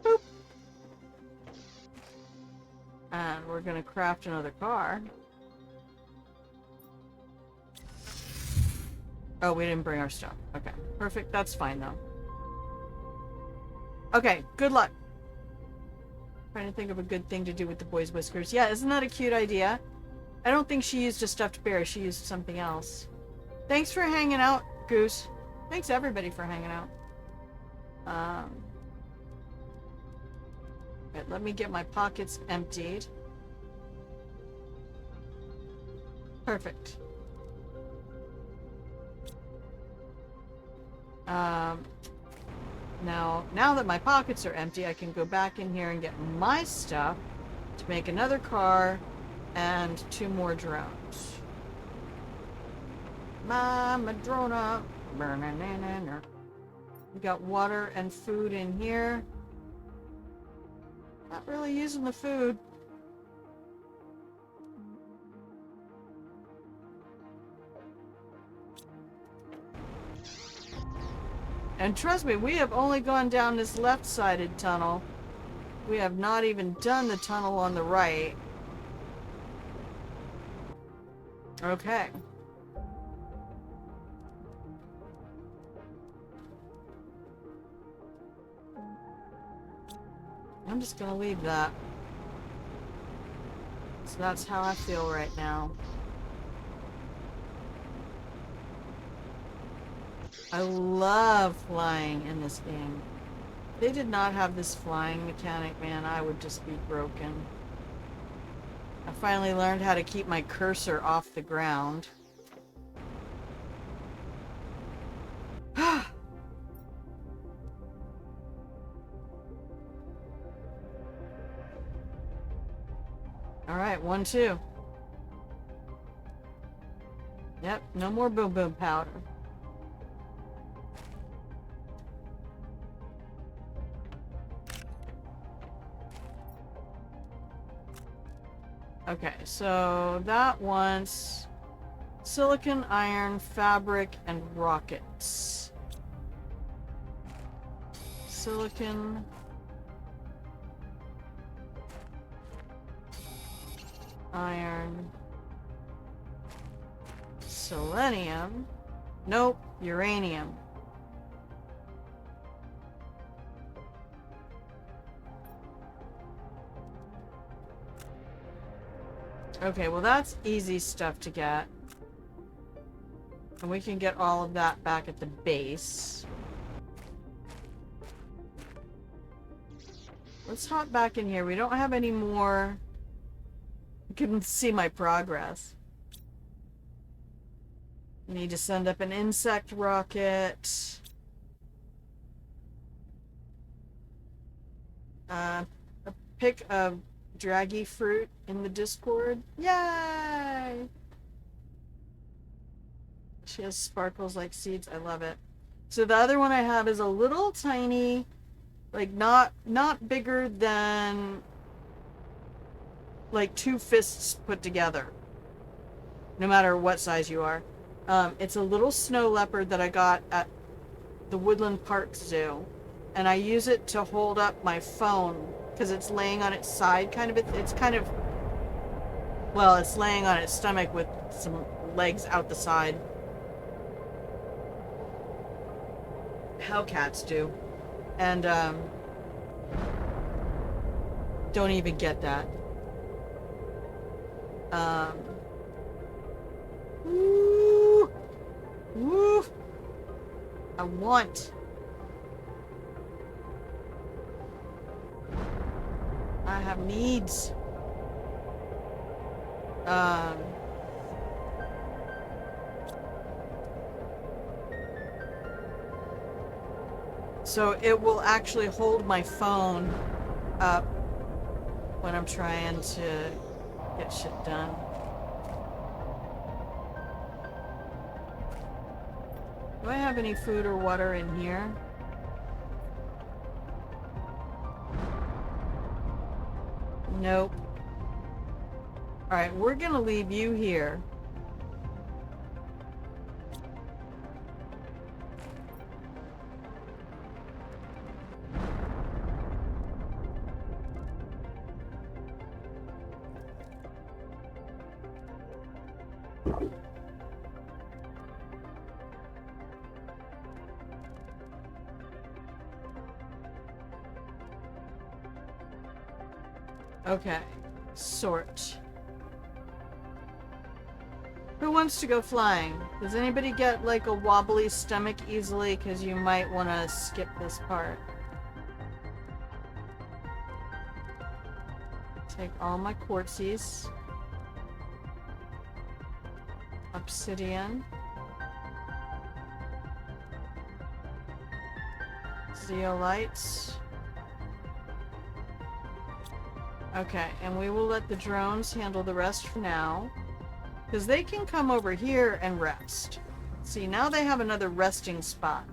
Boop. And we're gonna craft another car. Oh, we didn't bring our stuff. Okay, perfect. That's fine, though. Okay, good luck. Trying to think of a good thing to do with the boy's whiskers. Yeah, isn't that a cute idea? I don't think she used a stuffed bear. She used something else. Thanks for hanging out, Goose. Thanks, everybody, for hanging out. Right, let me get my pockets emptied. Perfect. Now that my pockets are empty, I can go back in here and get my stuff to make another car and 2 more drones. My Madrona. We got water and food in here. Not really using the food. And trust me, we have only gone down this left-sided tunnel. We have not even done the tunnel on the right. Okay. I'm just gonna leave that. So that's how I feel right now. I love flying in this game. If they did not have this flying mechanic, man, I would just be broken. I finally learned how to keep my cursor off the ground. Alright, 1, 2. Yep, no more boom boom powder. Okay, so that wants silicon, iron, fabric, and rockets. Silicon. Iron. Selenium. Nope, uranium. Okay, well that's easy stuff to get. And we can get all of that back at the base. Let's hop back in here. We don't have any more. You can see my progress. Need to send up an insect rocket. Pick a draggy fruit in the Discord. Yay! She has sparkles like seeds. I love it. So the other one I have is a little tiny, like not bigger than like 2 fists put together. No matter what size you are. It's a little snow leopard that I got at the Woodland Park Zoo. And I use it to hold up my phone because it's laying on its side kind of. It's kind of, well, it's laying on its stomach with some legs out the side. How cats do. And don't even get that. Woo! Woo! I want. I have needs. So it will actually hold my phone up when I'm trying to get shit done. Do I have any food or water in here? Nope. Alright, we're gonna leave you here. Okay. Sort. Who wants to go flying? Does anybody get like a wobbly stomach easily? Because you might want to skip this part. Take all my quartzies. Obsidian. Zeolites. Okay, and we will let the drones handle the rest for now. Because they can come over here and rest. See, now they have another resting spot.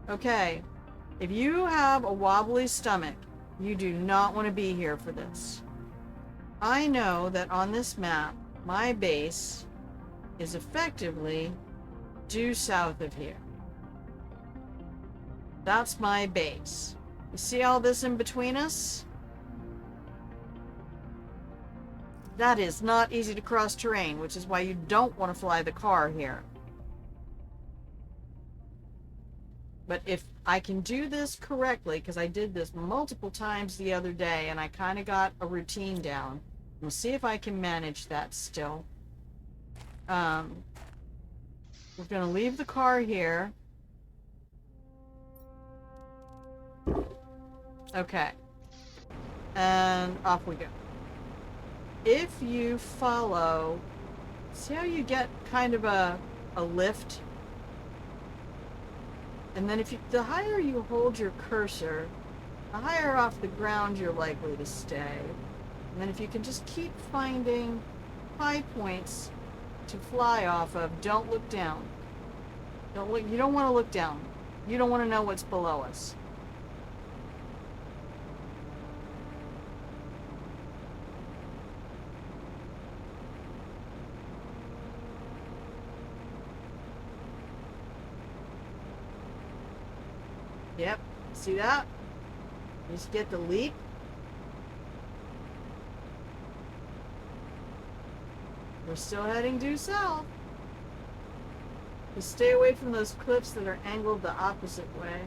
Okay, if you have a wobbly stomach, you do not want to be here for this. I know that on this map, my base is effectively due south of here. That's my base. You see all this in between us? That is not easy to cross terrain, which is why you don't want to fly the car here. But if I can do this correctly, because I did this multiple times the other day, and I kind of got a routine down. We'll see if I can manage that still. We're going to leave the car here. Okay. And off we go. If you follow, see how you get kind of a lift? And then if you, the higher you hold your cursor, the higher off the ground you're likely to stay. And then if you can just keep finding high points to fly off of, don't look down. Don't look, you don't want to look down. You don't want to know what's below us. Yep. See that? You just get the leap. We're still heading due south. Just stay away from those cliffs that are angled the opposite way.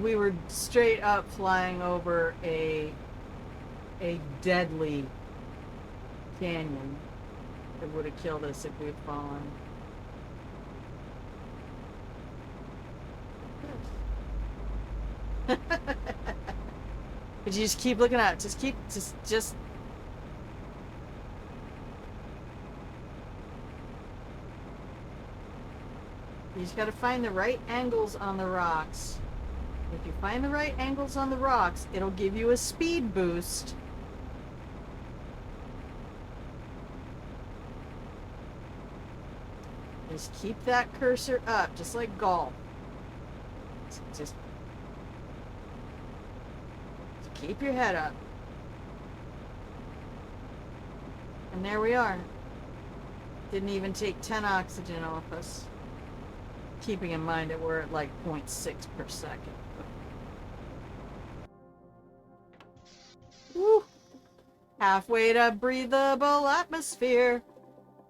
We were straight up flying over a deadly canyon that would have killed us if we had fallen. But you just keep looking at it. Just you just gotta find the right angles on the rocks. If you find the right angles on the rocks, it'll give you a speed boost. Just keep that cursor up, just like golf. Just keep your head up. And there we are. Didn't even take 10 oxygen off us. Keeping in mind that we're at like 0.6 per second. Woo! Halfway to breathable atmosphere.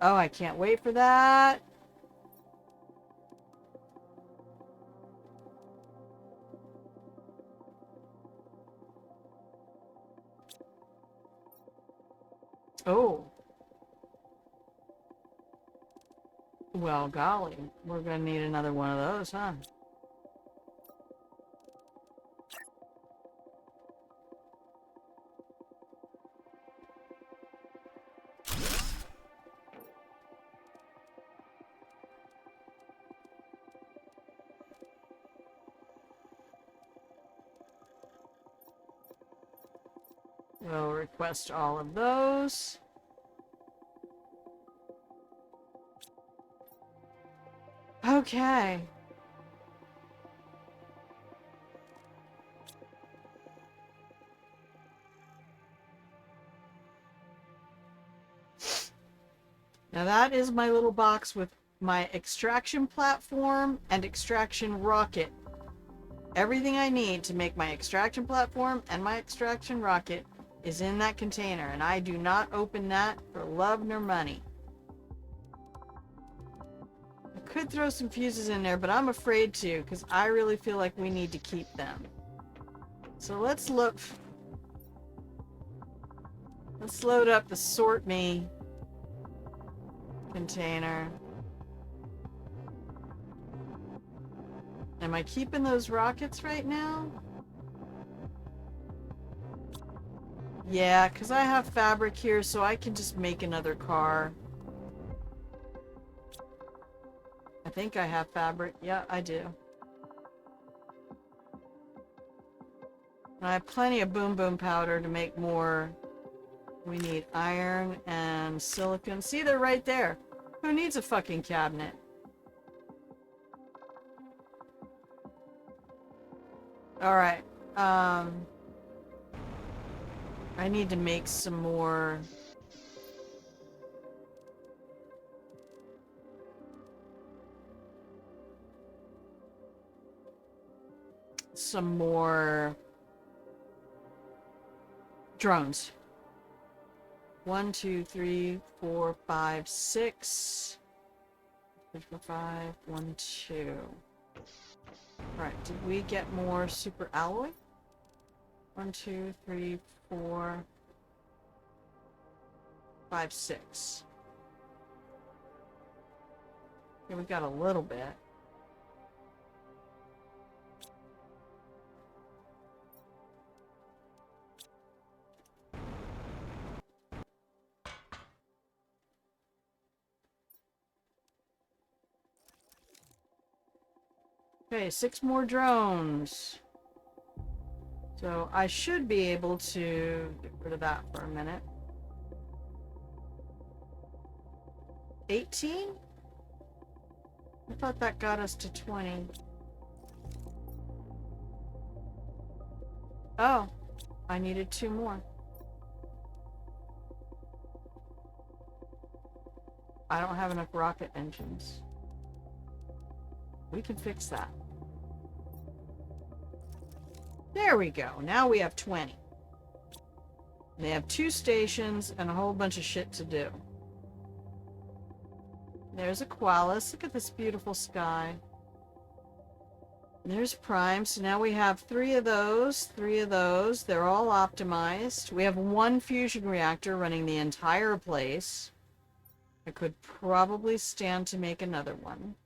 Oh, I can't wait for that. Oh. Well, golly. We're gonna need another one of those, huh? We'll request all of those. Okay. Now that is my little box with my extraction platform and extraction rocket. Everything I need to make my extraction platform and my extraction rocket is in that container, and I do not open that for love nor money. I could throw some fuses in there, but I'm afraid to, because I really feel like we need to keep them. So let's look. Let's load up the sort me container. Am I keeping those rockets right now? Yeah, because I have fabric here, so I can just make another car. I think I have fabric. Yeah, I do. And I have plenty of boom boom powder to make more. We need iron and silicon. See, they're right there. Who needs a fucking cabinet? Alright. I need to make some more. Some more drones. 1, 2, 3, 4, 5, 6. 3, 4, 5, 1, 2. Right, did we get more super alloy? 1, 2, 3, 4, 5, 6. Yeah, we got a little bit. Okay, 6 more drones. So I should be able to get rid of that for a minute. 18? I thought that got us to 20. Oh, I needed 2 more. I don't have enough rocket engines. We can fix that. There we go. Now we have 20. They have 2 stations and a whole bunch of shit to do. There's Aqualis. Look at this beautiful sky. There's Prime. So now we have 3 of those. 3 of those. They're all optimized. We have 1 fusion reactor running the entire place. I could probably stand to make another one.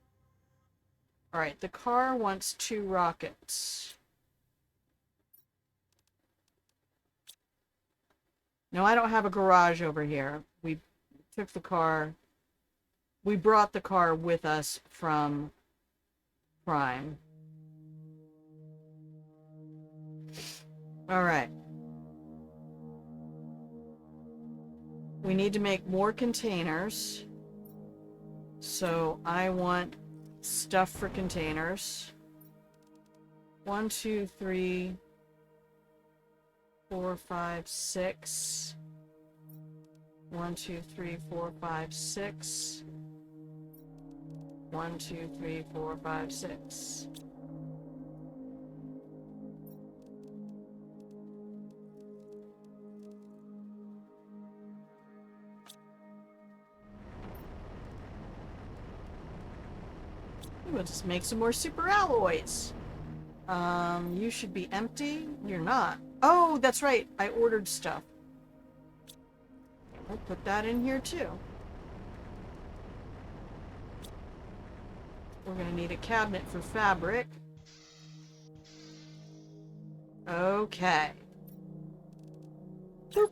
Alright, the car wants 2 rockets. No, I don't have a garage over here. We took the car. We brought the car with us from Prime. Alright. We need to make more containers. So I want stuff for containers. 1, 2, 3, 4, 5, 6. 1, 2, 3, 4, 5, 6. 1, 2, 3, 4, 5, 6. We'll just make some more super alloys. You should be empty. You're not. Oh, that's right. I ordered stuff. I'll put that in here too. We're gonna need a cabinet for fabric. Okay. Boop.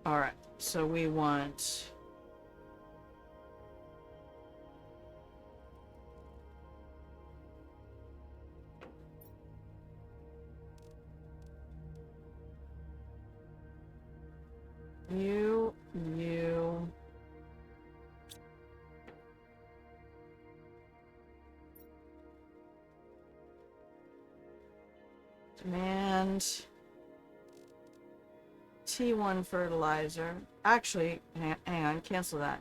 Alright, so we want... You... Demand... T1 fertilizer. Actually, hang on, cancel that.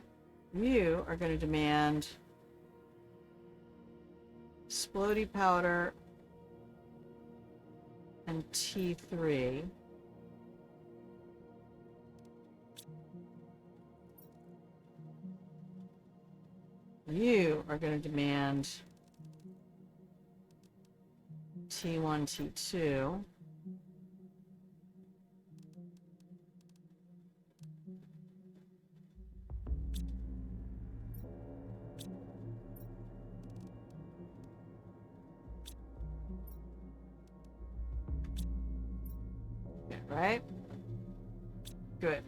You are going to demand Splody powder and T3. You are going to demand T1, T2. Right? Good.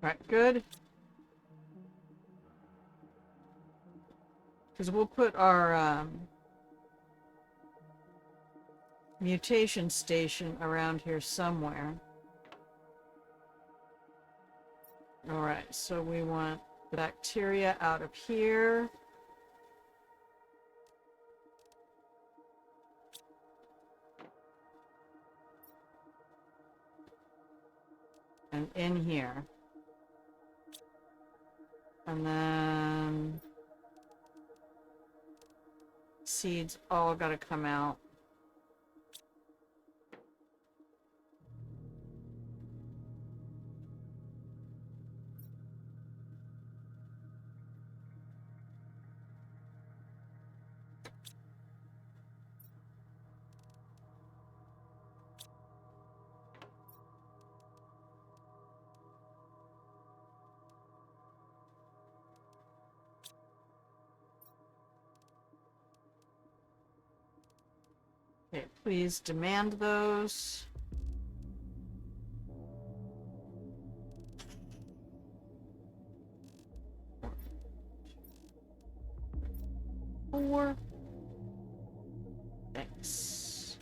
Alright, good. Because we'll put our mutation station around here somewhere. Alright, so we want the bacteria out of here. And in here. And then seeds all gotta come out. Okay, please demand those. Four. Thanks.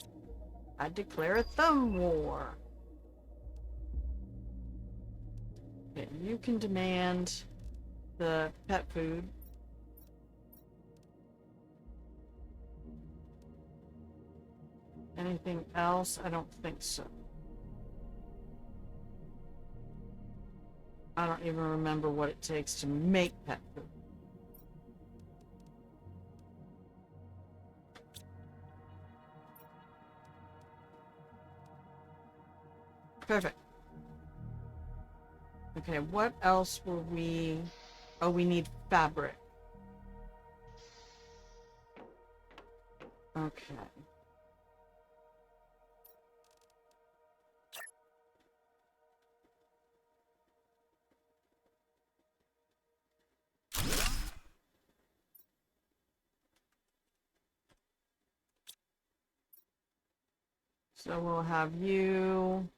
I declare a thumb war. Okay, you can demand the pet food. Anything else? I don't think so. I don't even remember what it takes to make pet food. Perfect. Okay, what else were we... Oh, we need fabric. Okay. So we'll have you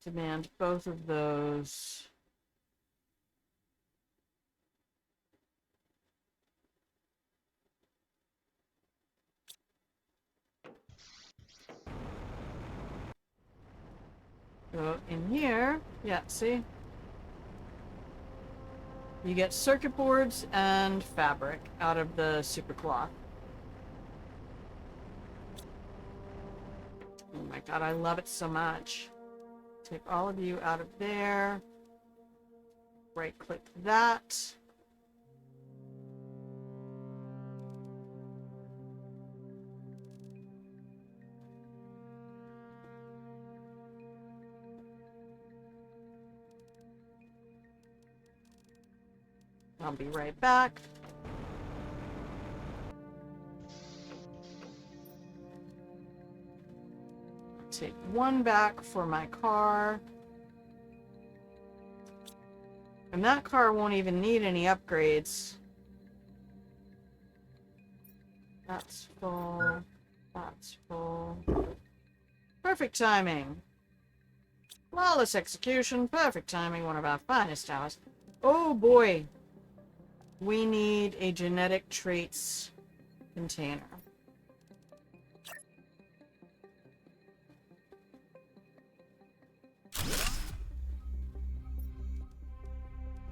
demand both of those. Go in here. Yeah, see? You get circuit boards and fabric out of the super cloth. Oh my god, I love it so much. Take all of you out of there. Right click that. I'll be right back. Take one back for my car. And that car won't even need any upgrades. That's full. That's full. Perfect timing. Flawless execution. Perfect timing. One of our finest hours. Oh boy. We need a genetic traits container.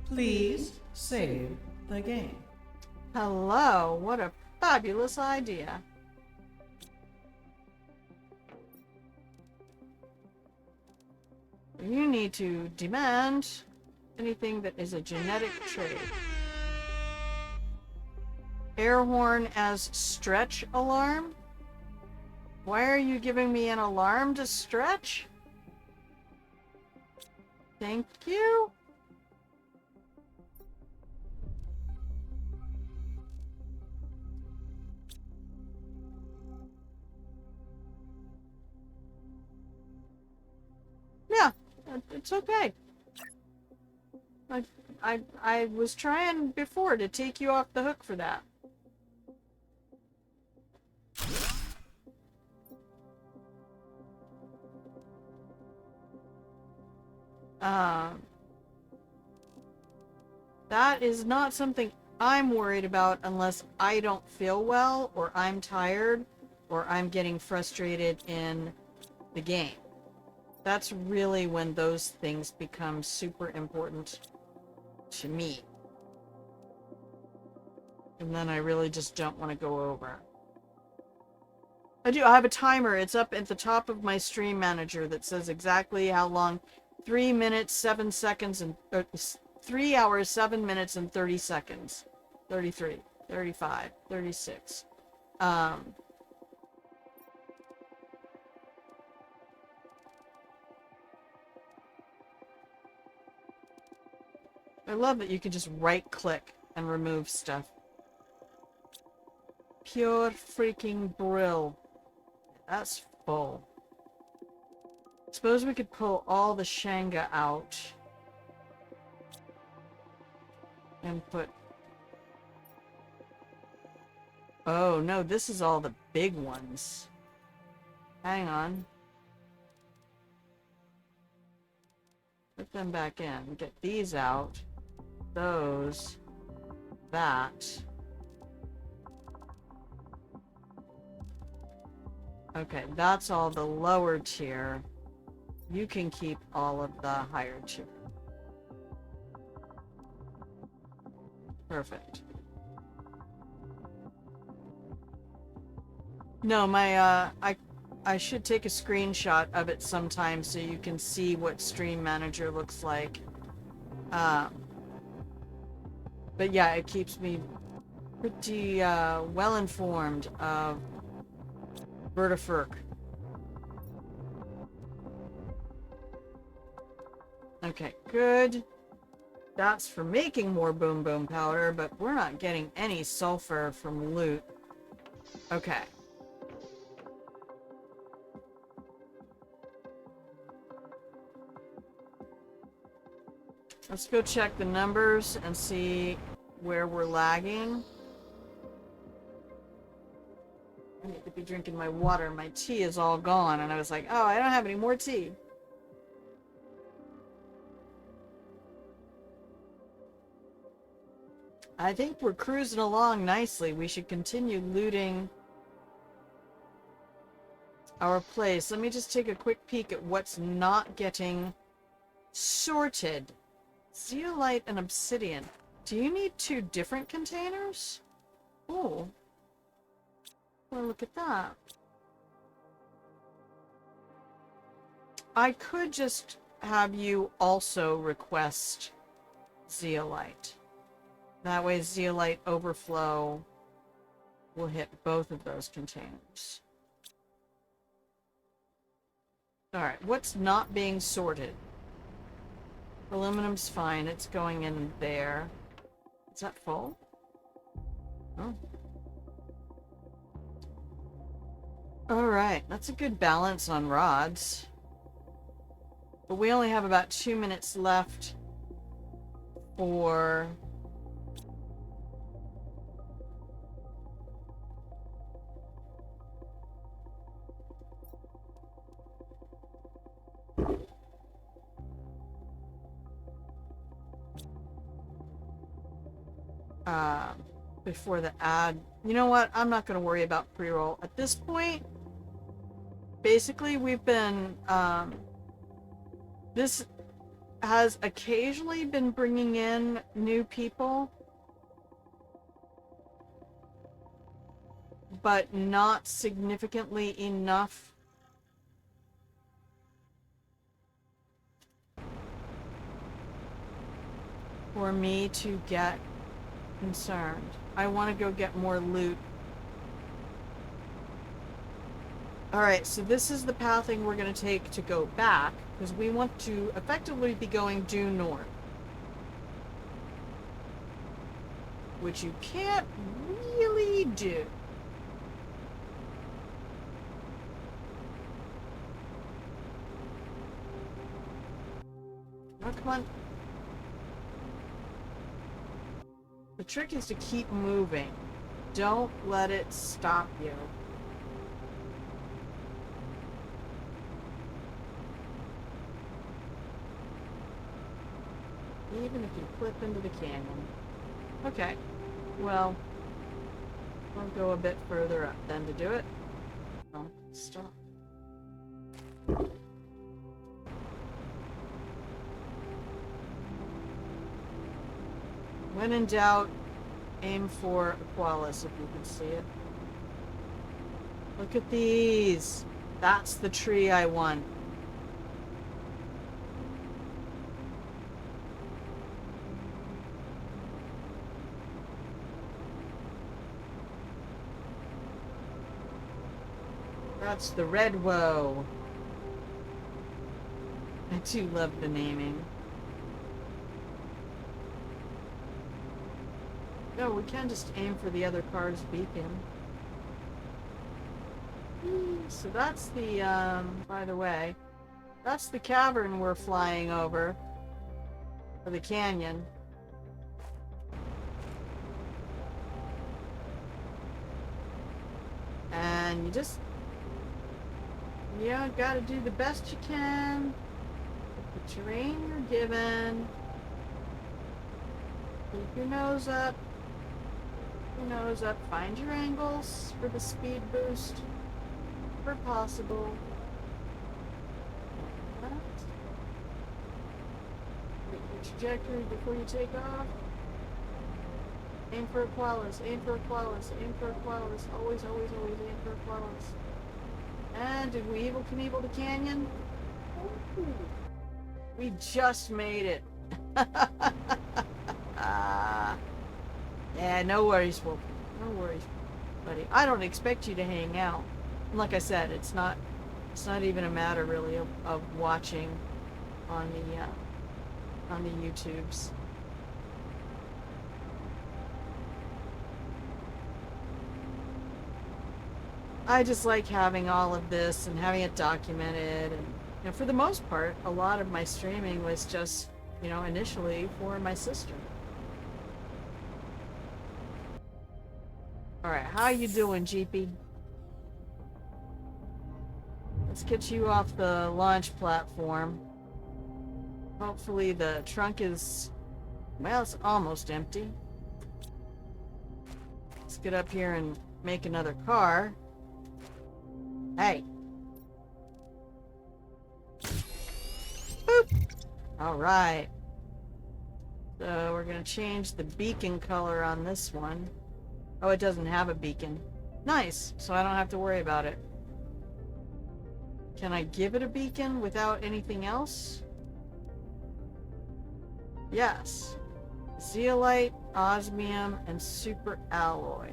Please save the game. Hello. What a fabulous idea. You need to demand anything that is a genetic trait. Air horn as stretch alarm? Why are you giving me an alarm to stretch? Thank you. Yeah, it's okay. I was trying before to take you off the hook for that. That is not something I'm worried about unless I don't feel well, or I'm tired, or I'm getting frustrated in the game. That's really when those things become super important to me. And then I really just don't want to go over. I have a timer. It's up at the top of my stream manager that says exactly how long. 3 minutes, 7 seconds, and 3 hours, 7 minutes, and 30 seconds. 33, 35, 36. I love that you can just right click and remove stuff. Pure freaking brill. That's full. Suppose we could pull all the Shanga out and put Oh, no, this is all the big ones. Hang on. Put them back in. Get these out. Those. That. Okay, that's all the lower tier. You can keep all of the higher tier. Perfect. No, I should take a screenshot of it sometime so you can see what Stream Manager looks like. But yeah, it keeps me pretty well informed of Vertifurc. Okay, good. That's for making more boom boom powder, but we're not getting any sulfur from loot. Okay. Let's go check the numbers and see where we're lagging. I need to be drinking my water. My tea is all gone, and I was like, oh, I don't have any more tea. I think we're cruising along nicely. We should continue looting our place. Let me just take a quick peek at what's not getting sorted. Zeolite and obsidian. Do you need 2 different containers? Oh. Well, look at that. I could just have you also request zeolite. That way zeolite overflow will hit both of those containers. Alright, what's not being sorted? Aluminum's fine, it's going in there. Is that full? Oh. Alright, that's a good balance on rods. But we only have about 2 minutes left for... before the ad. You know what? I'm not going to worry about pre-roll. At this point, basically we've been, this has occasionally been bringing in new people, but not significantly enough for me to get concerned. I want to go get more loot. Alright, so this is the pathing we're going to take to go back, because we want to effectively be going due north. Which you can't really do. Oh, come on. The trick is to keep moving. Don't let it stop you. Even if you flip into the canyon. Okay. Well, I'll go a bit further up then to do it. Oh, stop. When in doubt, aim for Aqualis if you can see it. Look at these. That's the tree I want. That's the red woe. I do love the naming. No, we can just aim for the other car's beacon. So that's the, by the way, that's the cavern we're flying over. Or the canyon. again, you gotta do the best you can with the terrain you're given. Keep your nose up. Keep your nose up. Find your angles for the speed boost, where possible. Make your trajectory before you take off. Aim for a Qualis, aim for a Qualis, aim for a Qualis. Always, always, always aim for a Qualis. And did we Evel Knievel the canyon? Ooh, we just made it. Yeah, no worries, Wolf. No worries, buddy. I don't expect you to hang out. And like I said, it's not even a matter really of watching on the YouTubes. I just like having all of this and having it documented, and for the most part, a lot of my streaming was just, initially for my sister. Alright, how you doing, Jeepy? Let's get you off the launch platform. Hopefully the trunk is, well, it's almost empty. Let's get up here and make another car. Hey. Boop. Alright. So we're going to change the beacon color on this one. Oh, it doesn't have a beacon. Nice. So I don't have to worry about it. Can I give it a beacon without anything else? Yes. Zeolite, osmium, and super alloy.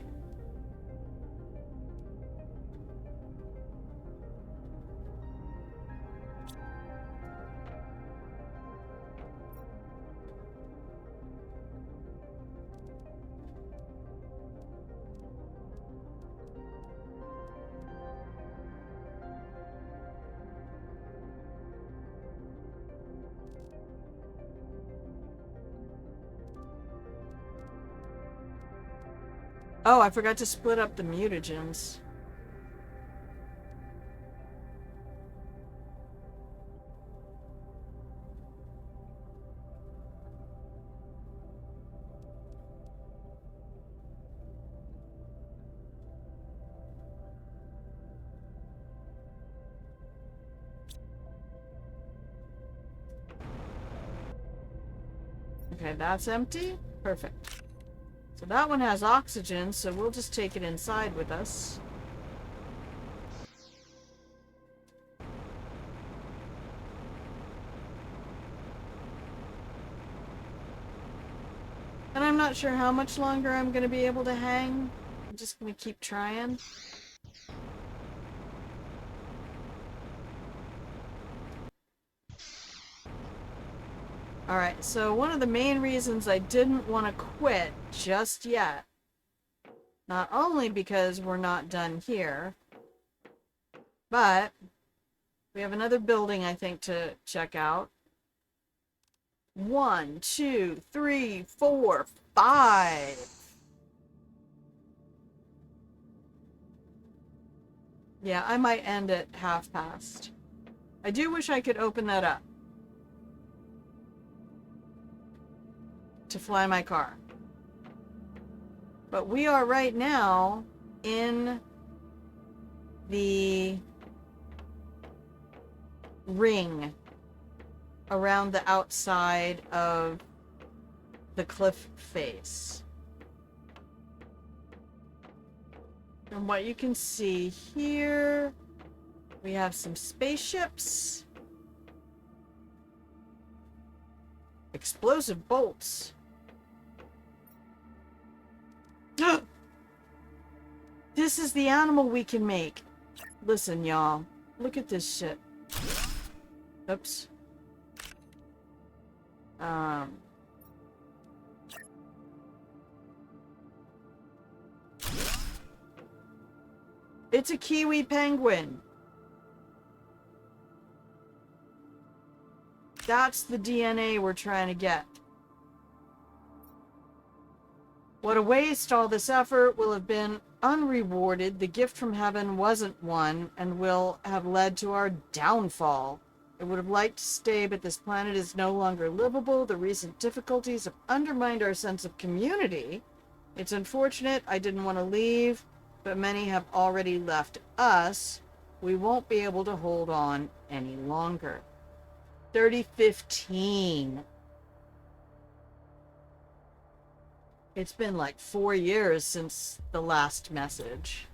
Oh, I forgot to split up the mutagens. Okay, that's empty. Perfect. So that one has oxygen, so we'll just take it inside with us. And I'm not sure how much longer I'm going to be able to hang. I'm just going to keep trying. Alright, so one of the main reasons I didn't want to quit just yet, not only because we're not done here, but we have another building I think to check out. 1, 2, 3, 4, 5. Yeah, I might end at past. I do wish I could open that up to fly my car. But we are right now in the ring around the outside of the cliff face. From what you can see here, we have some spaceships, explosive bolts. This is the animal we can make. Listen, y'all. Look at this shit. Oops. It's a kiwi penguin. That's the DNA we're trying to get. What a waste. All this effort will have been unrewarded. The gift from heaven wasn't one and will have led to our downfall. I would have liked to stay, but this planet is no longer livable. The recent difficulties have undermined our sense of community. It's unfortunate. I didn't want to leave, but many have already left us. We won't be able to hold on any longer. 3015. It's been like 4 years since the last message.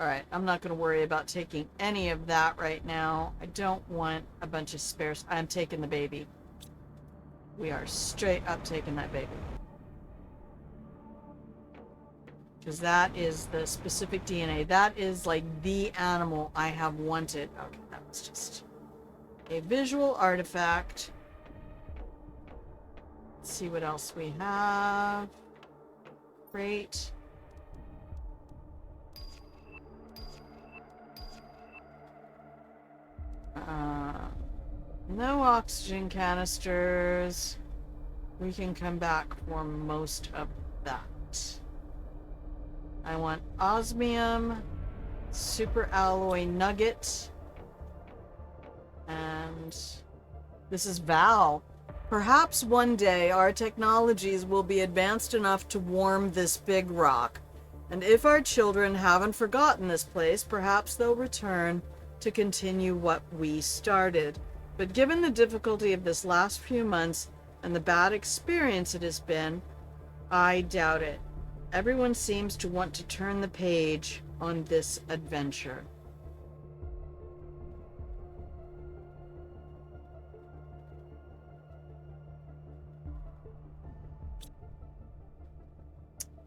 Alright, I'm not going to worry about taking any of that right now. I don't want a bunch of spares. I'm taking the baby. We are straight up taking that baby. Because that is the specific DNA. That is like the animal I have wanted. Okay, that was just a visual artifact. Let's see what else we have. Great. No oxygen canisters. We can come back for most of that. I want osmium, super alloy nugget, and this is Val. Perhaps one day our technologies will be advanced enough to warm this big rock. And if our children haven't forgotten this place, perhaps they'll return to continue what we started. But given the difficulty of this last few months and the bad experience it has been, I doubt it. Everyone seems to want to turn the page on this adventure.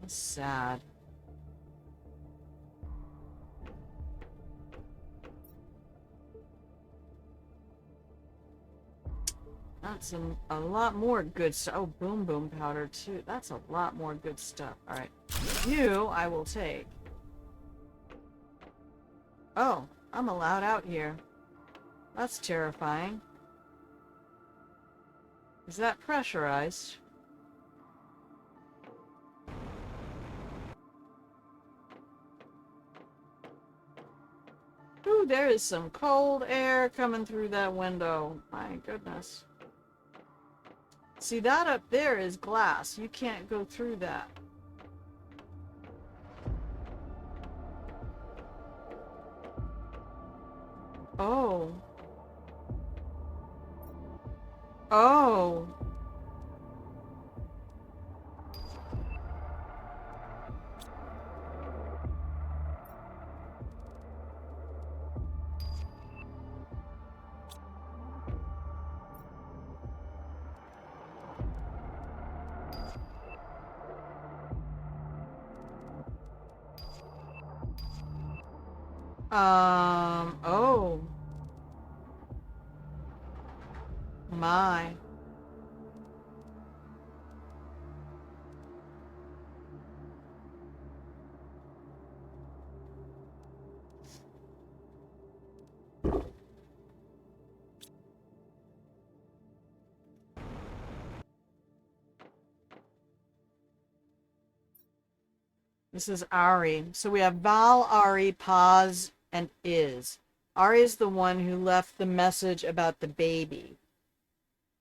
That's sad. That's a lot more good stuff. Oh, boom boom powder too. That's a lot more good stuff. Alright. You, I will take. Oh, I'm allowed out here. That's terrifying. Is that pressurized? Ooh, there is some cold air coming through that window. My goodness. See, that up there is glass. You can't go through that. Oh. Oh. Oh. My. This is Ari. So we have Val, Ari, Paz, and Iz. Ari is the one who left the message about the baby.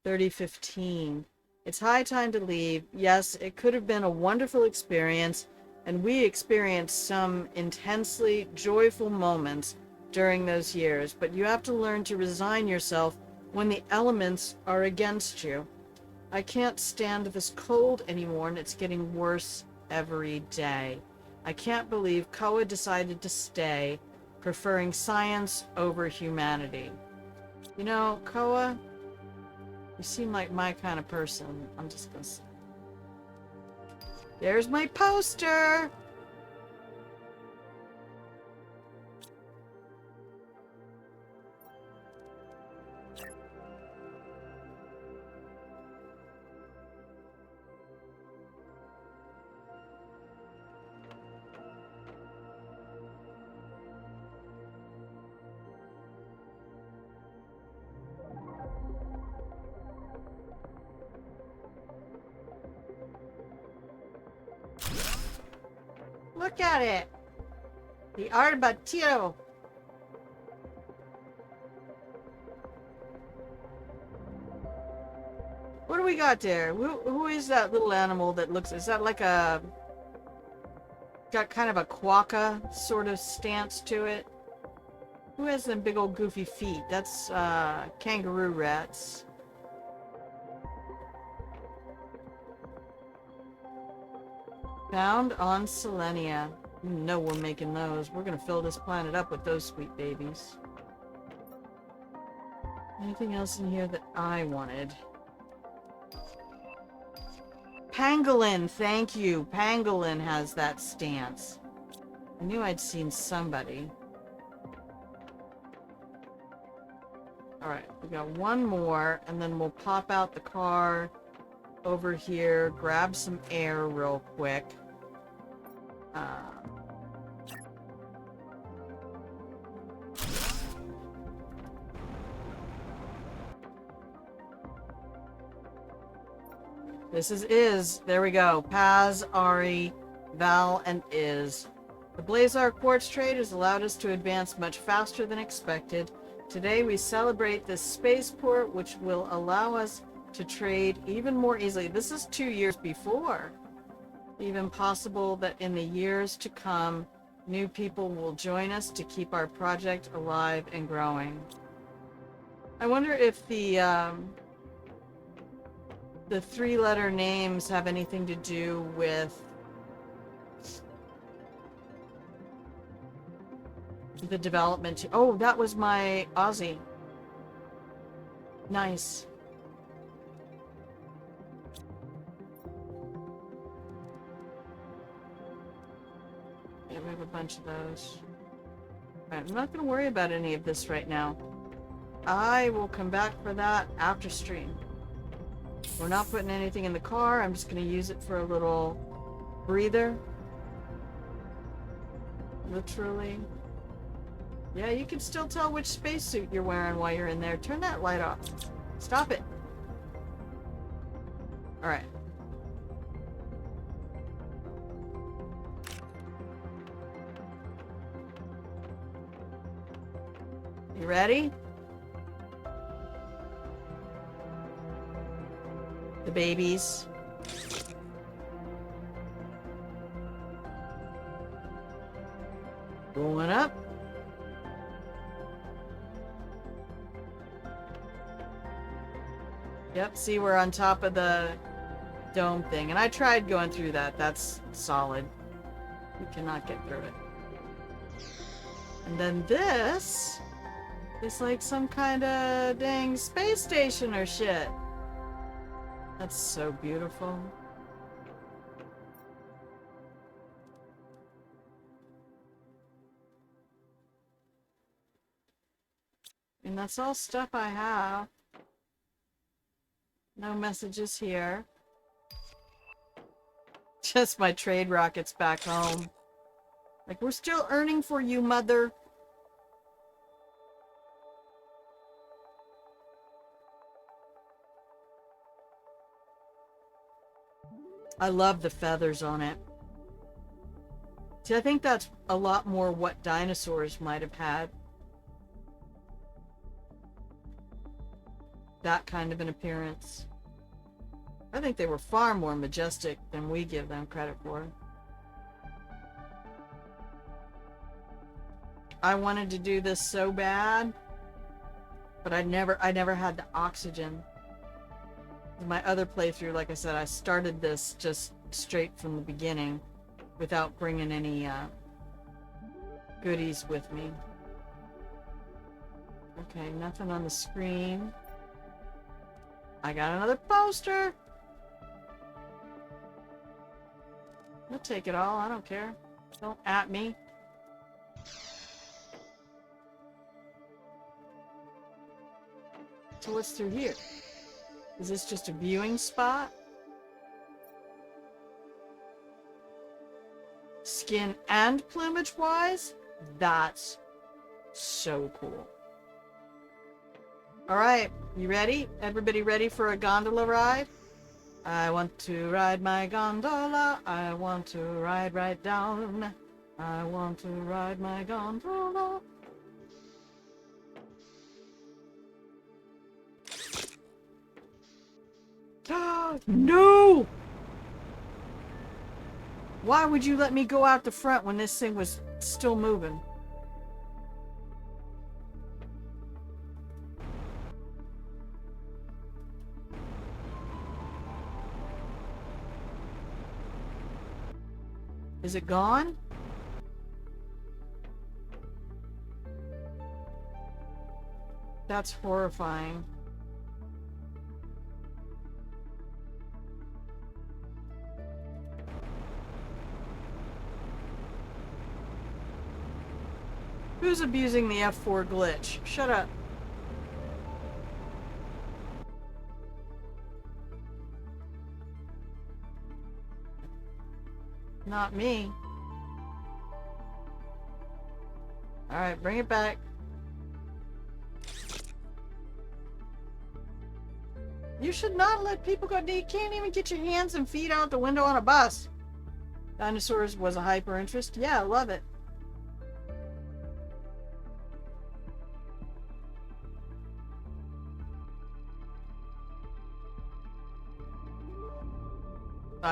3015. It's high time to leave. Yes, it could have been a wonderful experience, and we experienced some intensely joyful moments during those years, but you have to learn to resign yourself when the elements are against you. I can't stand this cold anymore, and it's getting worse every day. I can't believe Koa decided to stay, preferring science over humanity. You know, Koa, you seem like my kind of person. I'm just gonna say. There's my poster! Look at it. The armadillo. What do we got there? Who is that little animal that looks... Is that like a... Got kind of a quokka sort of stance to it? Who has them big old goofy feet? That's kangaroo rats. Found on Selenea. You know we're making those. We're gonna fill this planet up with those sweet babies. Anything else in here that I wanted? Pangolin, thank you. Pangolin has that stance. I knew I'd seen somebody. Alright, we got one more, and then we'll pop out the car over here, grab some air real quick. This is Iz. There we go. Paz, Ari, Val, and Iz. The Blazar Quartz trade has allowed us to advance much faster than expected. Today we celebrate this spaceport, which will allow us to trade even more easily. This is 2 years before. Even possible that in the years to come, new people will join us to keep our project alive and growing. I wonder if the 3-letter names have anything to do with the development. Oh, that was my Aussie. Nice. Yeah, we have a bunch of those. Alright, I'm not going to worry about any of this right now. I will come back for that after stream. We're not putting anything in the car. I'm just going to use it for a little breather. Literally. Yeah, you can still tell which spacesuit you're wearing while you're in there. Turn that light off. Stop it. Alright. You ready? The babies. Going up. Yep, see, we're on top of the dome thing. And I tried going through that. That's solid. We cannot get through it. And then this is like some kind of dang space station or shit. That's so beautiful. And that's all stuff I have. No messages here. Just my trade rockets back home. Like, we're still earning for you, mother. I love the feathers on it. See, I think that's a lot more what dinosaurs might have had. That kind of an appearance. I think they were far more majestic than we give them credit for. I wanted to do this so bad, but I never had the oxygen. In my other playthrough, like I said, I started this just straight from the beginning without bringing any goodies with me. Okay, nothing on the screen. I got another poster. I'll take it all. I don't care. Don't at me. So what's through here? Is this just a viewing spot? Skin and plumage wise? That's so cool. Alright, you ready? Everybody ready for a gondola ride? I want to ride my gondola. I want to ride right down. I want to ride my gondola. No! Why would you let me go out the front when this thing was still moving? Is it gone? That's horrifying. Who's abusing the F4 glitch? Shut up. Not me. Alright, bring it back. You should not let people go. You can't even get your hands and feet out the window on a bus. Dinosaurs was a hyper interest. Yeah, I love it.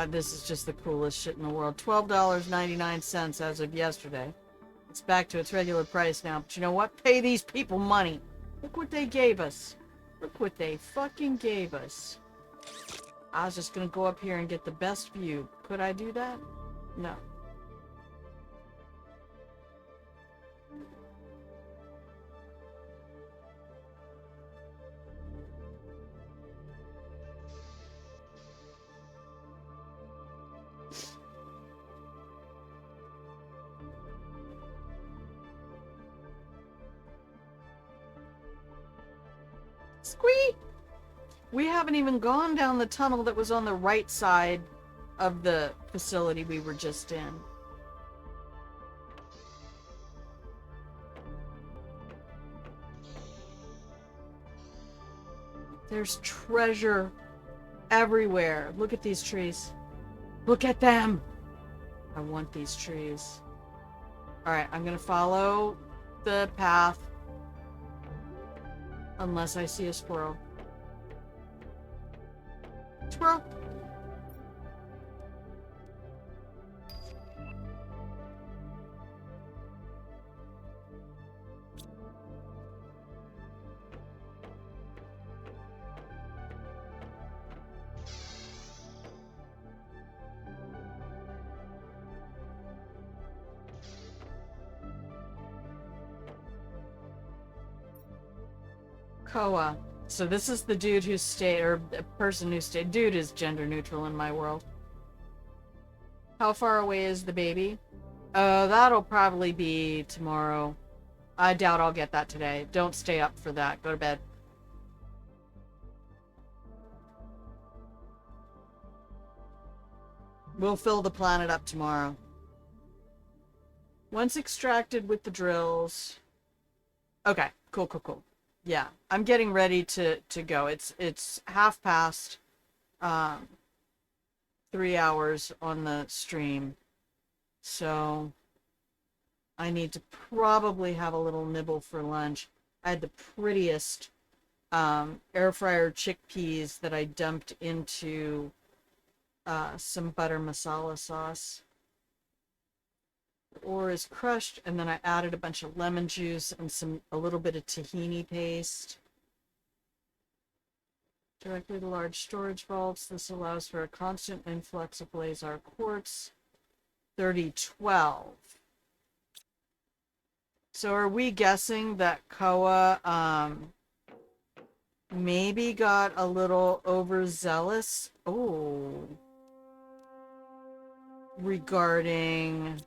This is just the coolest shit in the world. $12.99 as of yesterday. It's back to its regular price now. But you know what? Pay these people money. Look what they gave us. Look what they fucking gave us. I was just gonna go up here and get the best view. Could I do that? No. Squeak! We haven't even gone down the tunnel that was on the right side of the facility we were just in. There's treasure everywhere. Look at these trees. Look at them! I want these trees. Alright, I'm gonna follow the path. Unless I see a squirrel. Squirrel! Koa. So this is the dude who stayed, or a person who stayed. Dude is gender neutral in my world. How far away is the baby? That'll probably be tomorrow. I doubt I'll get that today. Don't stay up for that. Go to bed. We'll fill the planet up tomorrow. Once extracted with the drills. Okay, cool, cool, cool. Yeah, I'm getting ready to go. It's 1/2 past 3 hours on the stream. So I need to probably have a little nibble for lunch. I had the prettiest air fryer chickpeas that I dumped into some butter masala sauce. The ore is crushed, and then I added a bunch of lemon juice and a little bit of tahini paste. Directly to large storage vaults. This allows for a constant influx of Blazar quartz. 3012. So are we guessing that Koa maybe got a little overzealous? Oh. Regarding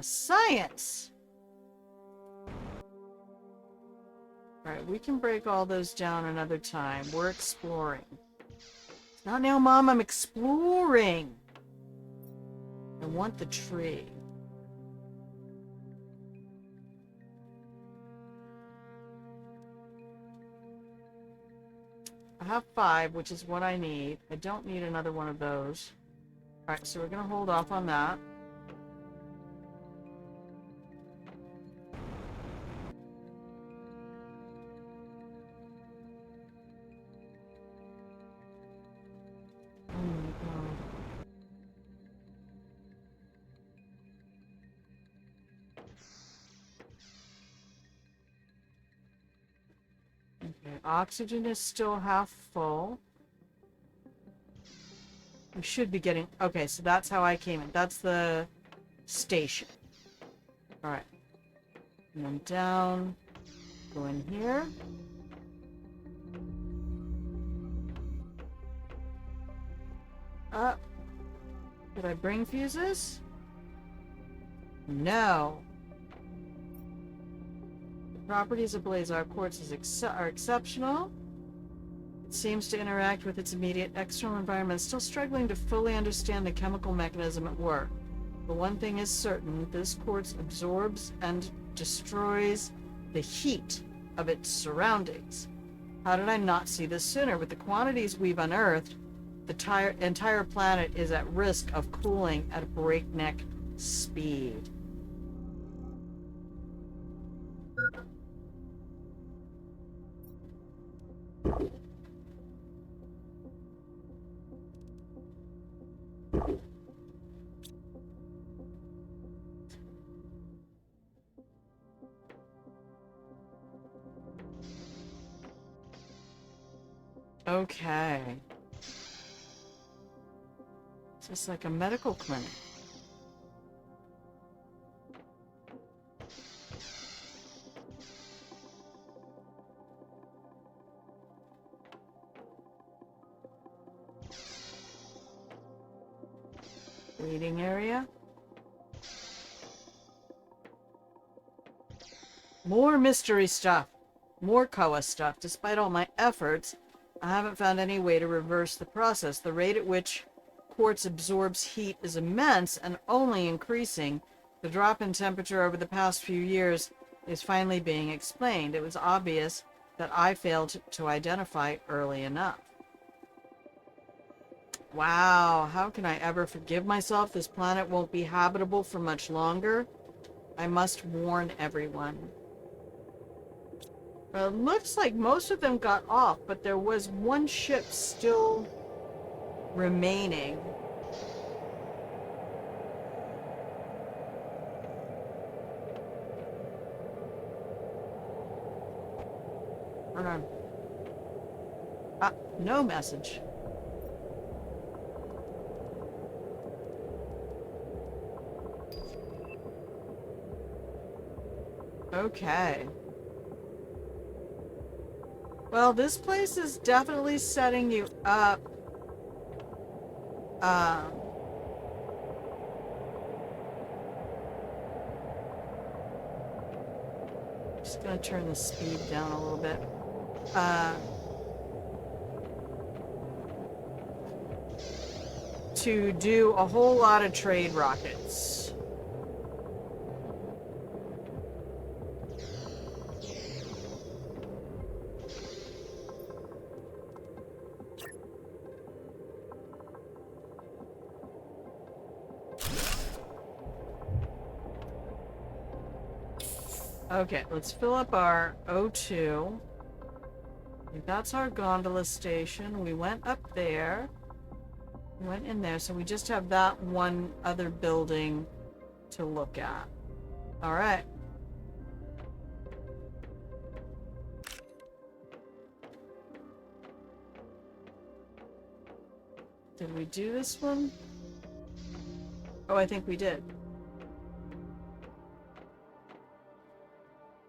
science. Alright, we can break all those down another time. We're exploring. Not now, Mom. I'm exploring. I want the tree. I have 5, which is what I need. I don't need another one of those. Alright, so we're gonna hold off on that. Oh my god. Okay, oxygen is still half full. We should be getting... Okay, so that's how I came in. That's the station. Alright. And then down. Go in here. Up. Did I bring fuses? No. The properties of Blazar quartz are exceptional. It seems to interact with its immediate external environment, still struggling to fully understand the chemical mechanism at work. But one thing is certain, this quartz absorbs and destroys the heat of its surroundings. How did I not see this sooner? With the quantities we've unearthed, the entire planet is at risk of cooling at a breakneck speed. Okay. It's just like a medical clinic. Reading area. More mystery stuff. More Koa stuff. Despite all my efforts, I haven't found any way to reverse the process. The rate at which quartz absorbs heat is immense and only increasing. The drop in temperature over the past few years is finally being explained. It was obvious that I failed to identify early enough. Wow, how can I ever forgive myself? This planet won't be habitable for much longer. I must warn everyone. Well, it looks like most of them got off, but there was one ship still remaining. Hold on. Ah, no message. Okay. Well, this place is definitely setting you up. Just gonna turn the speed down a little bit. To do a whole lot of trade rockets. Okay, let's fill up our O2. That's our gondola station. We went up there. We went in there, so we just have that one other building to look at. All right. Did we do this one? Oh, I think we did.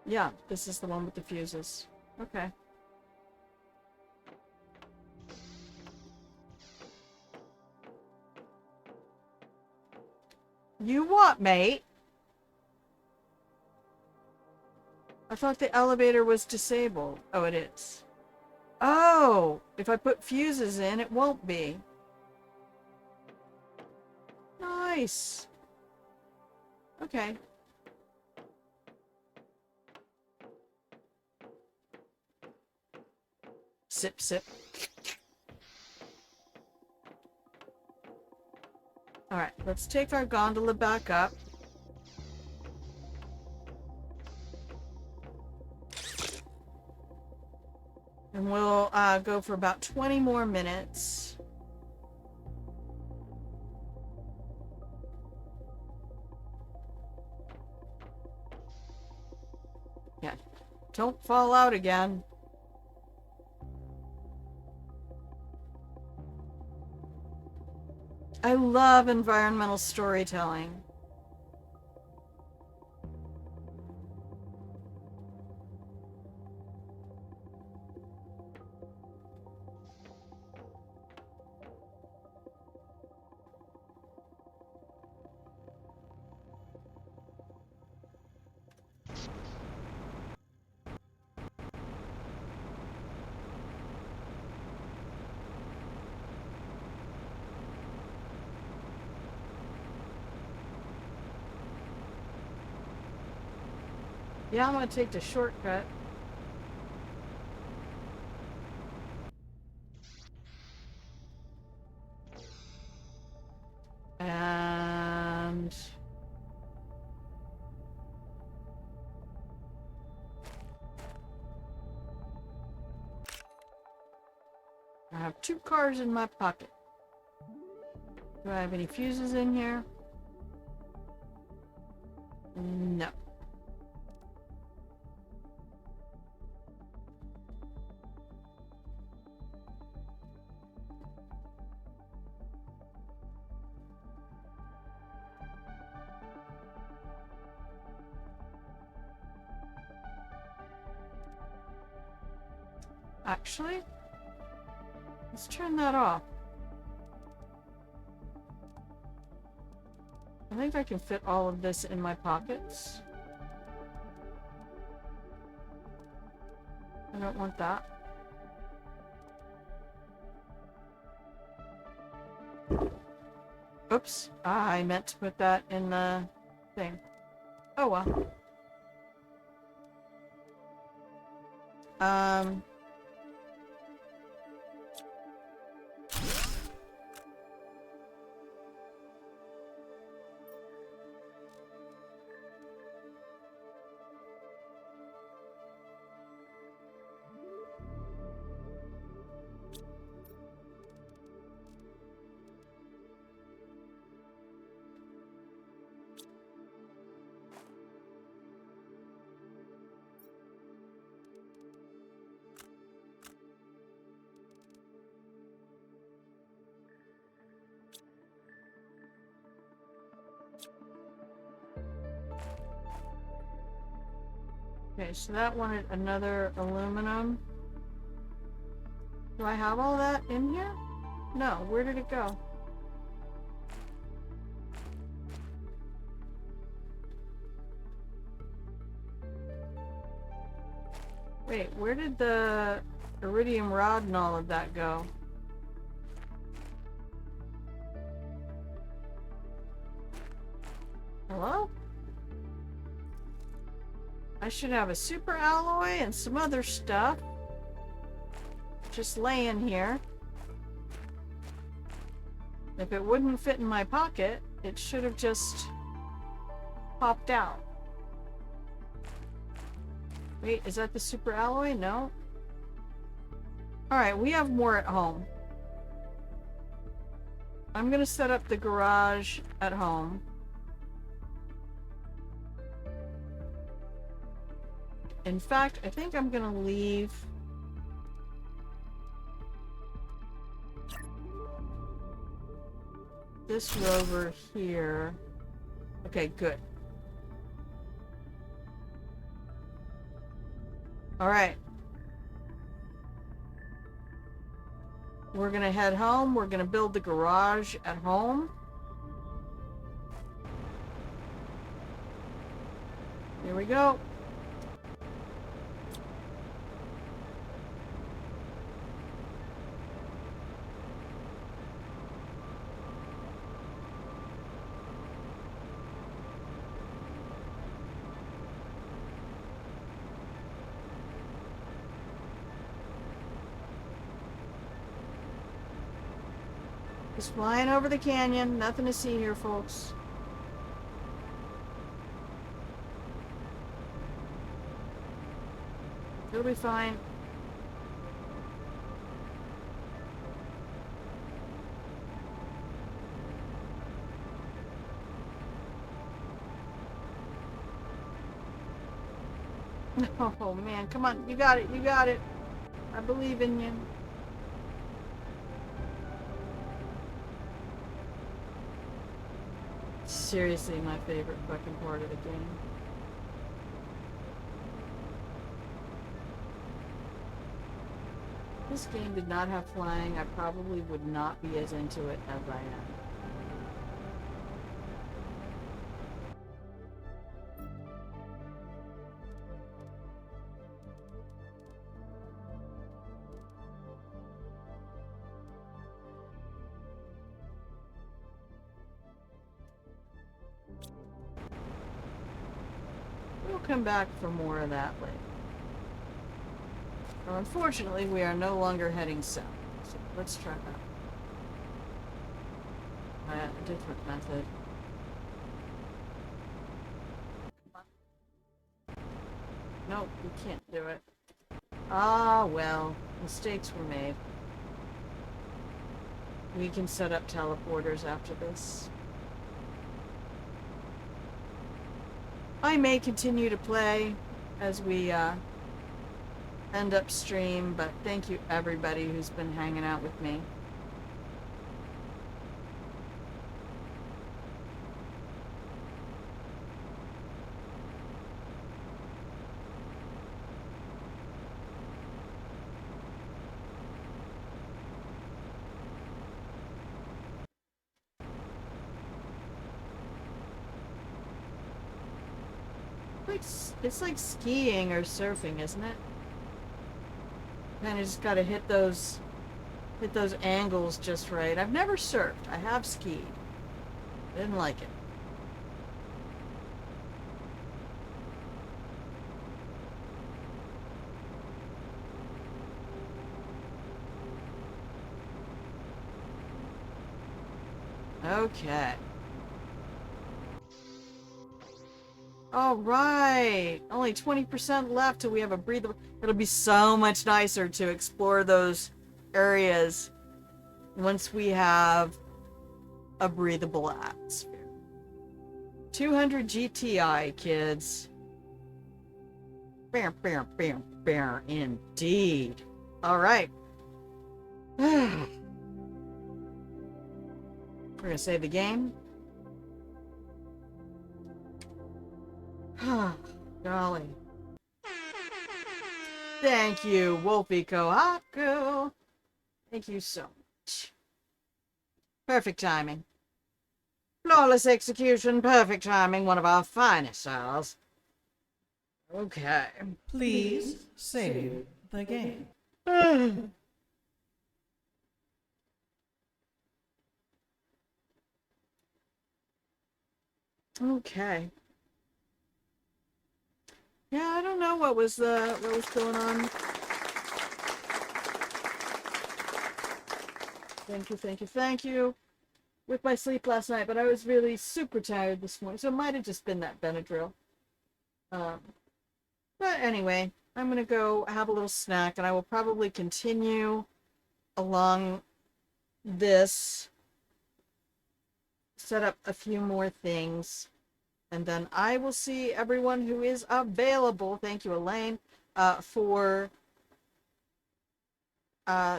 Yeah, this is the one with the fuses. Okay. You what, mate? I thought the elevator was disabled. Oh, it is. Oh, if I put fuses in, it won't be. Nice. Okay. Sip, sip. Alright, let's take our gondola back up. And we'll go for about 20 more minutes. Yeah, don't fall out again. I love environmental storytelling. Yeah, I'm gonna take the shortcut. And I have 2 cars in my pocket. Do I have any fuses in here? No. Actually, let's turn that off. I think I can fit all of this in my pockets. I don't want that. Oops, I meant to put that in the thing. Oh well. Okay, so that wanted another aluminum. Do I have all that in here? No, where did it go? Wait, where did the iridium rod and all of that go? Hello? I should have a super alloy and some other stuff just laying here. If it wouldn't fit in my pocket, it should have just popped out. Wait, is that the super alloy? No. Alright, we have more at home. I'm gonna set up the garage at home. In fact, I think I'm gonna leave this rover here. Okay, good. Alright. We're gonna head home. We're gonna build the garage at home. Here we go. Just flying over the canyon. Nothing to see here, folks. It'll be fine. Oh man, come on. You got it. You got it. I believe in you. Seriously, my favorite fucking part of the game. If this game did not have flying, I probably would not be as into it as I am. We'll come back for more of that later. Well, unfortunately, we are no longer heading south. So let's try that. A different method. Nope, we can't do it. Ah, well. Mistakes were made. We can set up teleporters after this. I may continue to play as we end up stream, but thank you everybody who's been hanging out with me. It's like skiing or surfing, isn't it? Kind of just gotta hit those angles just right. I've never surfed. I have skied. Didn't like it. Okay. All right. Only 20% left till we have a breathable. It'll be so much nicer to explore those areas once we have a breathable atmosphere. 200 GTI, kids. Bam, bam, bam, bam. Indeed. All right. We're gonna save the game. Golly. Thank you, Wolfie Kohaku. Thank you so much. Perfect timing. Flawless execution, perfect timing, one of our finest hours. Okay. Please save the game. Okay. Yeah, I don't know what was going on. Thank you with my sleep last night, but I was really super tired this morning, so it might have just been that Benadryl. But anyway, I'm gonna go have a little snack, and I will probably continue along this, set up a few more things, and then I will see everyone who is available. Thank you, Elaine, for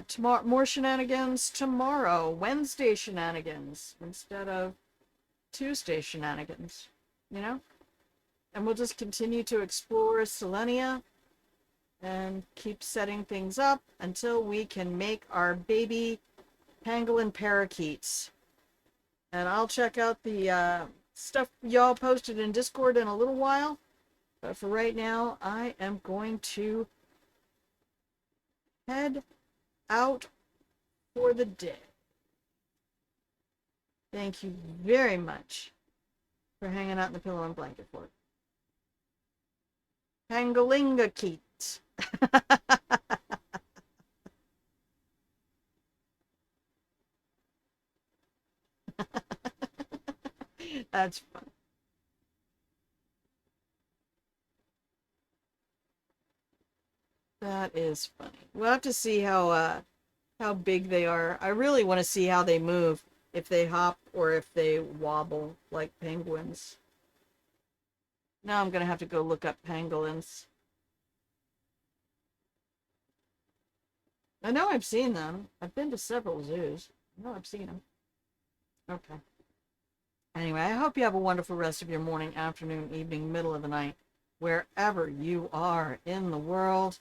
tomorrow. More shenanigans tomorrow. Wednesday shenanigans instead of Tuesday shenanigans. You know? And we'll just continue to explore Selenea and keep setting things up until we can make our baby pangolin parakeets. And I'll check out the stuff y'all posted in Discord in a little while. But for right now, I am going to head out for the day. Thank you very much for hanging out in the pillow and blanket fort. Pangalinga Keats. That's fun. That is funny. We'll have to see how big they are. I really want to see how they move, if they hop or if they wobble like penguins. Now I'm gonna have to go look up pangolins. I know I've seen them. I've been to several zoos. I know I've seen them. Okay. Anyway, I hope you have a wonderful rest of your morning, afternoon, evening, middle of the night, wherever you are in the world.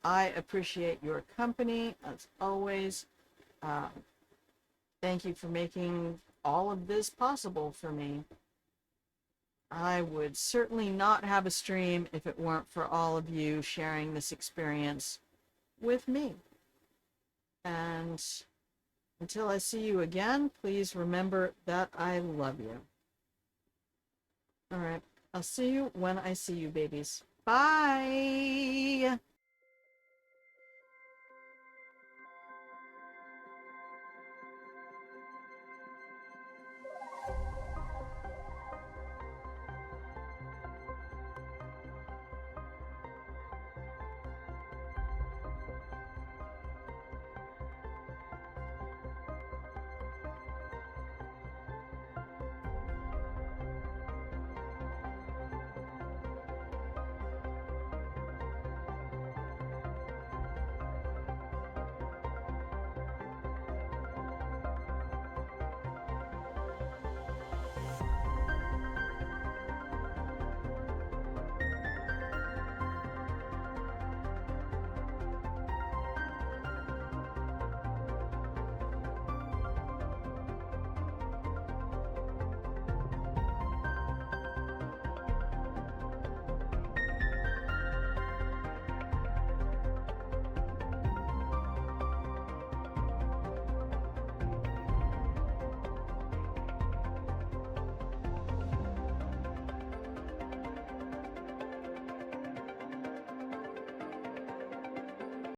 I appreciate your company as always. Uh, thank you for making all of this possible for me. I would certainly not have a stream if it weren't for all of you sharing this experience with me. And until I see you again, please remember that I love you. All right. I'll see you when I see you, babies. Bye.